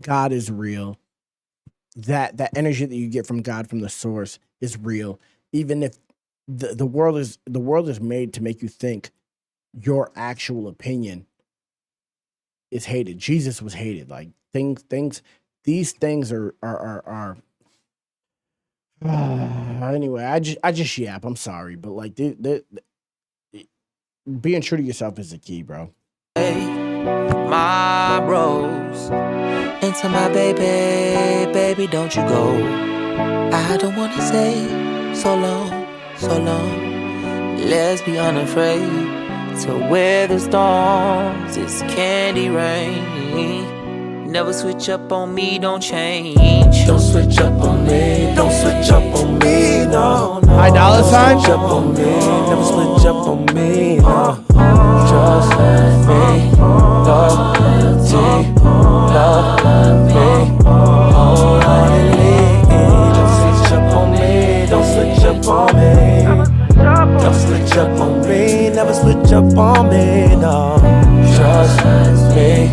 God is real. That energy that you get from God, from the source, is real. Even if the world is made to make you think your actual opinion is hated. Jesus was hated. Like these things are anyway. I just yap. I'm sorry, but like being true to yourself is the key, bro. My bros into my baby, don't you go. I don't wanna say so long. Let's be unafraid to wear the storms. It's candy rain. Never switch up on me, don't change. Don't switch up on me, don't switch up on me, no. $5 sign? Switch up on me, never switch up on me, no. Trust me, love me, wholeheartedly. Don't switch up on me, don't switch up on me. Don't switch up on me, never switch up on me, no. Trust me,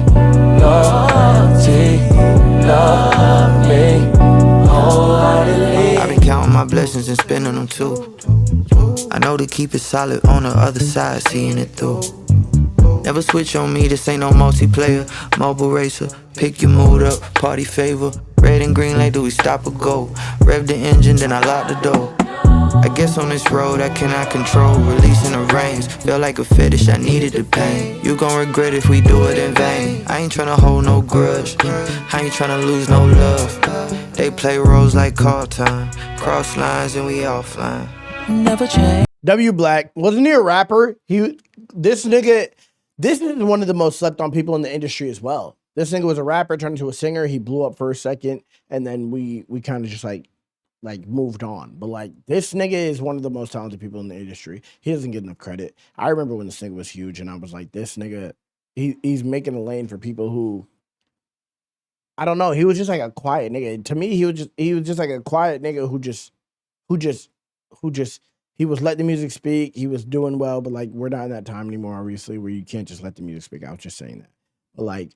love me, wholeheartedly. I've been counting my blessings and spending them too. I know to keep it solid on the other side, seeing it through. Never switch on me, this ain't no multiplayer. Mobile racer, pick your mood up, party favor. Red and green light, do we stop or go? Rev the engine, then I lock the door. I guess on this road I cannot control, releasing the reins. Feel like a fetish, I needed the pain. You gon' regret if we do it in vain. I ain't tryna hold no grudge, I ain't tryna lose no love. They play roles like call time, cross lines and we offline. Never change. W Black, wasn't he a rapper? This is one of the most slept on people in the industry as well. This nigga was a rapper, turned into a singer. He blew up for a second, and then we kind of just like moved on. But like this nigga is one of the most talented people in the industry. He doesn't get enough credit. I remember when this nigga was huge, and I was like, this nigga, he's making a lane for people who, I don't know. He was just like a quiet nigga. To me, he was just like a quiet nigga who he was letting the music speak. He was doing well, but like we're not in that time anymore, obviously, where you can't just let the music speak. I was just saying that. But like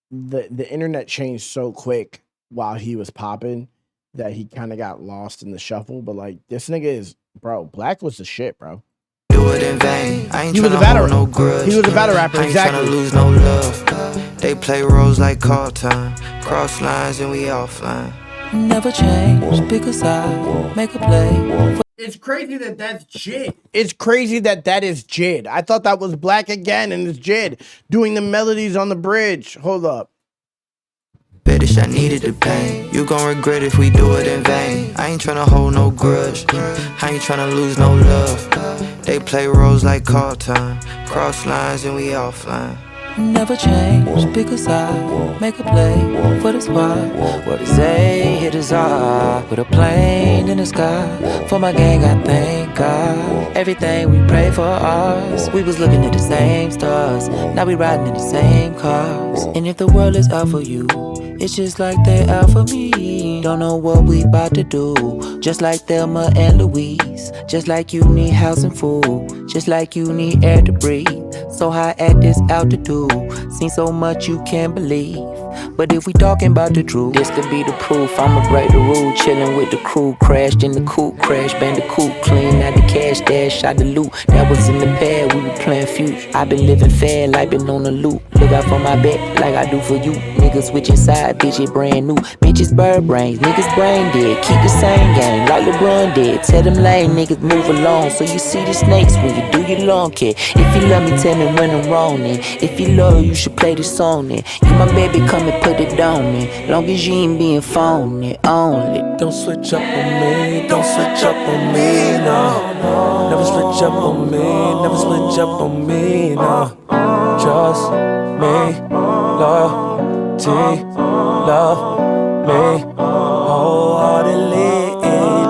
the internet changed so quick while he was popping that he kind of got lost in the shuffle. But like this nigga is, bro, Black was the shit, bro. Do it in vain. I ain't He was a battle rapper. He was a battle rapper, exactly. I ain't tryna lose no love. They play roles like call time, cross lines and we offline. Never change because I make a play. It's crazy that that's JID. It's crazy that is JID. I thought that was Black again, and it's JID doing the melodies on the bridge. Hold up. Fetish, I needed the pain. You gon' regret if we do it in vain. I ain't tryna hold no grudge, I ain't tryna lose no love. They play roles like call time, cross lines and we offline. Never change because I make a play for the spot. What is A, it is I. With a plane in the sky. For my gang, I thank God. Everything we pray for us. We was looking at the same stars. Now we riding in the same cars. And if the world is out for you, it's just like they out for me. Don't know what we about to do. Just like Thelma and Louise. Just like you need house and food. Just like you need air to breathe. So high at this altitude. Seen so much you can't believe. But if we talking about the truth, this could be the proof. I'ma break the rule, chillin' with the crew. Crashed in the coupe, crash bandicoot. Clean out the cash, dash out the loot. That was in the pad, we were playing future. I been living fair, like been on the loop. Look out for my back, like I do for you. Niggas switching side, bitch, it brand new. Bitches bird brains, niggas brain dead. Keep the same game, like LeBron did. Tell them lame niggas move along. So you see the snakes when you do your lawn care. If you love me, tell me when I'm wrong then. If you love, you should play this song then. You my baby, come and put it on me. Long as you ain't being phony, only. Don't switch up on me, don't switch up on me, no. Never switch up on me, never switch up on me, no. Trust me, loyalty, love me wholeheartedly.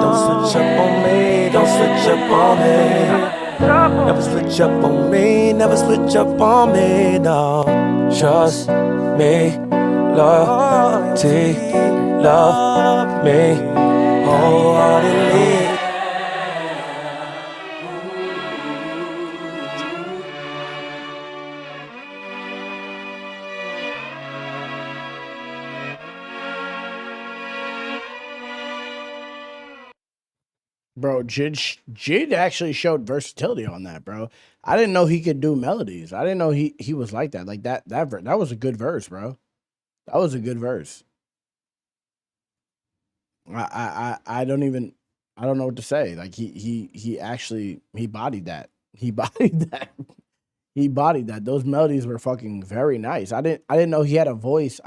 Don't switch up on me, don't switch up on me. Never switch up on me, never switch up on me, no. Trust me, loyalty, love me wholeheartedly. Bro, JID actually showed versatility on that, bro. I didn't know he could do melodies. I didn't know he was like that. Like that was a good verse, bro. That was a good verse. I don't know what to say. Like he actually bodied that. He bodied that. He bodied that. Those melodies were fucking very nice. I didn't know he had a voice.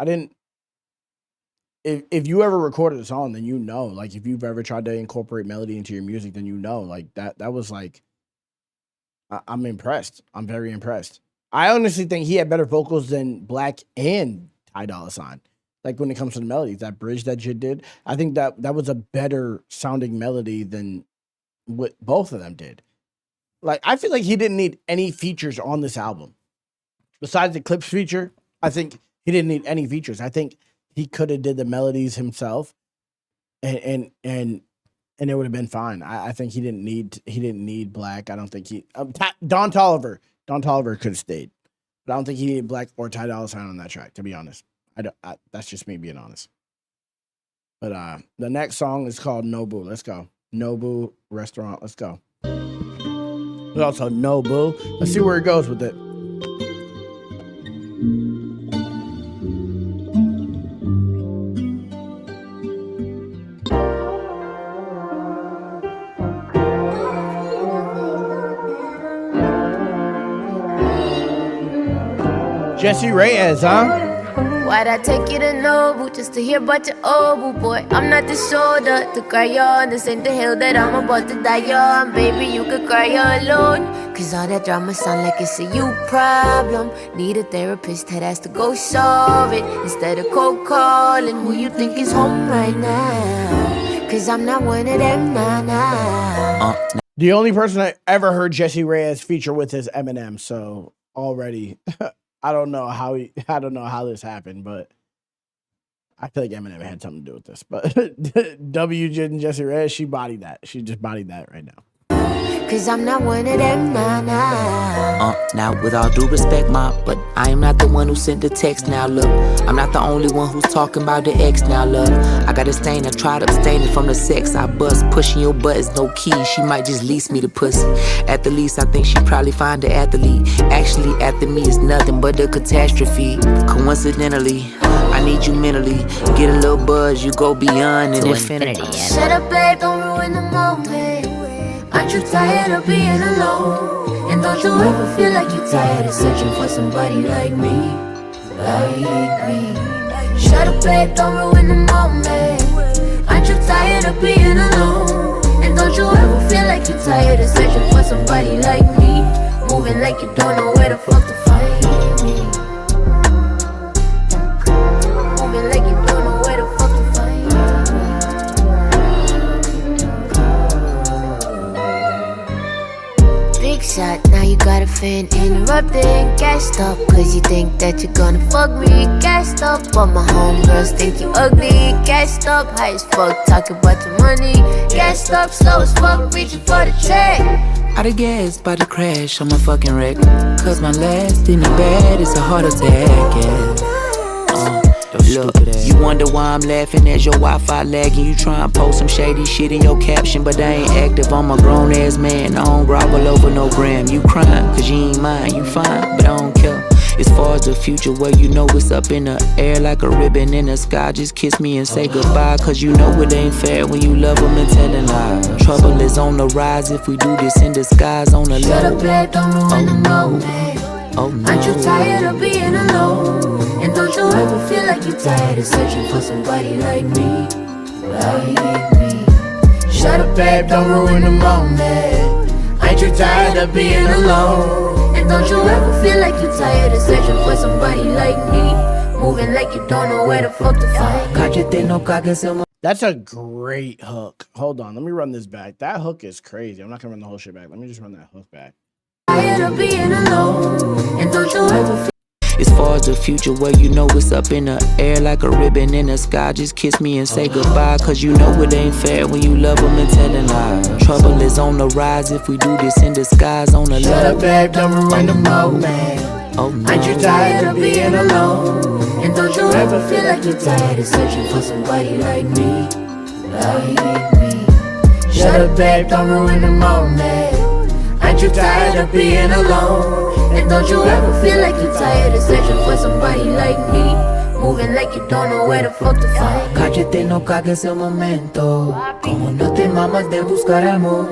If you ever recorded a song, then you know. Like if you've ever tried to incorporate melody into your music, then you know. Like that was like, I'm impressed. I'm very impressed. I honestly think he had better vocals than Black and Ty Dolla $ign. Like when it comes to the melodies, that bridge that JID did, I think that was a better sounding melody than what both of them did. Like I feel like he didn't need any features on this album. Besides the clips feature, I think he didn't need any features. I think he could have did the melodies himself, and it would have been fine. I think he didn't need Black. I don't think Don Toliver could have stayed, but I don't think he needed Black or Ty Dolla $ign on that track. To be honest, that's just me being honest. But the next song is called Nobu. Let's go. Nobu Restaurant. Let's go. There's also Nobu. Let's see where it goes with it. Jesse Reyes, huh? Why'd I take you to Noble just to hear about your old boy? I'm not the shoulder to cry on. This ain't the hill that I'm about to die on. Baby, you could cry alone. Cause all that drama sound like it's a you problem. Need a therapist that has to go solve it instead of cold calling who you think is home right now. Cause I'm not one of them, nah. The only person I ever heard Jesse Reyes feature with is Eminem, so already I don't know how this happened, but I feel like Eminem had something to do with this. But WJ and Jesse Reyes, she bodied that. She just bodied that right now. Cause I'm not one of them, nah. Now with all due respect, ma, but I am not the one who sent the text. Now look, I'm not the only one who's talking about the ex. Now love, I got a stain, I tried abstaining from the sex. I bust, pushing your buttons, no key. She might just lease me the pussy. At the least, I think she probably find the athlete. Actually, after me is nothing but a catastrophe. Coincidentally, I need you mentally. Get a little buzz, you go beyond and infinity. Shut up, babe, don't ruin the moment. Aren't you tired of being alone? And don't you ever feel like you're tired of searching for somebody like me? Like me. Shut up, babe, don't ruin the moment. Aren't you tired of being alone? And don't you ever feel like you're tired of searching for somebody like me? Moving like you don't know where the fuck to find me. Moving like you don't know where the fuck to find me. Big shot, now you got a fan interrupting. Gassed up, cause you think that you're gonna fuck me. Gassed up, but my homegirls think you ugly. Gassed up, high as fuck, talking about your money. Gassed up, slow as fuck, reaching for the check. Out of gas, by the crash, I'm a fucking wreck. Cause my last in the bed is a heart attack, yeah. Look, you wonder why I'm laughing as your Wi-Fi lagging. You try and post some shady shit in your caption, but I ain't active. I'm a grown ass man, I don't grovel over no gram. You crying, cause you ain't mine, you fine, but I don't care. As far as the future, well, you know it's up in the air like a ribbon in the sky. Just kiss me and say goodbye, cause you know it ain't fair when you love them and telling lies. Trouble is on the rise if we do this in disguise on the low. Shut up, babe, don't ruin the moment. Oh, no. Aren't you tired of being alone? And don't you ever feel like you're tired of searching for somebody like me? Like me. Shut up, babe, don't ruin the moment. Aren't you tired of being alone? And don't you ever feel like you're tired of searching for somebody like me? Moving like you don't know where the fuck to find. That's a great hook. Hold on, let me run this back. That hook is crazy. I'm not gonna run the whole shit back. Let me just run that hook back. Tired of being alone. And don't you ever feel as far as the future, well, you know it's up in the air like a ribbon in the sky. Just kiss me and say goodbye, cause you know it ain't fair when you love them and telling lies. Trouble is on the rise if we do this in disguise on the low. Shut up, babe, don't ruin the moment. Oh, no. Aren't you tired of being alone? And don't you ever feel like you're tired of searching for somebody like me? Like me. Shut up, babe, don't ruin the moment. Aren't you tired of being alone? And don't you ever feel like you're tired of searching for somebody like me? Moving like you don't know where the fuck to find. Cállate, no cagues el momento. Como no te mamas de buscar amor.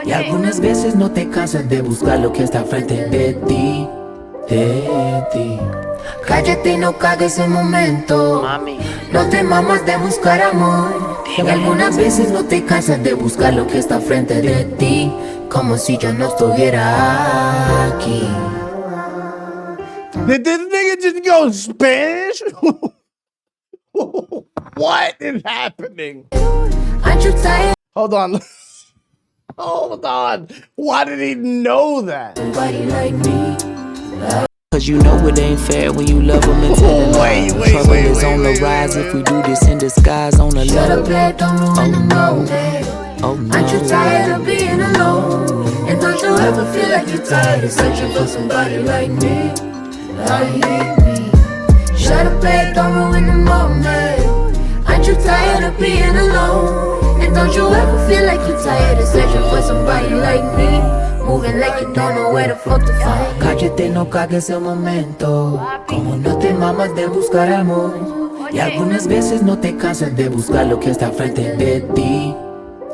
Y algunas veces no te cansas de buscar lo que está frente de ti. De ti. Cállate, no cagues el momento. No te mamas de buscar amor. Y algunas veces no te cansas de buscar lo que está frente de ti. Como si yo no estuviera aquí. Did this nigga just go Spanish? What is happening? Aren't you tired? Hold on. Hold on. Why did he know that? Somebody like me. Cause you know it ain't fair when you love them and telling lies. Trouble is on the rise if we do this in disguise on the low. Shut up, babe, don't ruin the moment. Oh, no. Aren't you tired of being alone? And don't you ever feel like you're tired of searching for somebody like me? Like me. Shut up, babe, don't ruin the moment. Aren't you tired of being alone? And don't you ever feel like you're tired of searching for somebody like me? Moving like you don't know where the fuck to find. Cállate, no cagues el momento. Como no te mamas de buscar amor. Y algunas veces no te cansas de buscar lo que está frente de ti.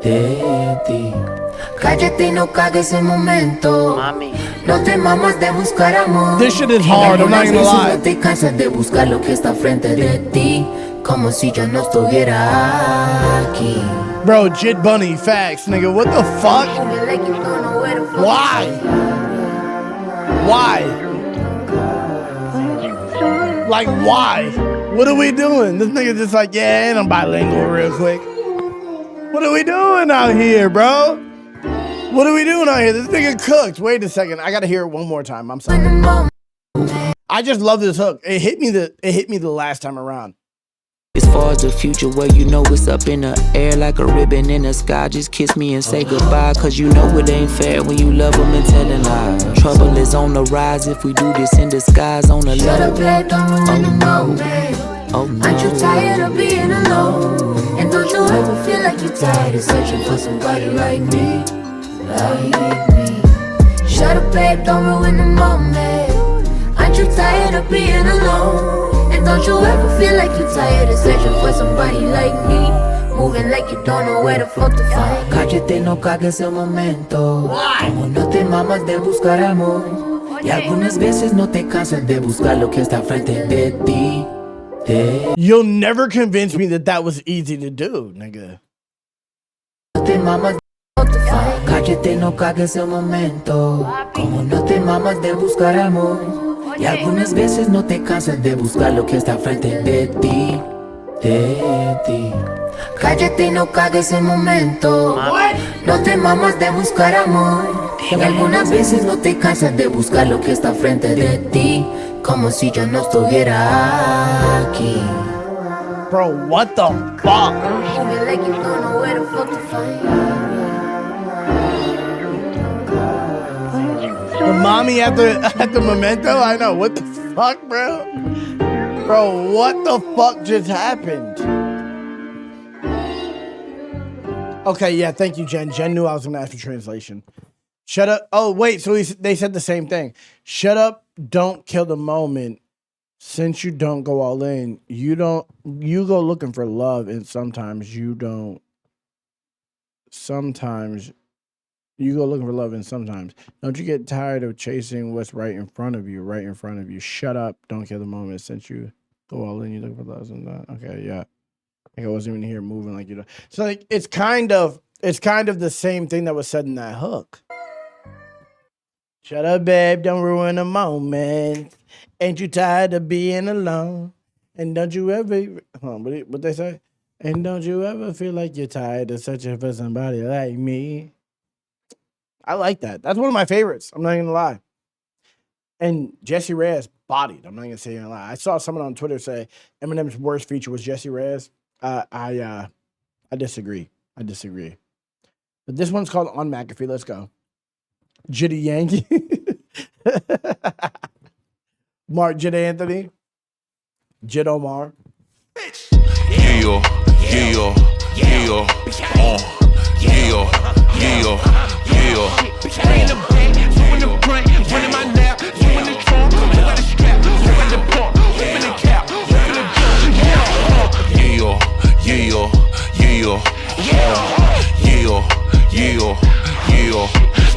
de ti. Cállate y no cagues el momento. No te mamas de buscar amor. This shit is hard, I'm not gonna lie. No te cansas de buscar lo que está frente de ti, como si yo no estuviera aquí. Bro, JID Bunny, facts, nigga. What the fuck? Why? Why? Like, why? What are we doing? This nigga just like, yeah, and I'm bilingual real quick. What are we doing out here, bro? What are we doing out here? This nigga cooked. Wait a second. I gotta hear it one more time. I'm sorry. I just love this hook. It hit me the last time around. As far as the future, where you know it's up in the air like a ribbon in the sky. Just kiss me and say goodbye, cause you know it ain't fair when you love them and telling lies. Trouble is on the rise if we do this in disguise on the Shut up, level. babe, don't ruin the moment. Oh no. Aren't you tired of being alone? And don't you ever feel like you're tired of searching for somebody like me? Like me. Shut up, babe, don't ruin the moment. Aren't you tired of being alone? And don't you ever feel like you're tired of searching for somebody like me? Moving like you don't know where the fuck to find. Cállate, no cagues el momento. Como no te mamas de buscar amor. Y algunas veces no te cansas de buscar lo que está frente de ti. You'll never convince me that was easy to do, nigga. No te mamas. Cállate, no cagues el momento. Como no te mamas de buscar amor. Y algunas veces no te cansas de buscar lo que está frente de ti. De ti. Cállate y no cagues el momento. No te mamas de buscar amor. Y algunas veces no te cansas de buscar lo que está frente de ti, como si yo no estuviera aquí. Bro, what the fuck? Moving like you don't know where the fuck to find. The mommy at the memento? I know. What the fuck, bro? Bro, what the fuck just happened? Okay, yeah, thank you, Jen. Jen knew I was gonna ask for translation. Shut up. Oh, wait, so they said the same thing. Shut up, don't kill the moment. Since you don't go all in, you go looking for love, and sometimes you don't. Sometimes you go looking for love, and sometimes don't you get tired of chasing what's right in front of you? Shut up, don't kill the moment. Since you go all in, you look for love. Sometimes. Okay, yeah. Like I wasn't even here moving like you know. So like it's kind of the same thing that was said in that hook. Shut up, babe, don't ruin the moment. Ain't you tired of being alone? And don't you ever what they say? And don't you ever feel like you're tired of searching for somebody like me? I like that. That's one of my favorites. I'm not gonna lie. And Jesse Reyes bodied. I'm not gonna say you're gonna lie. I saw someone on Twitter say Eminem's worst feature was Jesse Reyes. I disagree. But this one's called On McAfee. Let's go. JID Yankee. Mark JID Anthony. JID Omar. Yeah. Bring the back, you in the front, one in my lap, you in the trunk, you got a strap, you in the pump, you in the cap, you in the jump,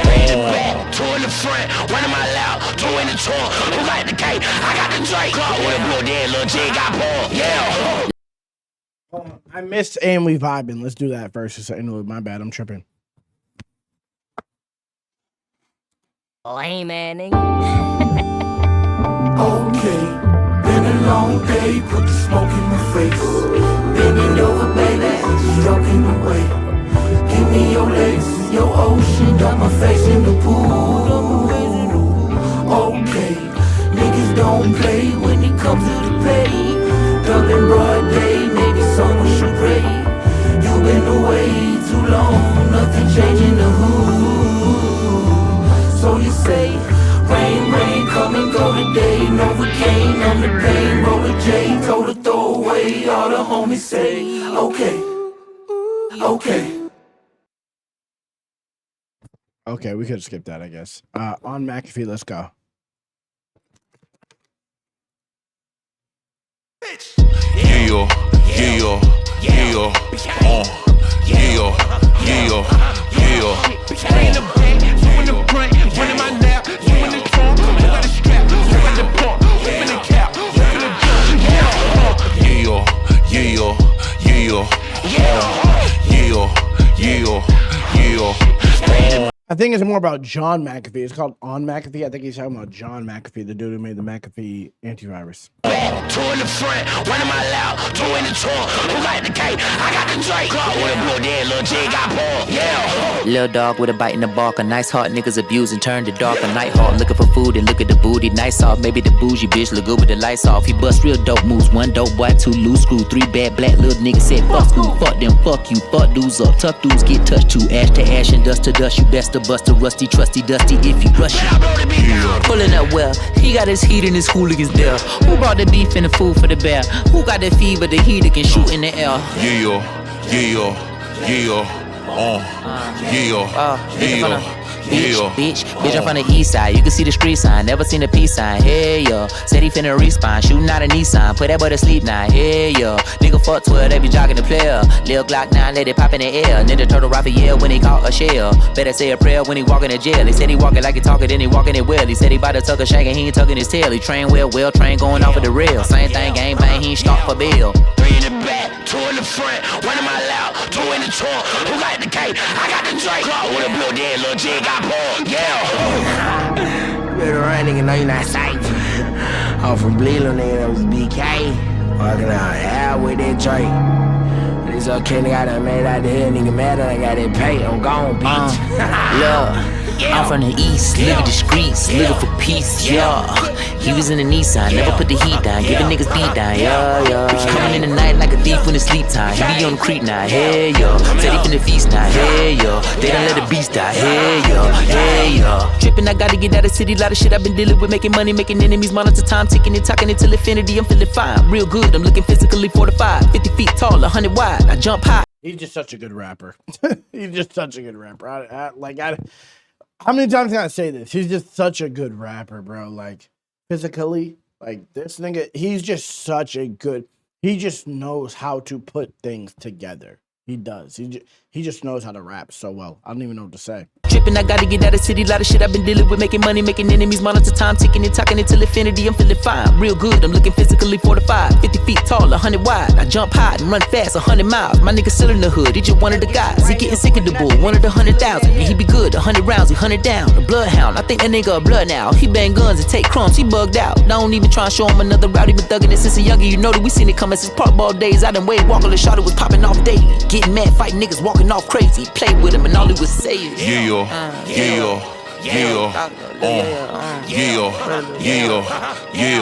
Bring the back, two in the front, one in my lap, two in the trunk, who like the cake, I got the Drake, with a blue dead little jig got pulled, yeah. I missed And We Vibing. Let's do that first. My bad. I'm tripping. Lame Manning. Okay, been a long day, put the smoke in my face. Bending over, baby, stroking away. Give me your legs, your ocean, dump my face in the pool. Okay, niggas don't play when it comes to the pay. Dumping broad day, maybe someone should pray. You been away too long, nothing changing the hood. So you say, rain, come and go today. Novocaine on the pain, roll a J, told her throw away. All the homies say, okay. Okay, we could skip that, I guess. On McAfee, let's go. I in the back, you in the front, running my nap, you in the trunk, who got the strap, who got the pump, who in the cap, who in the I think it's more about John McAfee. It's called On McAfee. I think he's talking about John McAfee, the dude who made the McAfee antivirus. Two in the front, one in my lap, two in the trunk. Who got the cake? I got the Drake. Clock with a blue dead, little J got pulled. Yeah. Little dog with a bite in the bark. A nice heart niggas abuse and turn to dark. A night hawk looking for food and look at the booty. Nice off, maybe the bougie bitch look good with the lights off. He bust real dope moves. One dope boy, two loose screw. Three bad black little niggas said fuck school. Fuck them, fuck you, fuck dudes up. Tough dudes get touched too. Ash to ash and dust to dust. You best to bust a rusty, trusty, dusty if you rush it. Pulling up well, he got his heat and his hooligans there. Who brought the beef and the food for the bear? Who got the fever, the heater can shoot in the air? Bitch, I'm from the east side. You can see the street sign, never seen a peace sign. Hey yo, said he finna respawn, shooting out a Nissan. Put that boy to sleep now. Hey yo, nigga fuck 12, they be jogging the player. Lil Glock 9, let it pop in the air. Ninja Turtle Raphael when he caught a shell. Better say a prayer when he walking to jail. He said he walking like he talking, then he walking it well. He said he bout to tuck a shank and he ain't tucking his tail. He train well, train going off of the rail. Same thing, game bang, he ain't start for bail. Three in the back, two in the front, one in my lap, two in the trunk. Who got the cake? I got the Drake. Clock with a blue dead, little J got pulled. Yeah. Better run, nigga, know you not safe. I'm from Bleeland, nigga, that was BK. Walking out with that Drake. It's okay, nigga, I done made out the hood, nigga, mad that I got that pay. I'm gone, bitch. Look. I'm from the east, living the streets, living for peace, yeah. He was in the Nissan, never put the heat down, giving niggas beat down, yeah. Coming in the night like a thief when it's sleep time. He be on the creek now, hey, yo. Said he finna feast now, hey, yo. They done let the beast die, hey, yo, hey, yo. Trippin', I gotta get out of city, lot of shit I've been dealing with, making money, making enemies, monitor time, ticking and talking until infinity. I'm feeling fine, real good, I'm looking physically fortified, 50 feet tall, 100 wide, I jump high. He's just such a good rapper. He's just such a good rapper. How many times can I say this? He's just such a good rapper, bro. Like, physically, like, this nigga, he's just such a good, he just knows how to put things together. He does. He just knows how to rap so well. I don't even know what to say. Trippin', I gotta get out of city, lot of shit I've been dealing with, making money, making enemies, monitor time, ticking and talking until infinity. I'm feeling fine, real good, I'm looking physically fortified, 50 feet tall, 100 wide, I jump high and run fast, 100 miles. My nigga still in the hood, he just one of the guys. He getting sick of the bull, one of the 100,000. Yeah, he be good, 100 rounds, he 100 down. The bloodhound, I think that nigga a blood now. He bang guns and take crumbs, he bugged out. Don't even try and show him another route, he been thugging it since a youngin'. You know that we seen it coming since park ball days. I done Wade Walker, the shot, it was popping off daily. Getting mad, fighting niggas, walking off crazy. Played with him and all he was saying.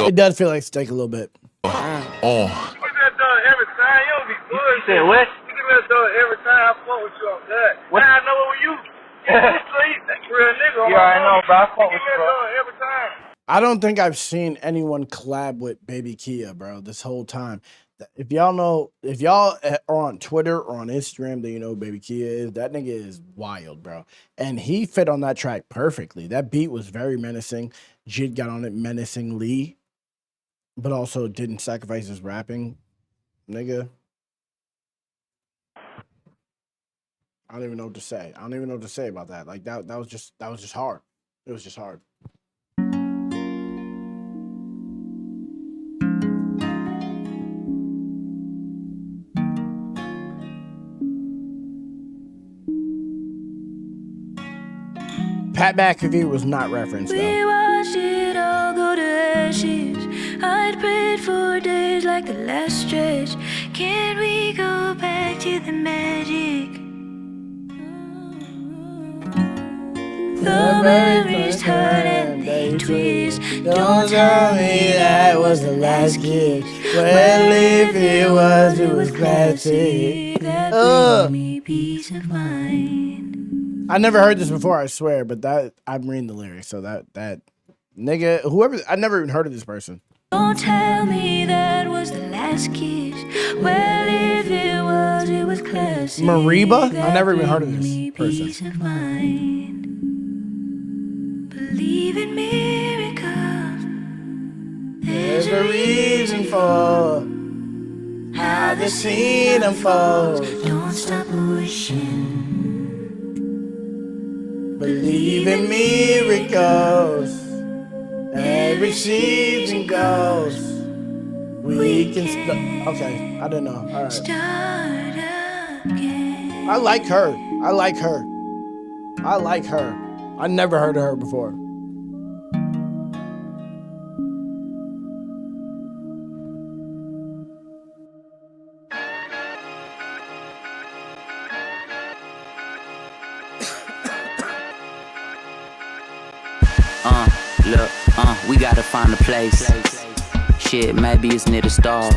It does feel like steak a little bit. You get that done every time. You don't be good. You said what? You get that done every time. I fuck with you on that. What? Now I know it was you. You sleep. Real nigga. You already know, bro. I fuck with you, bro. Every time. I don't think I've seen anyone collab with Baby Kia, bro, this whole time. If y'all know, if y'all are on Twitter or on Instagram, then you know who Baby Kia is. That nigga is wild, bro. And he fit on that track perfectly. That beat was very menacing. JID got on it menacingly, but also didn't sacrifice his rapping. Nigga. I don't even know what to say. I don't even know what to say about that. Like that was just hard. It was just hard. Pat McAfee was not referenced, though. We watched it all go to ashes. I'd prayed for days like the last stretch. Can we go back to the magic? The memories turn and they twist. Don't tell me that was the last kiss. Well, if it was classic. That brings me peace of mind. I never heard this before, I swear, but that I'm reading the lyrics, so that nigga, whoever, I never even heard of this person. Don't tell me that was the last kiss. Well, if it was classic. Mariba? I never even heard of this person. Peace of mind. Believe in miracles. There's a reason for how the scene unfolds. Don't stop wishing. Believe in miracles. Every season goes. We can okay, I don't know. All right. I like her. I like her. I like her. I never heard of her before. Look, we gotta find a place. Shit, maybe it's near the stars.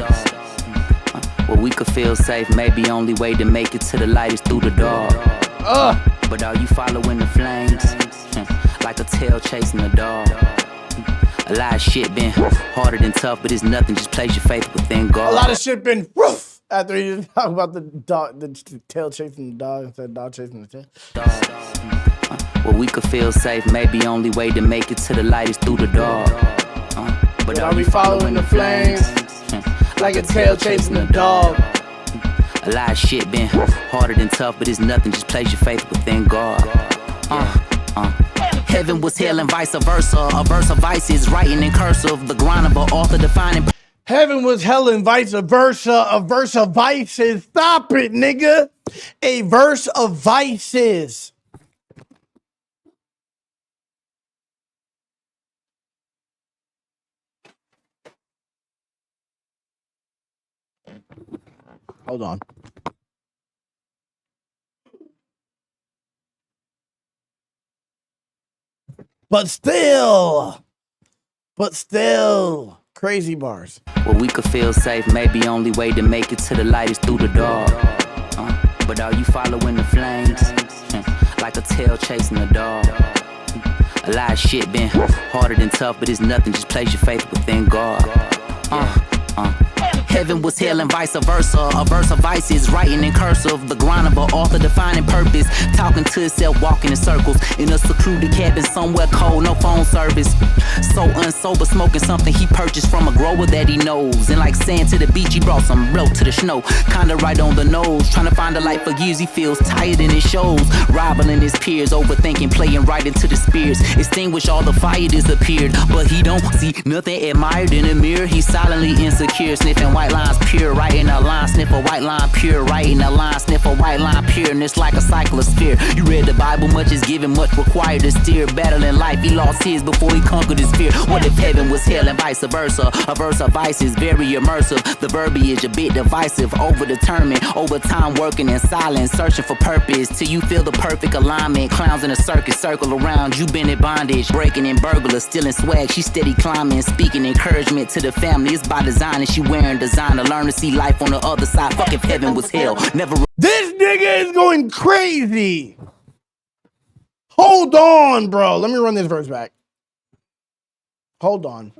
Where we could feel safe. Maybe only way to make it to the light is through the dark. But are you following the flames? Like a tail chasing a dog. A lot of shit been harder than tough, but it's nothing. Just place your faith within God. A lot of shit been woof after you talk about the dog, the tail chasing the dog instead of dog chasing the tail. Where we could feel safe. Maybe only way to make it to the light is through the dark. But are we following the flames? Like a tail chasing a dog. A lot of shit been harder than tough, but it's nothing. Just place your faith within God. Heaven was hell and vice versa. A verse of vice is writing in cursive. The grind of an author defining. Heaven was hell and vice versa. A verse of vices. Stop it, nigga. A verse of vices. Hold on. But still, crazy bars. Where we could feel safe, maybe only way to make it to the light is through the dark. But are you following the flames? Like a tail chasing a dog. A lot of shit been harder than tough, but it's nothing. Just place your faith within God. Heaven was hell and vice versa. A verse of vice is writing in cursive. The grind of an author defining purpose. Talking to itself, walking in circles. In a secluded cabin somewhere cold, no phone service. So unsober, smoking something he purchased from a grower that he knows. And like sand to the beach, he brought some blow to the snow. Kinda right on the nose. Trying to find a light for years, he feels tired and it shows. Rivaling his peers, overthinking, playing right into the spears. Extinguish all the fire disappeared. But he don't see nothing admired in the mirror. He's silently insecure, sniffing white lines pure, right in a line, sniff a white line pure, right in a line, sniff a white line pure, and it's like a cycle of sphere. You read the Bible, much is given, much required to steer. Battling life, he lost his before he conquered his fear. What if heaven was hell and vice versa? A verse of vice is very immersive. The verbiage a bit divisive, overdetermined, over time working in silence, searching for purpose till you feel the perfect alignment. Clowns in a circus circle around, you been in bondage, breaking in burglars, stealing swag. She steady climbing, speaking encouragement to the family. It's by design and she wearing designer. Learn to see life on the other side. Fuck if heaven was hell. Never. This nigga is going crazy. Hold on, bro. Let me run this verse back. Hold on.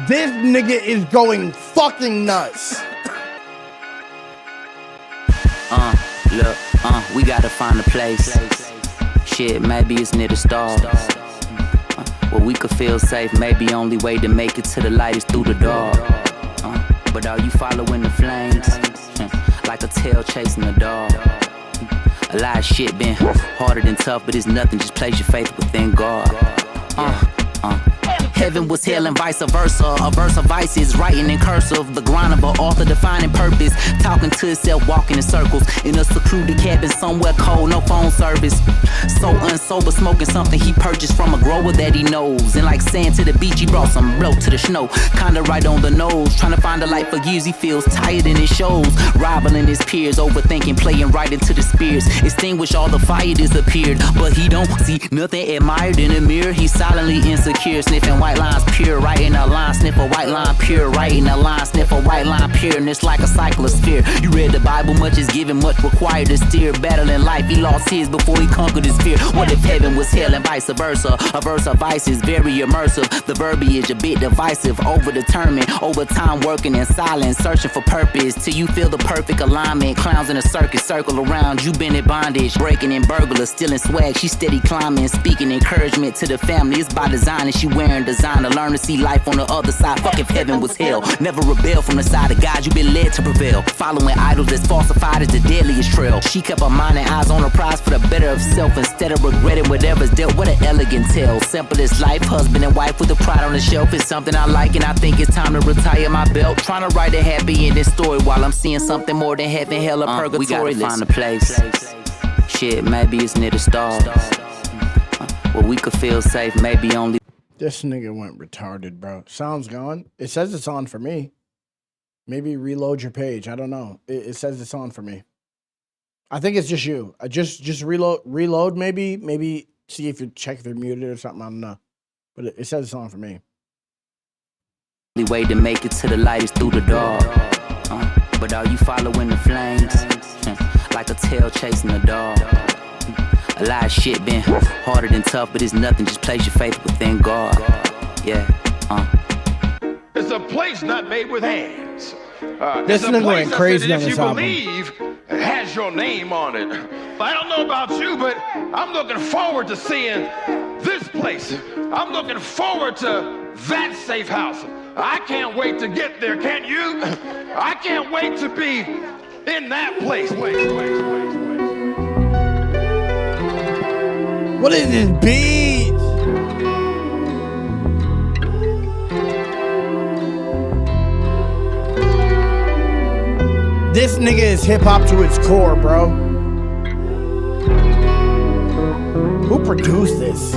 This nigga is going fucking nuts. Look, we gotta find a place. Shit, maybe it's near the stars. Where we could feel safe, maybe only way to make it to the light is through the dark. But are you following the flames? Like a tail chasing a dog. A lot of shit been harder than tough, but it's nothing. Just place your faith within God. Heaven was hell and vice versa. A verse of vice is writing in cursive. The grind of an author defining purpose. Talking to itself, walking in circles. In a secluded cabin somewhere cold, no phone service. So unsober, smoking something he purchased from a grower that he knows. And like sand to the beach, he brought some blow to the snow. Kinda right on the nose. Trying to find a light for years, he feels tired and it shows. Rivaling his peers, overthinking, playing right into the spears. Extinguish all the fire disappeared. But he don't see nothing admired in the mirror. He's silently insecure, sniffing white lines pure, right in a line, sniff a white line pure, right in a line, sniff a white line pure, and it's like a cycle of sphere. You read the Bible, much is given, much required to steer. Battling life, he lost his before he conquered his fear. What if heaven was hell and vice versa? A verse of vice is very immersive. The verbiage a bit divisive, overdetermined, over time working in silence, searching for purpose till you feel the perfect alignment. Clowns in a circus circle around, you been in bondage, breaking in burglars, stealing swag. She steady climbing, speaking encouragement to the family. It's by design and she wearing design. designed to learn to see life on the other side. Fuck if heaven was hell. Never rebel from the side of God, you've been led to prevail. Following idols that's falsified is the deadliest trail. She kept her mind and eyes on the prize for the better of self instead of regretting whatever's dealt. What an elegant tale. Simple as life, husband and wife with the pride on the shelf. It's something I like and I think it's time to retire my belt. Trying to write a happy ending story while I'm seeing something more than heaven, hell, or purgatory. We gotta find a place. Shit, maybe it's near the stars. Where we could feel safe, maybe only. This nigga went retarded, bro. Sound's gone. It says it's on for me. Maybe reload your page. I don't know. It says it's on for me. I think it's just you. I just reload maybe see if you check if you're muted or something. I don't know. But it says it's on for me. The way to make it to the light is through the dark. But are you following the flames? Like a tail chasing a dog. A lot of shit been harder than tough, but it's nothing. Just place your faith within God. Yeah. It's a place not made with hands. This nigga went crazy on this album. Believe it has your name on it. I don't know about you, but I'm looking forward to seeing this place. I'm looking forward to that safe house. I can't wait to get there, can't you? I can't wait to be in that place. What is this beat? This nigga is hip hop to its core, bro. Who produced this?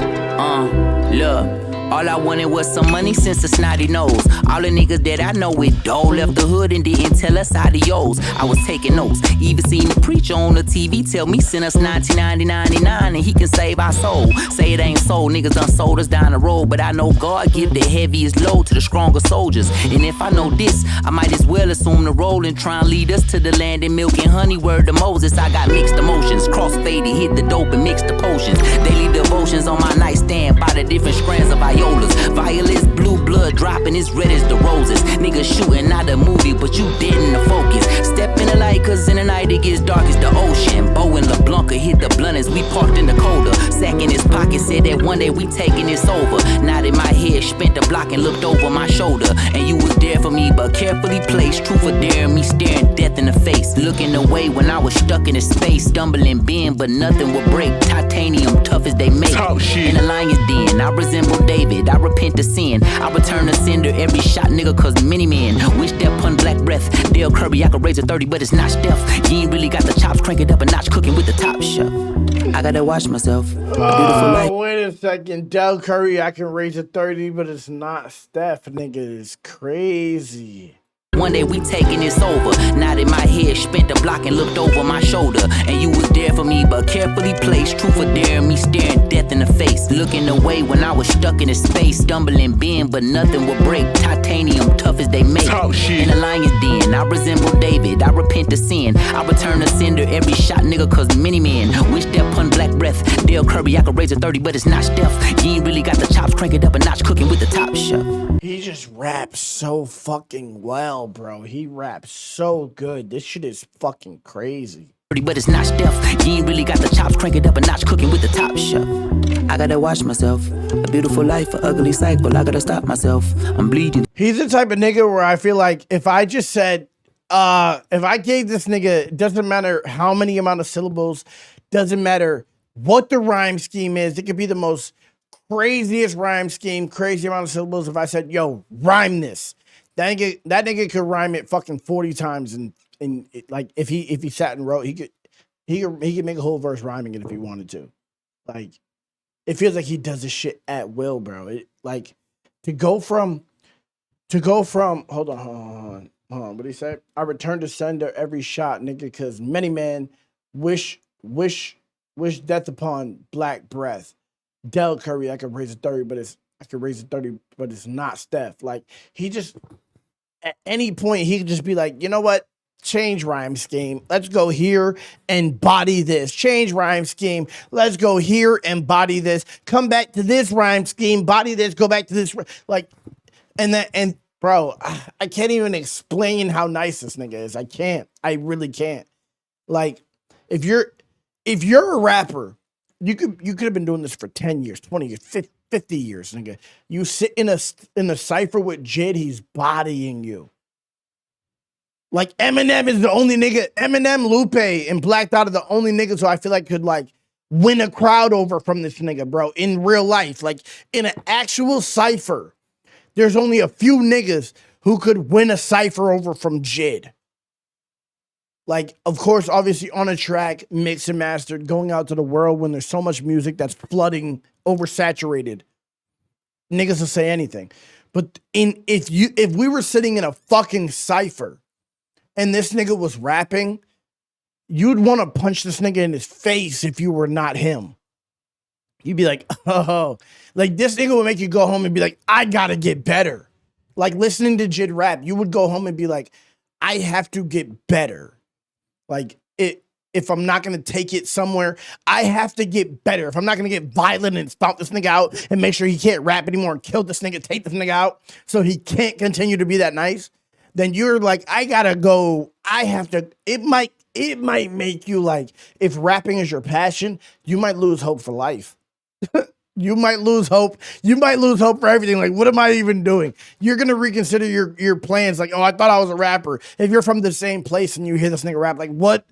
Look. All I wanted was some money since a snotty nose. All the niggas that I know with dough left the hood and didn't tell us adios. I was taking notes. Even seen the preacher on the TV tell me send us 1999 and he can save our soul. Say it ain't so, niggas done sold us down the road. But I know God give the heaviest load to the stronger soldiers. And if I know this, I might as well assume the role and try and lead us to the land in milk and honey. Word to Moses, I got mixed emotions. Crossfaded, hit the dope and mixed the potions. Daily devotions on my nightstand by the different strands of violas. Violets, blue blood dropping as red as the roses. Niggas shooting out the movie, but you dead in the focus. Step in the light, cause in the night it gets dark as the ocean. Bo and LeBlanc hit the blunt as we parked in the Coda. Sack in his pocket said that one day we taking this over. Nodded my head, spent the block and looked over my shoulder. And you was there for me, but carefully placed. True for daring me, staring death in the face. Looking away when I was stuck in a space. Stumbling bend, but nothing would break. Titanium, tough as they make. In the lion's den, I resemble David. I repent to sin. I return to sender every shot, nigga, cause many men wish that pun black breath. Dale Curry, I could raise a 30, but it's not Steph. You ain't really got the chops, crank it up a notch, cooking with the top chef. I gotta watch myself. A beautiful life. Wait a second. Del Curry, I can raise a 30, but it's not Steph. Nigga is crazy. One day we taking this over. Nodded my head, spent the block and looked over my shoulder. And you was there for me, but carefully placed. True for daring me, staring death in the face. Looking away when I was stuck in a space. Stumbling bend, but nothing would break. Titanium, tough as they make. In the lion's den, I resemble David. I repent to sin. I return to sender every shot, nigga, cause many men wish that pun black breath. Dale Curry, I could raise a 30, but it's not Steph. You ain't really got the chops, crank it up a notch, cooking with the top chef. He just raps so fucking well, bro. He raps so good. This shit is fucking crazy. But it's not Steph. You ain't really got the chops, crank it up a notch, cooking with the top chef. I gotta watch myself. A beautiful life, an ugly cycle. I gotta stop myself. I'm bleeding. He's the type of nigga where I feel like if I just said, if I gave this nigga, it doesn't matter how many amount of syllables, doesn't matter what the rhyme scheme is. It could be the most craziest rhyme scheme, crazy amount of syllables. If I said, yo, rhyme this, that nigga could rhyme it fucking 40 times. And like, if he sat and wrote, he could make a whole verse rhyming it if he wanted to. Like, it feels like he does this shit at will, bro. It, like, to go from, hold on. What did he say? I return to sender every shot, nigga, because many men wish death upon black breath. Del Curry, I could raise a 30, but it's not Steph. Like, he just, at any point, he could just be like, you know what? Change rhyme scheme. Let's go here and body this. Change rhyme scheme. Let's go here and body this. Come back to this rhyme scheme. Body this. Go back to this. Like, and bro, I can't even explain how nice this nigga is. I can't. I really can't. Like, if you're a rapper You could have been doing this for 10 years, 20 years, 50 years, nigga. You sit in a cipher with JID, he's bodying you. Like Eminem is the only nigga. Eminem, Lupe, and Black Dot are the only niggas who I feel like could like win a crowd over from this nigga, bro. In real life, like in an actual cipher, there's only a few niggas who could win a cipher over from JID. Like, of course, obviously on a track, mixed and mastered, going out to the world when there's so much music that's flooding, oversaturated. Niggas will say anything. But if we were sitting in a fucking cipher and this nigga was rapping, you'd want to punch this nigga in his face if you were not him. You'd be like, oh, like this nigga would make you go home and be like, I gotta get better. Like listening to JID rap, you would go home and be like, I have to get better. Like if I'm not gonna take it somewhere, I have to get better. If I'm not gonna get violent and stomp this nigga out and make sure he can't rap anymore and kill this nigga, take this nigga out so he can't continue to be that nice, then you're like, I gotta go. I have to. It might make you like, if rapping is your passion, you might lose hope for life. You might lose hope. You might lose hope for everything. Like, what am I even doing? You're going to reconsider your plans. Like, oh, I thought I was a rapper. If you're from the same place and you hear this nigga rap, like, what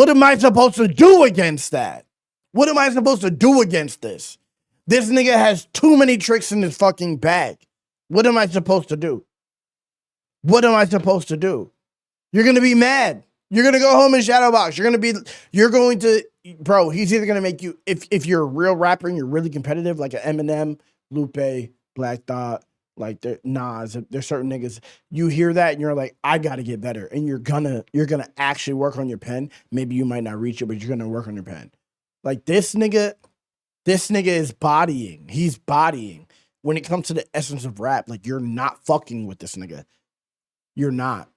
am I supposed to do against that? What am I supposed to do against this? This nigga has too many tricks in his fucking bag. What am I supposed to do? What am I supposed to do? You're going to be mad. You're going to go home and shadow box. Bro, he's either going to make you, if you're a real rapper and you're really competitive, like an Eminem, Lupe, Black Dot, like Nas, there's certain niggas, you hear that and you're like, I got to get better. And you're going to actually work on your pen. Maybe you might not reach it, but you're going to work on your pen. Like this nigga is bodying. He's bodying. When it comes to the essence of rap, like you're not fucking with this nigga. You're not.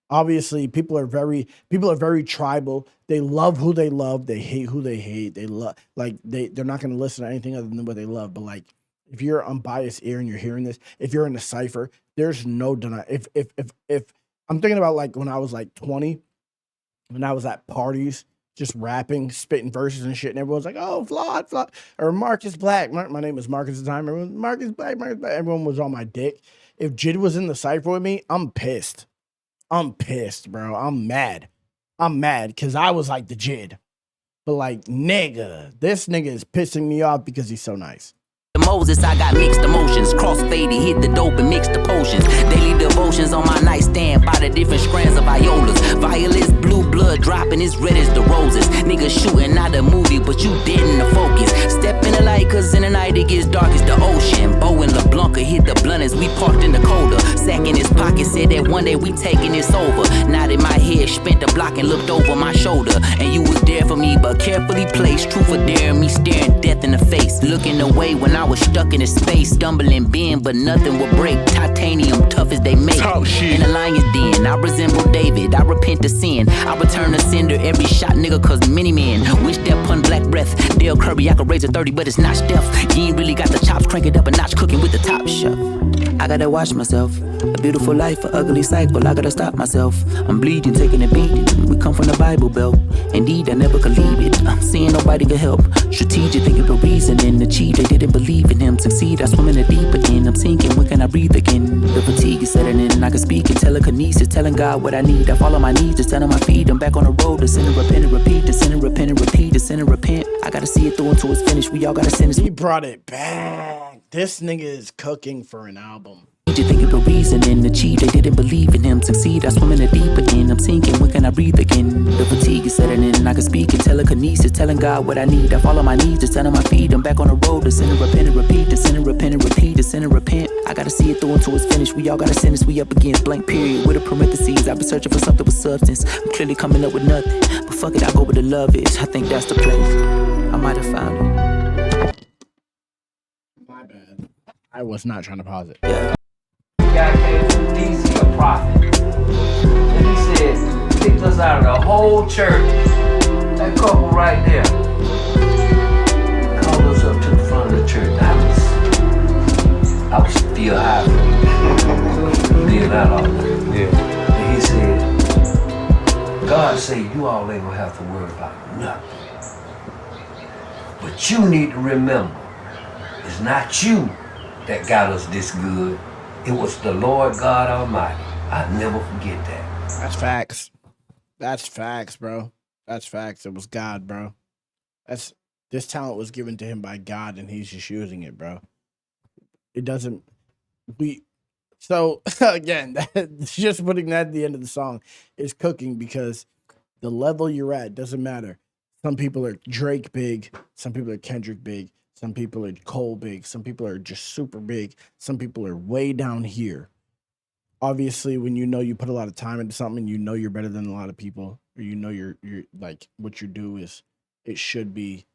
Obviously, people are very tribal. They love who they love. They hate who they hate. They're not going to listen to anything other than what they love. But like, if you're unbiased ear and you're hearing this, if you're in a cipher, there's no deny. If I'm thinking about like when I was like 20, when I was at parties, just rapping, spitting verses and shit, and everyone's like, "Oh, flawed," or Marcus Black. My name is Marcus at the time. Everyone, Marcus Black. Everyone was on my dick. If JID was in the cipher with me, I'm pissed. I'm pissed, bro. I'm mad because I was like the JID. But like, nigga, this nigga is pissing me off because he's so nice. Moses, I got mixed emotions. Crossfaded, hit the dope and mix the potions. Daily devotions on my nightstand by the different strands of violas. Violets, blue blood dropping as red as the roses. Niggas shooting out a movie, but you dead in the focus. Step in the light, cause in the night it gets dark as the ocean. Bo and LeBlanc hit the blunt as we parked in the Coda. Sack in his pocket said that one day we taking this over. Nodded my head, spent the block and looked over my shoulder. And you was there for me, but carefully placed. Truth for daring me, staring death in the face. Looking away when I was stuck in a space, stumbling bend, but nothing will break. Titanium, tough as they make. In the lion's den, I resemble David. I repent to sin. I return to sender every shot, nigga, cause many men wish that pun black breath. Dale Curry, I could raise a 30, but it's not Steph. You ain't really got the chops, crank it up a notch, cooking with the top chef. I gotta watch myself. A beautiful life, an ugly cycle. I gotta stop myself. I'm bleeding, taking a beating. We come from the Bible Belt. Indeed, I never could leave it. I'm seeing nobody could help. Strategic thinking for reasoning. Achieve, they didn't believe in him. Succeed, I swim in the deeper end. I'm sinking, when can I breathe again? The fatigue is setting in, and I can speak in telekinesis. Telling God what I need. I fall on my knees, just stand on my feet. I'm back on the road to sin and repent and repeat. To sin and repent and repeat. To sin and repent. I gotta see it through until it's finished. We all gotta sin. He brought it back. This nigga is cooking for an album. Thinking for reasoning, achieve, they didn't believe in him. Succeed, I swim in the deeper end. I'm sinking, when can I breathe again? The fatigue is setting in, and I can speak in telekinesis. Telling God what I need. I fall on my knees, just stand on my feet. I'm back on the road to sin and repent and repeat. To sin and repent and repeat. To sin and repent. I gotta see it through until it's finished. We all gotta sin this. We up against blank period with a parentheses. I've been searching for something with substance. I'm clearly coming up with nothing, but fuck it, I go where the love is. I think that's the place. I might have found it. My bad. I was not trying to pause it. Yeah. Guy came from DC, a prophet, and he said, picked us out of the whole church. That couple right there called us up to the front of the church. I was still high. Did that all day. Yeah. And he said, God said you all ain't gonna have to worry about nothing. But you need to remember, it's not you that got us this good. It was the Lord God Almighty. I'll never forget that. That's facts. That's facts, bro. That's facts. It was God, bro. This talent was given to him by God, and he's just using it, bro. It doesn't. So again, just putting that at the end of the song is cooking, because the level you're at doesn't matter. Some people are Drake big, some people are Kendrick big, some people are Cole big, some people are just super big, some people are way down here. Obviously, when you put a lot of time into something, you're better than a lot of people, or you're like what you do is it should be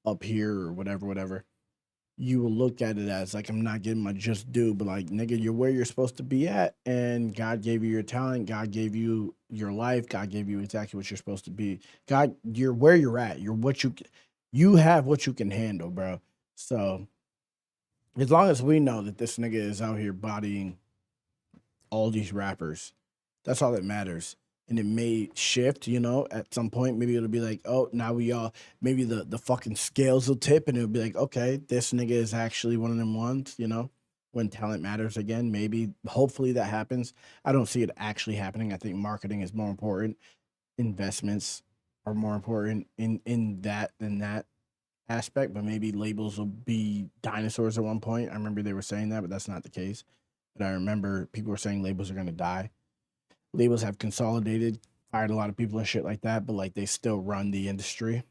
up here or whatever. You will look at it as like, I'm not getting my just due, but like, nigga, you're where you're supposed to be at, and God gave you your talent, God gave you your life, God gave you exactly what you're supposed to be. God, you're where you're at. You're what you have what you can handle, bro. So as long as we know that this nigga is out here bodying all these rappers, that's all that matters. And it may shift, at some point. Maybe it'll be like, oh, now maybe the fucking scales will tip, and it'll be like, okay, this nigga is actually one of them ones, when talent matters again. Maybe, hopefully that happens. I don't see it actually happening. I think marketing is more important. Investments are more important in that than that aspect, but maybe labels will be dinosaurs at one point. I remember they were saying that, but that's not the case. But I remember people were saying labels are going to die. Labels have consolidated, fired a lot of people and shit like that, but like they still run the industry.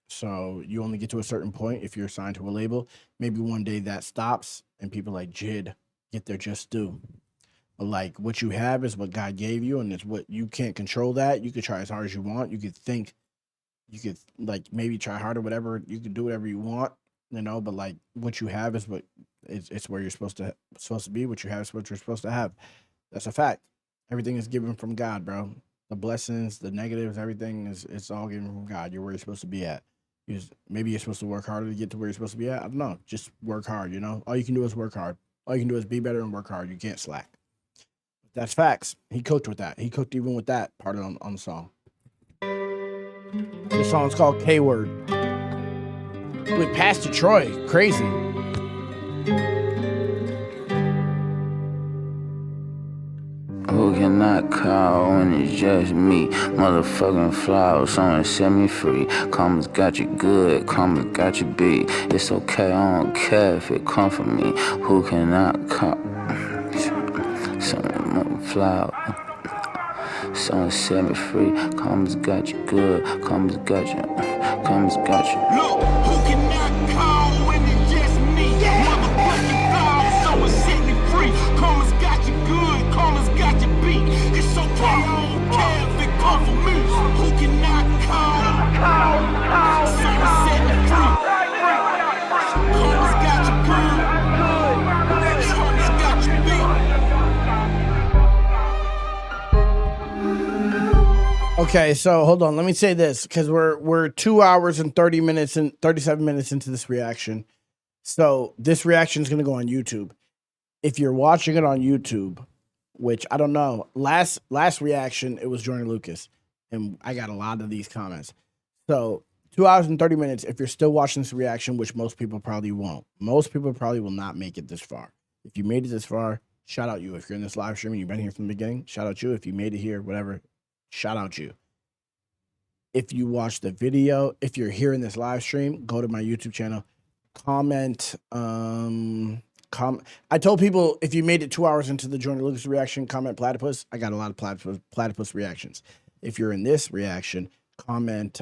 So you only get to a certain point if you're assigned to a label. Maybe one day that stops and people like JID get their just due. But like what you have is what God gave you, and it's what you can't control. That you could try as hard as you want. You could think, you could like maybe try hard or whatever. You could do whatever you want, but like what you have is what it's where you're supposed to be. What you have is what you're supposed to have. That's a fact. Everything is given from God, bro. The blessings, the negatives, everything it's all given from God. You're where you're supposed to be at. Maybe you're supposed to work harder to get to where you're supposed to be at. I don't know. Just work hard, All you can do is work hard. All you can do is be better and work hard. You can't slack. That's facts. He cooked with that. He cooked even with that part on the song. This song's called K-Word. With Pastor Troy. Crazy. Who can I call when it's just me? Motherfucking flowers, someone set me free. Karma's got you good, karma's got you beat. It's okay, I don't care if it come from me. Who can I call? Someone flower. Someone set me free. Karma's got you good, karma's got you. Karma's got you. Look, who can I call when it's just me? Motherfucking flowers, someone set me free. Karma's got you good, karma's got you beat. It's okay, I don't care if it come from me. Who can I call? Someone set me free. Karma's got you good, karma's got you beat. Okay, so hold on. Let me say this, because we're 2 hours and 30 minutes and 37 minutes into this reaction. So this reaction is going to go on YouTube. If you're watching it on YouTube, which I don't know, last reaction, it was Jordan Lucas, and I got a lot of these comments. So 2 hours and 30 minutes, if you're still watching this reaction, which most people probably won't. Most people probably will not make it this far. If you made it this far, shout out you. If you're in this live stream and you've been here from the beginning, shout out you. If you made it here, whatever, shout out you. If you watch the video, if you're here in this live stream, go to my YouTube channel, comment. I told people if you made it 2 hours into the Jordan Lucas reaction, comment platypus. I got a lot of platypus reactions. If you're in this reaction, comment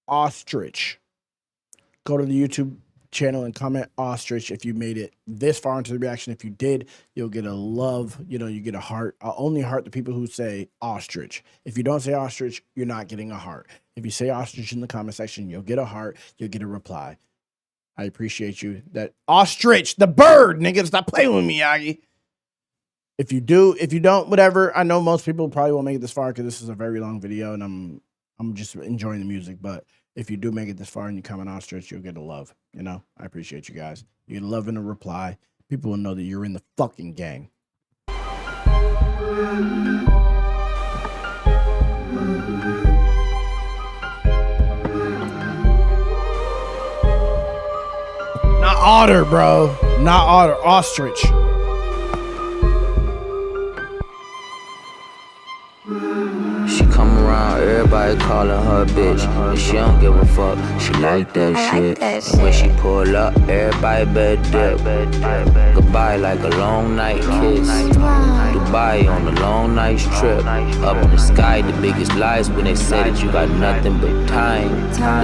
ostrich. Go to the YouTube channel and comment ostrich if you made it this far into the reaction. If you did, you'll get a love, you get a heart. I'll only heart the people who say ostrich. If you don't say ostrich, you're not getting a heart. If you say ostrich in the comment section, you'll get a heart, you'll get a reply. I appreciate you. That ostrich, the bird, nigga, stop playing with me, Yagi. If you do, if you don't, whatever. I know most people probably won't make it this far because this is a very long video and I'm just enjoying the music, but if you do make it this far and you comment ostrich, you'll get a love. I appreciate you guys. You get a love and a reply. People will know that you're in the fucking gang. otter, bro. Not otter. Ostrich. She come around, everybody calling her bitch, but she don't give a fuck. She like that shit. When she pull up, everybody better dip. Goodbye like a long night kiss. Dubai on a long night's trip. Up in the sky, the biggest lies when they say that you got nothing but time.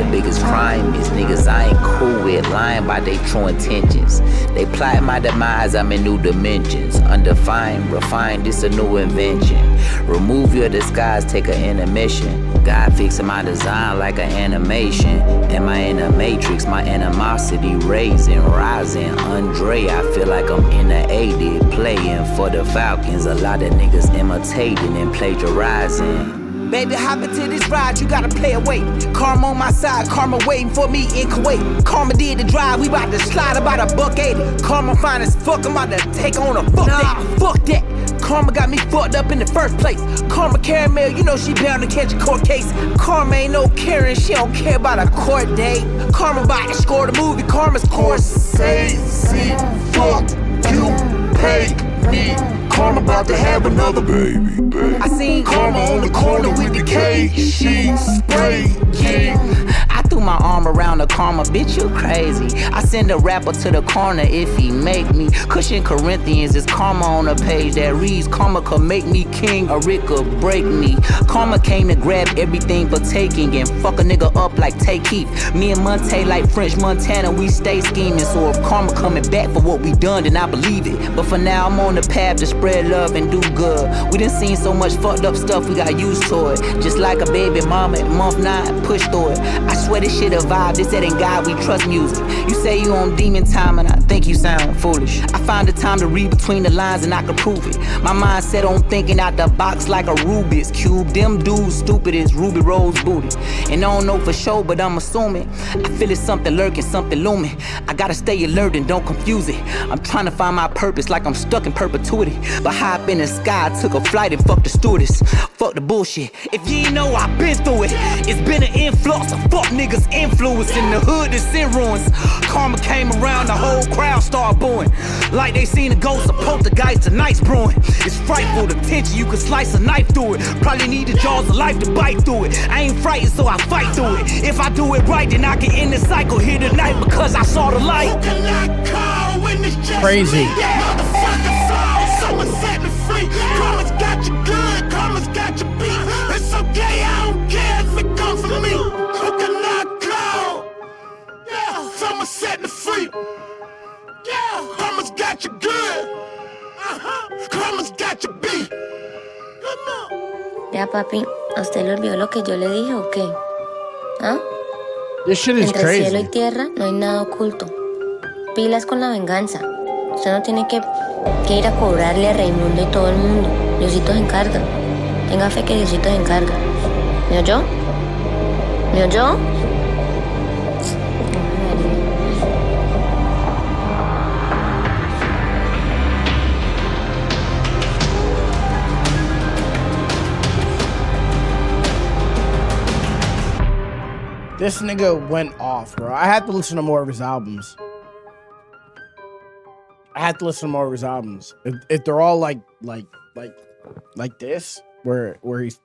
The biggest crime is niggas I ain't cool with, lying by their true intentions. They plot my demise, I'm in new dimensions. Undefined, refined, this a new invention. Remove your disguise, take an intermission. God fixing my design like an animation. Am I in a matrix? My animosity raising, rising. Andre, I feel like I'm in the 80s, playing for the Falcons. A lot of niggas imitating and plagiarizing. Baby, hop into this ride, you gotta play it wait. Karma on my side, karma waiting for me in Kuwait. Karma did the drive, we bout to slide about $180. Karma fine as fuck, I'm about to take on a fuck that. Fuck that. Karma got me fucked up in the first place. Karma caramel, you know she bound to catch a court case. Karma ain't no caring, she don't care about a court date. Karma about to score the movie, Karma's Scorsese. Fuck you, pay me. Karma about to have another baby. I seen Karma on the corner with the K. She spraying. I threw my arm around the Karma, bitch, you crazy. I send a rapper to the corner if he make me. Cushion Corinthians is Karma on a page that reads Karma could make me king or it could break me. Karma came to grab everything for taking and fuck a nigga up like Take Heat. Me and Monte like French Montana, we stay scheming. So if Karma coming back for what we done, then I believe it. But for now, I'm on the path to spread love and do good. We done seen so much fucked up stuff, we got used to it. Just like a baby mama at month 9, push through it. I swear this shit a vibe, this that ain't God, we trust music. You say you on demon time and I think you sound foolish. I find the time to read between the lines and I can prove it. My mind set on thinking out the box like a Rubik's Cube. Them dudes stupid as Ruby Rose booty. And I don't know for sure, but I'm assuming. I feel it's something lurking, something looming. I gotta stay alert and don't confuse it. I'm trying to find my purpose like I'm stuck in perpetuity. But high up in the sky, I took a flight and fuck the stewardess. Fuck the bullshit. If you ain't know, I've been through it. It's been an influx of fuck niggas influence in the hood that's in ruins. Karma came around, the whole crowd started booing. Like they seen a ghost of poltergeist, tonight's brewing. It's frightful, the tension, you could slice a knife through it. Probably need the jaws of life to bite through it. I ain't frightened, so I fight through it. If I do it right, then I can end the cycle here tonight because I saw the light. Crazy. Someone set me free. Karma's got you good, karma's got you beat. It's okay, I don't care if it comes from me. Who can not call? Yeah, someone set me free. Yeah, karma's got you good. Karma's got you beat. Come on. Ya, papi, ¿a usted le olvidó lo que yo le dije o qué? ¿Ah? This shit is Entre crazy. cielo y tierra no hay nada oculto. Pilas con la venganza. Usted no tiene que ir a cobrarle a Raimundo y todo el mundo. Diosito se encarga. Tenga fe que Diosito se encarga. ¿Me oyó? ¿Me oyó? This nigga went off, bro. I had to listen to more of his albums. If they're all like this, where he's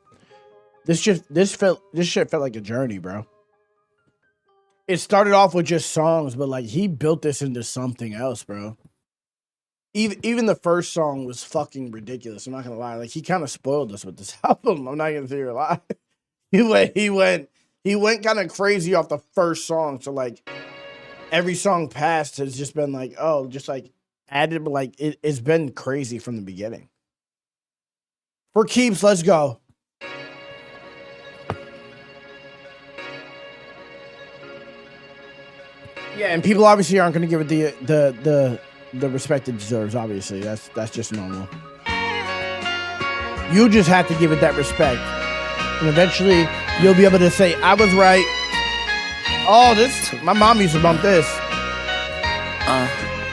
this shit felt like a journey, bro. It started off with just songs, but like he built this into something else, bro. Even the first song was fucking ridiculous. I'm not gonna lie. Like he kind of spoiled us with this album. I'm not gonna say you're a lie. He went kind of crazy off the first song. So like every song past has just been like, oh, just like added, but like it's been crazy from the beginning. For keeps, let's go. Yeah, and people obviously aren't going to give it the respect it deserves. Obviously, that's just normal. You just have to give it that respect, and eventually you'll be able to say, "I was right." Oh, my mom used to bump this.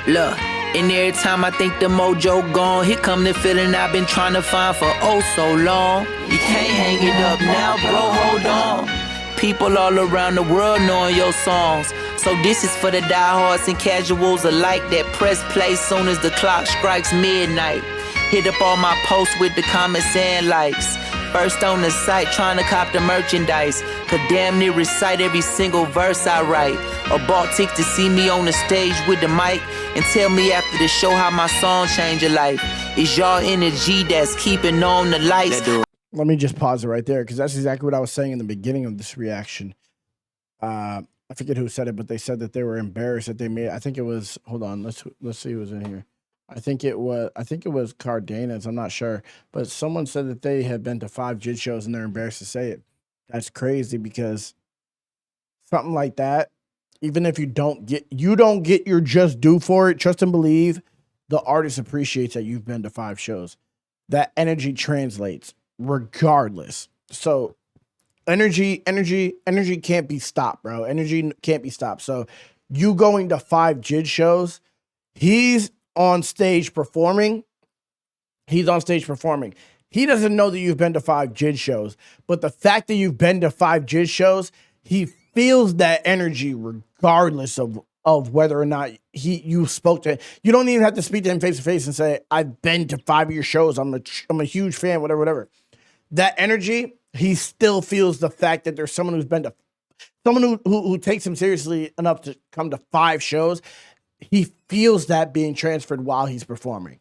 Look. And every time I think the mojo gone, here come the feeling I've been trying to find for oh so long. You can't hang it up now, bro, hold on. People all around the world knowing your songs. So this is for the diehards and casuals alike that press play soon as the clock strikes midnight. Hit up all my posts with the comments and likes. First on the site trying to cop the merchandise. Could damn near recite every single verse I write. Or bought tickets to see me on the stage with the mic and tell me after the show how my song changed your life. It's y'all energy that's keeping on the lights. Let me just pause it right there because that's exactly what I was saying in the beginning of this reaction. I forget who said it, but they said that they were embarrassed that they made. I think it was. Hold on, let's see who's in here. I think it was Cardenas. I'm not sure, but someone said that they had been to 5 JID shows and they're embarrassed to say it. That's crazy because something like that, even if you don't get your just due for it. Trust and believe, the artist appreciates that you've been to 5 shows. That energy translates regardless. So energy can't be stopped, bro. Energy can't be stopped. So you going to 5 JID shows, he's on stage performing. He doesn't know that you've been to 5 JID shows, but the fact that you've been to 5 JID shows, he feels that energy regardless of whether or not you spoke to him. You don't even have to speak to him face to face and say, I've been to 5 of your shows. I'm a huge fan, whatever. That energy, he still feels the fact that there's someone who takes him seriously enough to come to 5 shows. He feels that being transferred while he's performing.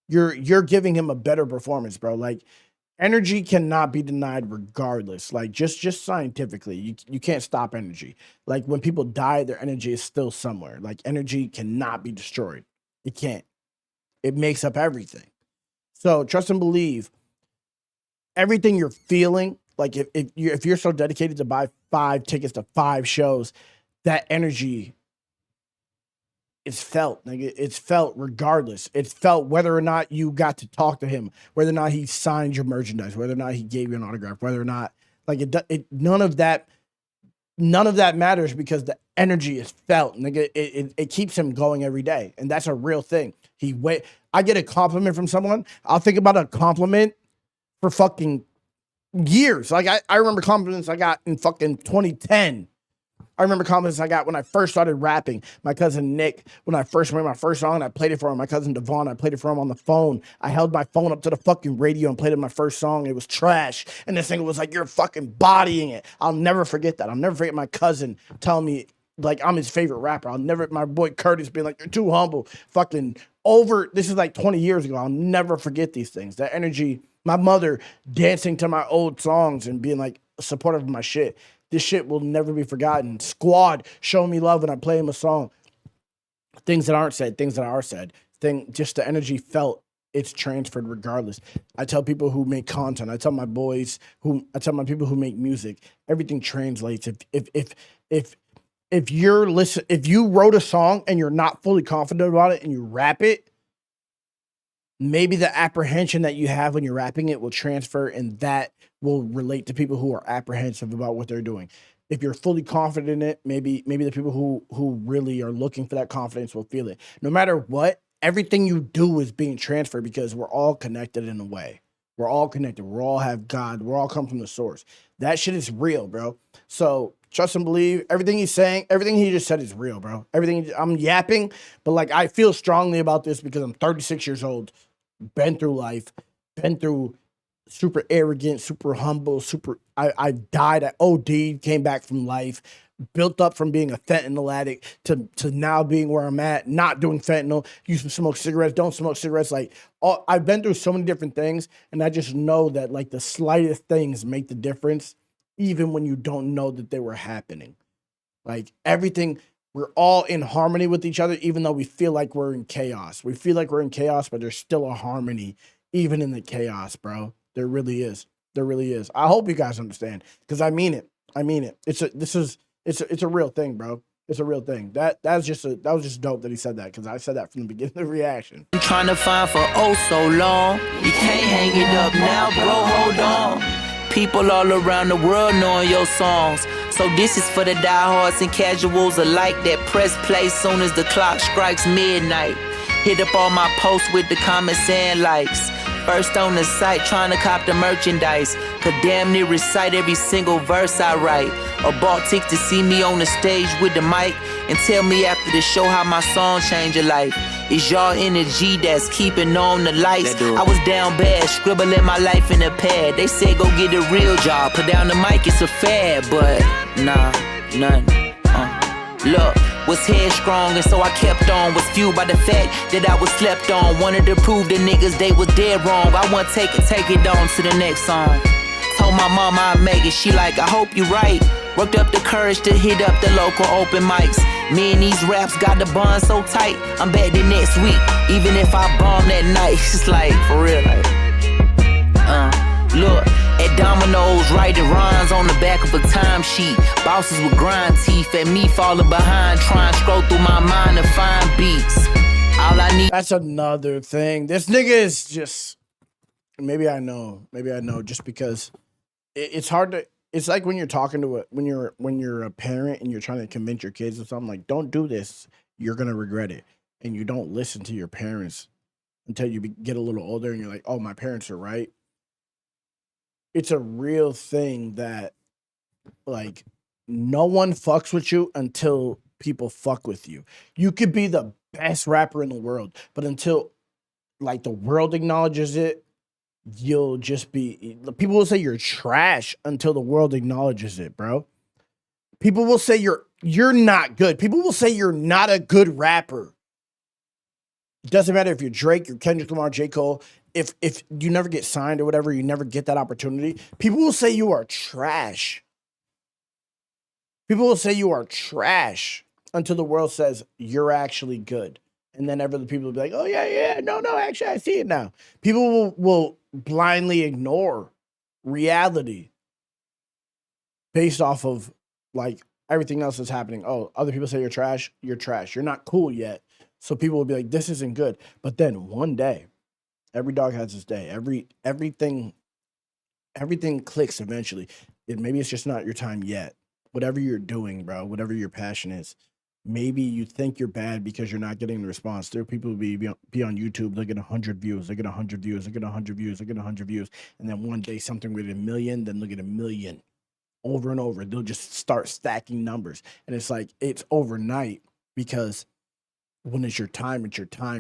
You're giving him a better performance, bro. Like, energy cannot be denied regardless. Like, just scientifically, you can't stop energy. Like, when people die, their energy is still somewhere. Like, energy cannot be destroyed. It can't. It makes up everything. So trust and believe. Everything you're feeling, like if you're so dedicated to buy 5 tickets to 5 shows, that energy is felt. Nigga. It's felt regardless. It's felt whether or not you got to talk to him, whether or not he signed your merchandise, whether or not he gave you an autograph, whether or not none of that matters because the energy is felt. Nigga, it keeps him going every day, and that's a real thing. I get a compliment from someone, I'll think about a compliment for fucking years. Like I remember compliments I got in fucking 2010. I remember compliments I got when I first started rapping. My cousin Nick, when I first made my first song, I played it for him. My cousin Devon, I played it for him on the phone. I held my phone up to the fucking radio and played it my first song. It was trash. And this thing was like, you're fucking bodying it. I'll never forget that. I'll never forget my cousin telling me, like, I'm his favorite rapper. My boy Curtis being like, you're too humble. Fucking over, this is like 20 years ago. I'll never forget these things. That energy, my mother dancing to my old songs and being like supportive of my shit. This shit will never be forgotten. Squad showing me love when I play him a song. Things that aren't said, things that are said. Just the energy felt, it's transferred regardless. I tell people who make content, I tell my people who make music, everything translates. If you wrote a song and you're not fully confident about it and you rap it, maybe the apprehension that you have when you're rapping it will transfer, and that will relate to people who are apprehensive about what they're doing. If you're fully confident in it, maybe the people who really are looking for that confidence will feel it. No matter what, everything you do is being transferred because we're all connected in a way. We're all connected. We all have God. We're all come from the source. That shit is real, bro. So trust and believe. Everything he's saying, everything he just said is real, bro. Everything, I'm yapping, but like I feel strongly about this because I'm 36 years old, been through life, been through super arrogant, super humble, I died at OD, came back from life, built up from being a fentanyl addict to now being where I'm at, not doing fentanyl, used to smoke cigarettes, don't smoke cigarettes. Like, I've been through so many different things, and I just know that like the slightest things make the difference, even when you don't know that they were happening. Like everything, we're all in harmony with each other, even though we feel like we're in chaos. We feel like we're in chaos, but there's still a harmony, even in the chaos, bro. There really is. There really is. I hope you guys understand, because I mean it. I mean it. It's a real thing, bro. It's a real thing. That was just dope that he said that, because I said that from the beginning of the reaction. I'm trying to find for oh so long. You can't hang it up now, bro. Hold on. People all around the world knowing your songs. So this is for the diehards and casuals alike that press play soon as the clock strikes midnight. Hit up all my posts with the comments and likes. first on the site, trying to cop the merchandise. Could damn near recite every single verse I write. Or bought tickets to see me on the stage with the mic and tell me after the show how my song changed your life. It's y'all energy that's keeping on the lights. I was down bad, scribbling my life in a pad. They said go get a real job, put down the mic, it's a fad. But nah, none. Look, was headstrong and so I kept on. Was fueled by the fact that I was slept on. Wanted to prove the niggas they was dead wrong. I want take it on to the next song. Told my mama I'd make it, she like, I hope you right. Worked up the courage to hit up the local open mics. Me and these raps got the bond so tight, I'm back the next week, even if I bomb that night. It's like, for real, like, look, at Domino's, writing rhymes on the back of a timesheet. Bosses with grind teeth, and me falling behind, trying to scroll through my mind to find beats. All I need. That's another thing. This nigga is just, maybe I know, just because it's hard to, it's like when you're talking to when you're a parent and you're trying to convince your kids of something, like, don't do this, you're gonna regret it, and you don't listen to your parents until you get a little older and you're like, oh, my parents are right. It's a real thing that, like, no one fucks with you until people fuck with you. You could be the best rapper in the world, but until, like, the world acknowledges it, you'll just be, people will say you're trash until the world acknowledges it, bro. People will say you're not good. People will say you're not a good rapper. It doesn't matter if you're Drake, you're Kendrick Lamar, J. Cole. If you never get signed or whatever, you never get that opportunity, people will say you are trash. People will say you are trash until the world says you're actually good. And then the people will be like, oh, yeah, no, actually, I see it now. People will blindly ignore reality based off of, like, everything else that's happening. Oh, other people say you're trash. You're trash. You're not cool yet. So people will be like, this isn't good. But then one day, every dog has its day. Everything clicks eventually. Maybe it's just not your time yet. Whatever you're doing, bro, whatever your passion is, maybe you think you're bad because you're not getting the response. There are people who be on YouTube, they get 100 views, they get 100 views, they get 100 views, they get 100 views. And then one day something with 1 million, then look at 1 million. Over and over. They'll just start stacking numbers. And it's like, it's overnight, because when it's your time,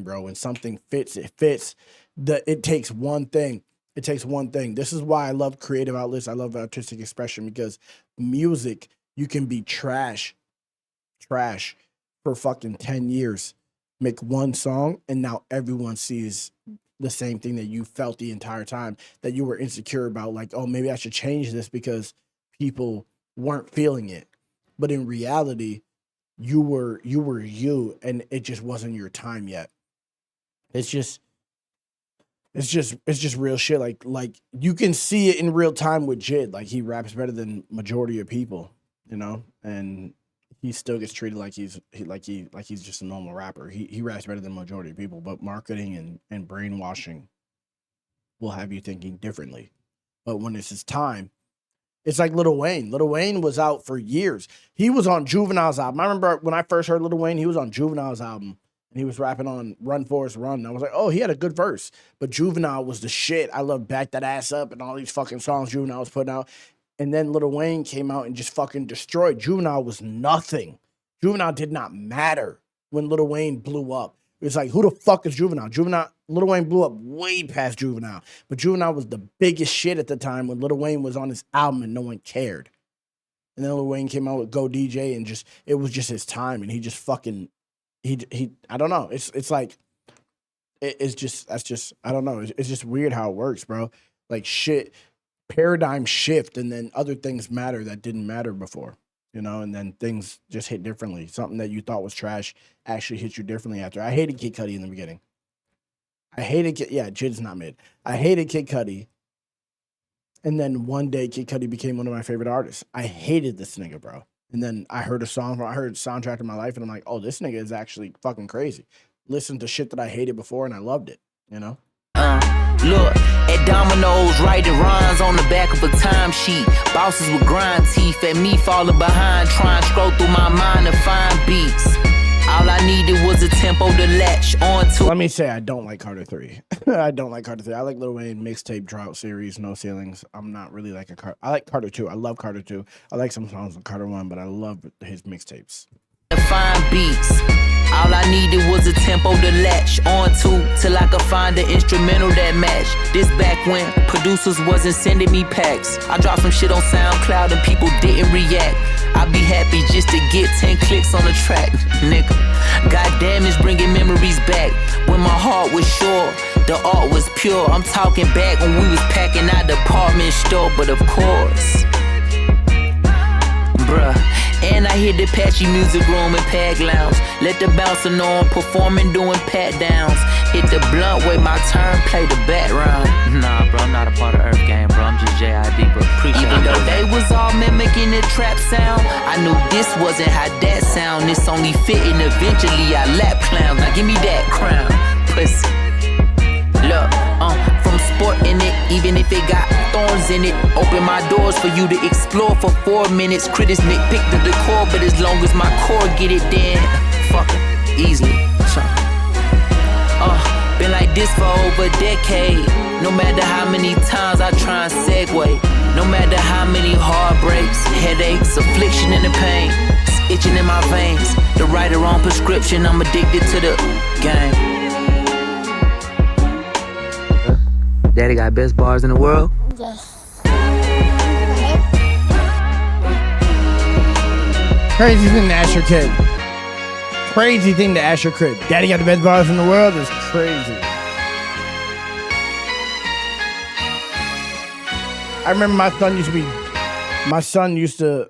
bro. When something fits, it fits. It takes one thing. It takes one thing. This is why I love creative outlets. I love artistic expression, because music, you can be trash for fucking 10 years, make one song, and now everyone sees the same thing that you felt the entire time, that you were insecure about. Like, oh, maybe I should change this because people weren't feeling it. But in reality, you were you, and it just wasn't your time yet. It's just real shit. Like you can see it in real time with JID. Like, he raps better than majority of people, you know, and he still gets treated like he's just a normal rapper. He raps better than majority of people, but marketing and brainwashing will have you thinking differently. But when it's his time, it's like Lil Wayne. Lil Wayne was out for years. He was on Juvenile's album. I remember when I first heard Lil Wayne, he was on Juvenile's album, and he was rapping on Run Forest Run. And I was like, oh, he had a good verse. But Juvenile was the shit. I love Back That Ass Up and all these fucking songs Juvenile was putting out. And then Lil Wayne came out and just fucking destroyed. Juvenile was nothing. Juvenile did not matter when Lil Wayne blew up. It was like, who the fuck is Juvenile? Lil Wayne blew up way past Juvenile. But Juvenile was the biggest shit at the time when Lil Wayne was on his album and no one cared. And then Lil Wayne came out with Go DJ, and it was just his time, and he just fucking, he I don't know. It's like, it's just I don't know. It's just weird how it works, bro. Like, shit, paradigm shift, and then other things matter that didn't matter before, you know, and then things just hit differently. Something that you thought was trash actually hit you differently after. I hated Kid Cudi in the beginning. JID's not mid. I hated Kid Cudi. And then one day Kid Cudi became one of my favorite artists. I hated this nigga, bro. And then I heard Soundtrack to My Life, and I'm like, oh, this nigga is actually fucking crazy. Listen to shit that I hated before, and I loved it, you know? Look, at Domino's, writing rhymes on the back of a timesheet. Bosses with grind teeth, and me falling behind, trying to scroll through my mind to find beats. All I needed was a tempo tempo to latch onto. Let me say I don't like Carter 3. I don't like Carter 3. I like Lil Wayne mixtape drought series, No Ceilings. I'm not really like I like Carter 2. I love Carter 2. I like some songs on Carter 1, but I love his mixtapes. Fine beats. All I needed was a tempo to latch onto till I could find an instrumental that matched. This back when producers wasn't sending me packs. I dropped some shit on SoundCloud and people didn't react. I'd be happy just to get 10 clicks on the track, nigga. Goddamn, it's bringing memories back. When my heart was sure, the art was pure. I'm talking back when we was packing our department store, but of course, bruh. And I hit the patchy music room and Pag Lounge. Let the bouncer know I'm performing, doing pat downs. Hit the blunt, wait my turn, play the background. Nah, bro, I'm not a part of Earth Game, bro. I'm just JID, but appreciate Even though they was all mimicking the trap sound, I knew this wasn't how that sound. This only fitting eventually I lap clowns. Now give me that crown, pussy. Look, from sporting it, even if it got thorns in it. Open my doors for you to explore for 4 minutes. Critics nitpick the decor, but as long as my core get it, then fuck it, easily. Been like this for over a decade. No matter how many times I try and segue, no matter how many heartbreaks, headaches, affliction, and the pain, it's itching in my veins. The right or wrong prescription, I'm addicted to the game. Daddy got best bars in the world? Yes. Crazy thing to ask your kid. Crazy thing to ask your kid. Daddy got the best bars in the world is crazy. I remember my son used to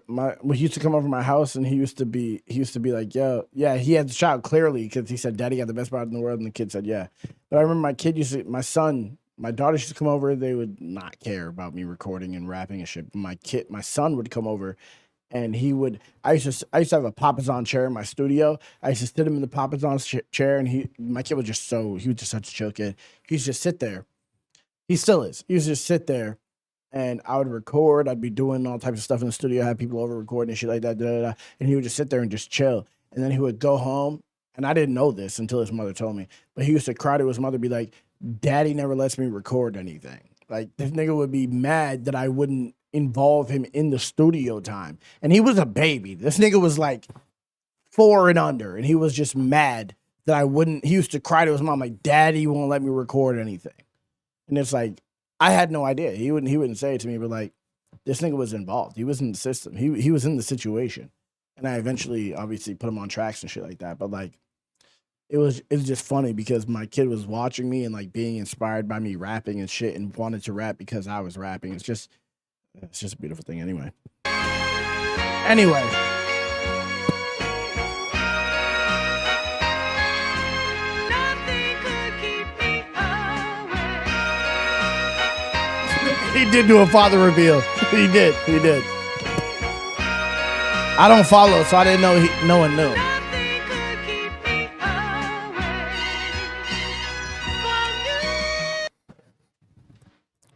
come over to my house and he used to be like, yo, yeah, he had the child clearly because he said, Daddy got the best bars in the world, and the kid said, yeah. But I remember my daughter used to come over, they would not care about me recording and rapping and shit. But my son would come over and I used to have a Papasan chair in my studio. I used to sit him in the Papasan chair, and my kid was just he was just such a chill kid. He used to just sit there. He still is. He used to just sit there, and I would record. I'd be doing all types of stuff in the studio. I had people over recording and shit like that. And he would just sit there and just chill. And then he would go home, and I didn't know this until his mother told me, but he used to cry to his mother, be like, Daddy never lets me record anything. Like, this nigga would be mad that I wouldn't involve him in the studio time. And he was a baby. This nigga was like 4 and under, and he was just mad that I wouldn't. He used to cry to his mom like, Daddy won't let me record anything. And it's like, I had no idea. He wouldn't say it to me, but like, this nigga was involved. He was in the system. He was in the situation. And I eventually obviously put him on tracks and shit like that. But like, it was just funny because my kid was watching me and like being inspired by me rapping and shit and wanted to rap because I was rapping. It's just a beautiful thing anyway. He did do a father reveal. He did. I don't follow, so I didn't know no one knew.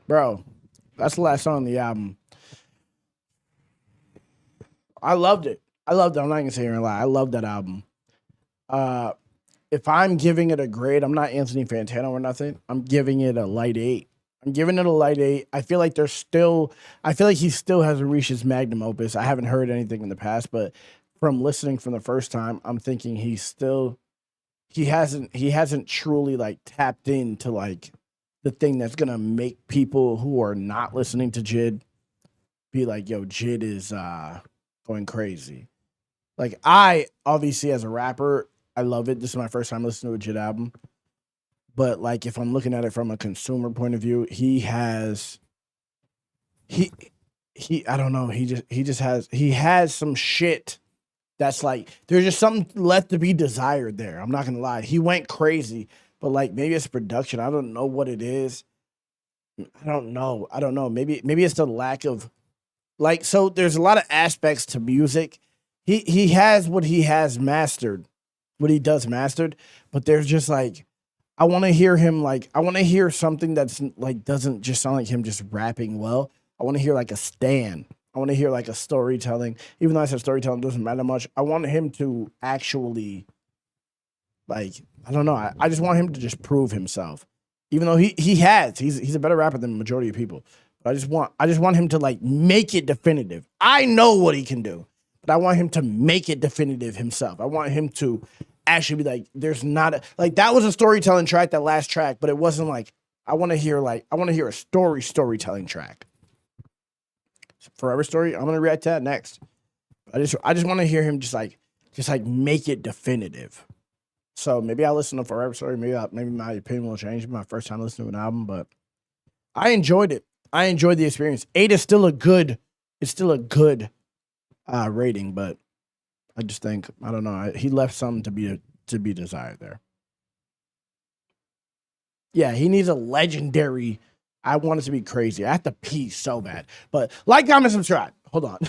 Bro, that's the last song on the album. I loved it. I'm not gonna say here and lie. I love that album. If I'm giving it a grade, I'm not Anthony Fantano or nothing. I'm giving it a light 8. I feel like he still hasn't reached his magnum opus. I haven't heard anything in the past, but from listening from the first time, I'm thinking he hasn't truly like tapped into like the thing that's gonna make people who are not listening to JID be like, yo, JID is going crazy. Like, I obviously as a rapper, I love it. This is my first time listening to a JID album. But like, if I'm looking at it from a consumer point of view, he has some shit that's like, there's just something left to be desired there. I'm not gonna lie. He went crazy, but like, maybe it's production. I don't know what it is. I don't know. Maybe it's the lack of like, so there's a lot of aspects to music. He has what he has mastered, what he does mastered, but there's just like, I want to hear something that's like, doesn't just sound like him just rapping well. I want to hear like a stand. I want to hear like a storytelling. Even though I said storytelling doesn't matter much, I want him to actually Like, I don't know. I just want him to just prove himself. Even though he's a better rapper than the majority of people. But I just want him to like make it definitive. I know what he can do, but I want him to make it definitive himself. I want him to actually be like, there's not like that was a storytelling track, that last track, but it wasn't like I want to hear a storytelling track. Forever Story, I'm gonna react to that next. I just want to hear him just like make it definitive. So maybe I'll listen to Forever Story. Maybe my opinion will change. My first time listening to an album, but I enjoyed it. I enjoyed the experience. 8 is still a good. It's still a good rating, but I just think I don't know. He left something to be desired there. Yeah, he needs a legendary. I want it to be crazy. I have to pee so bad, but like, comment, subscribe. Hold on.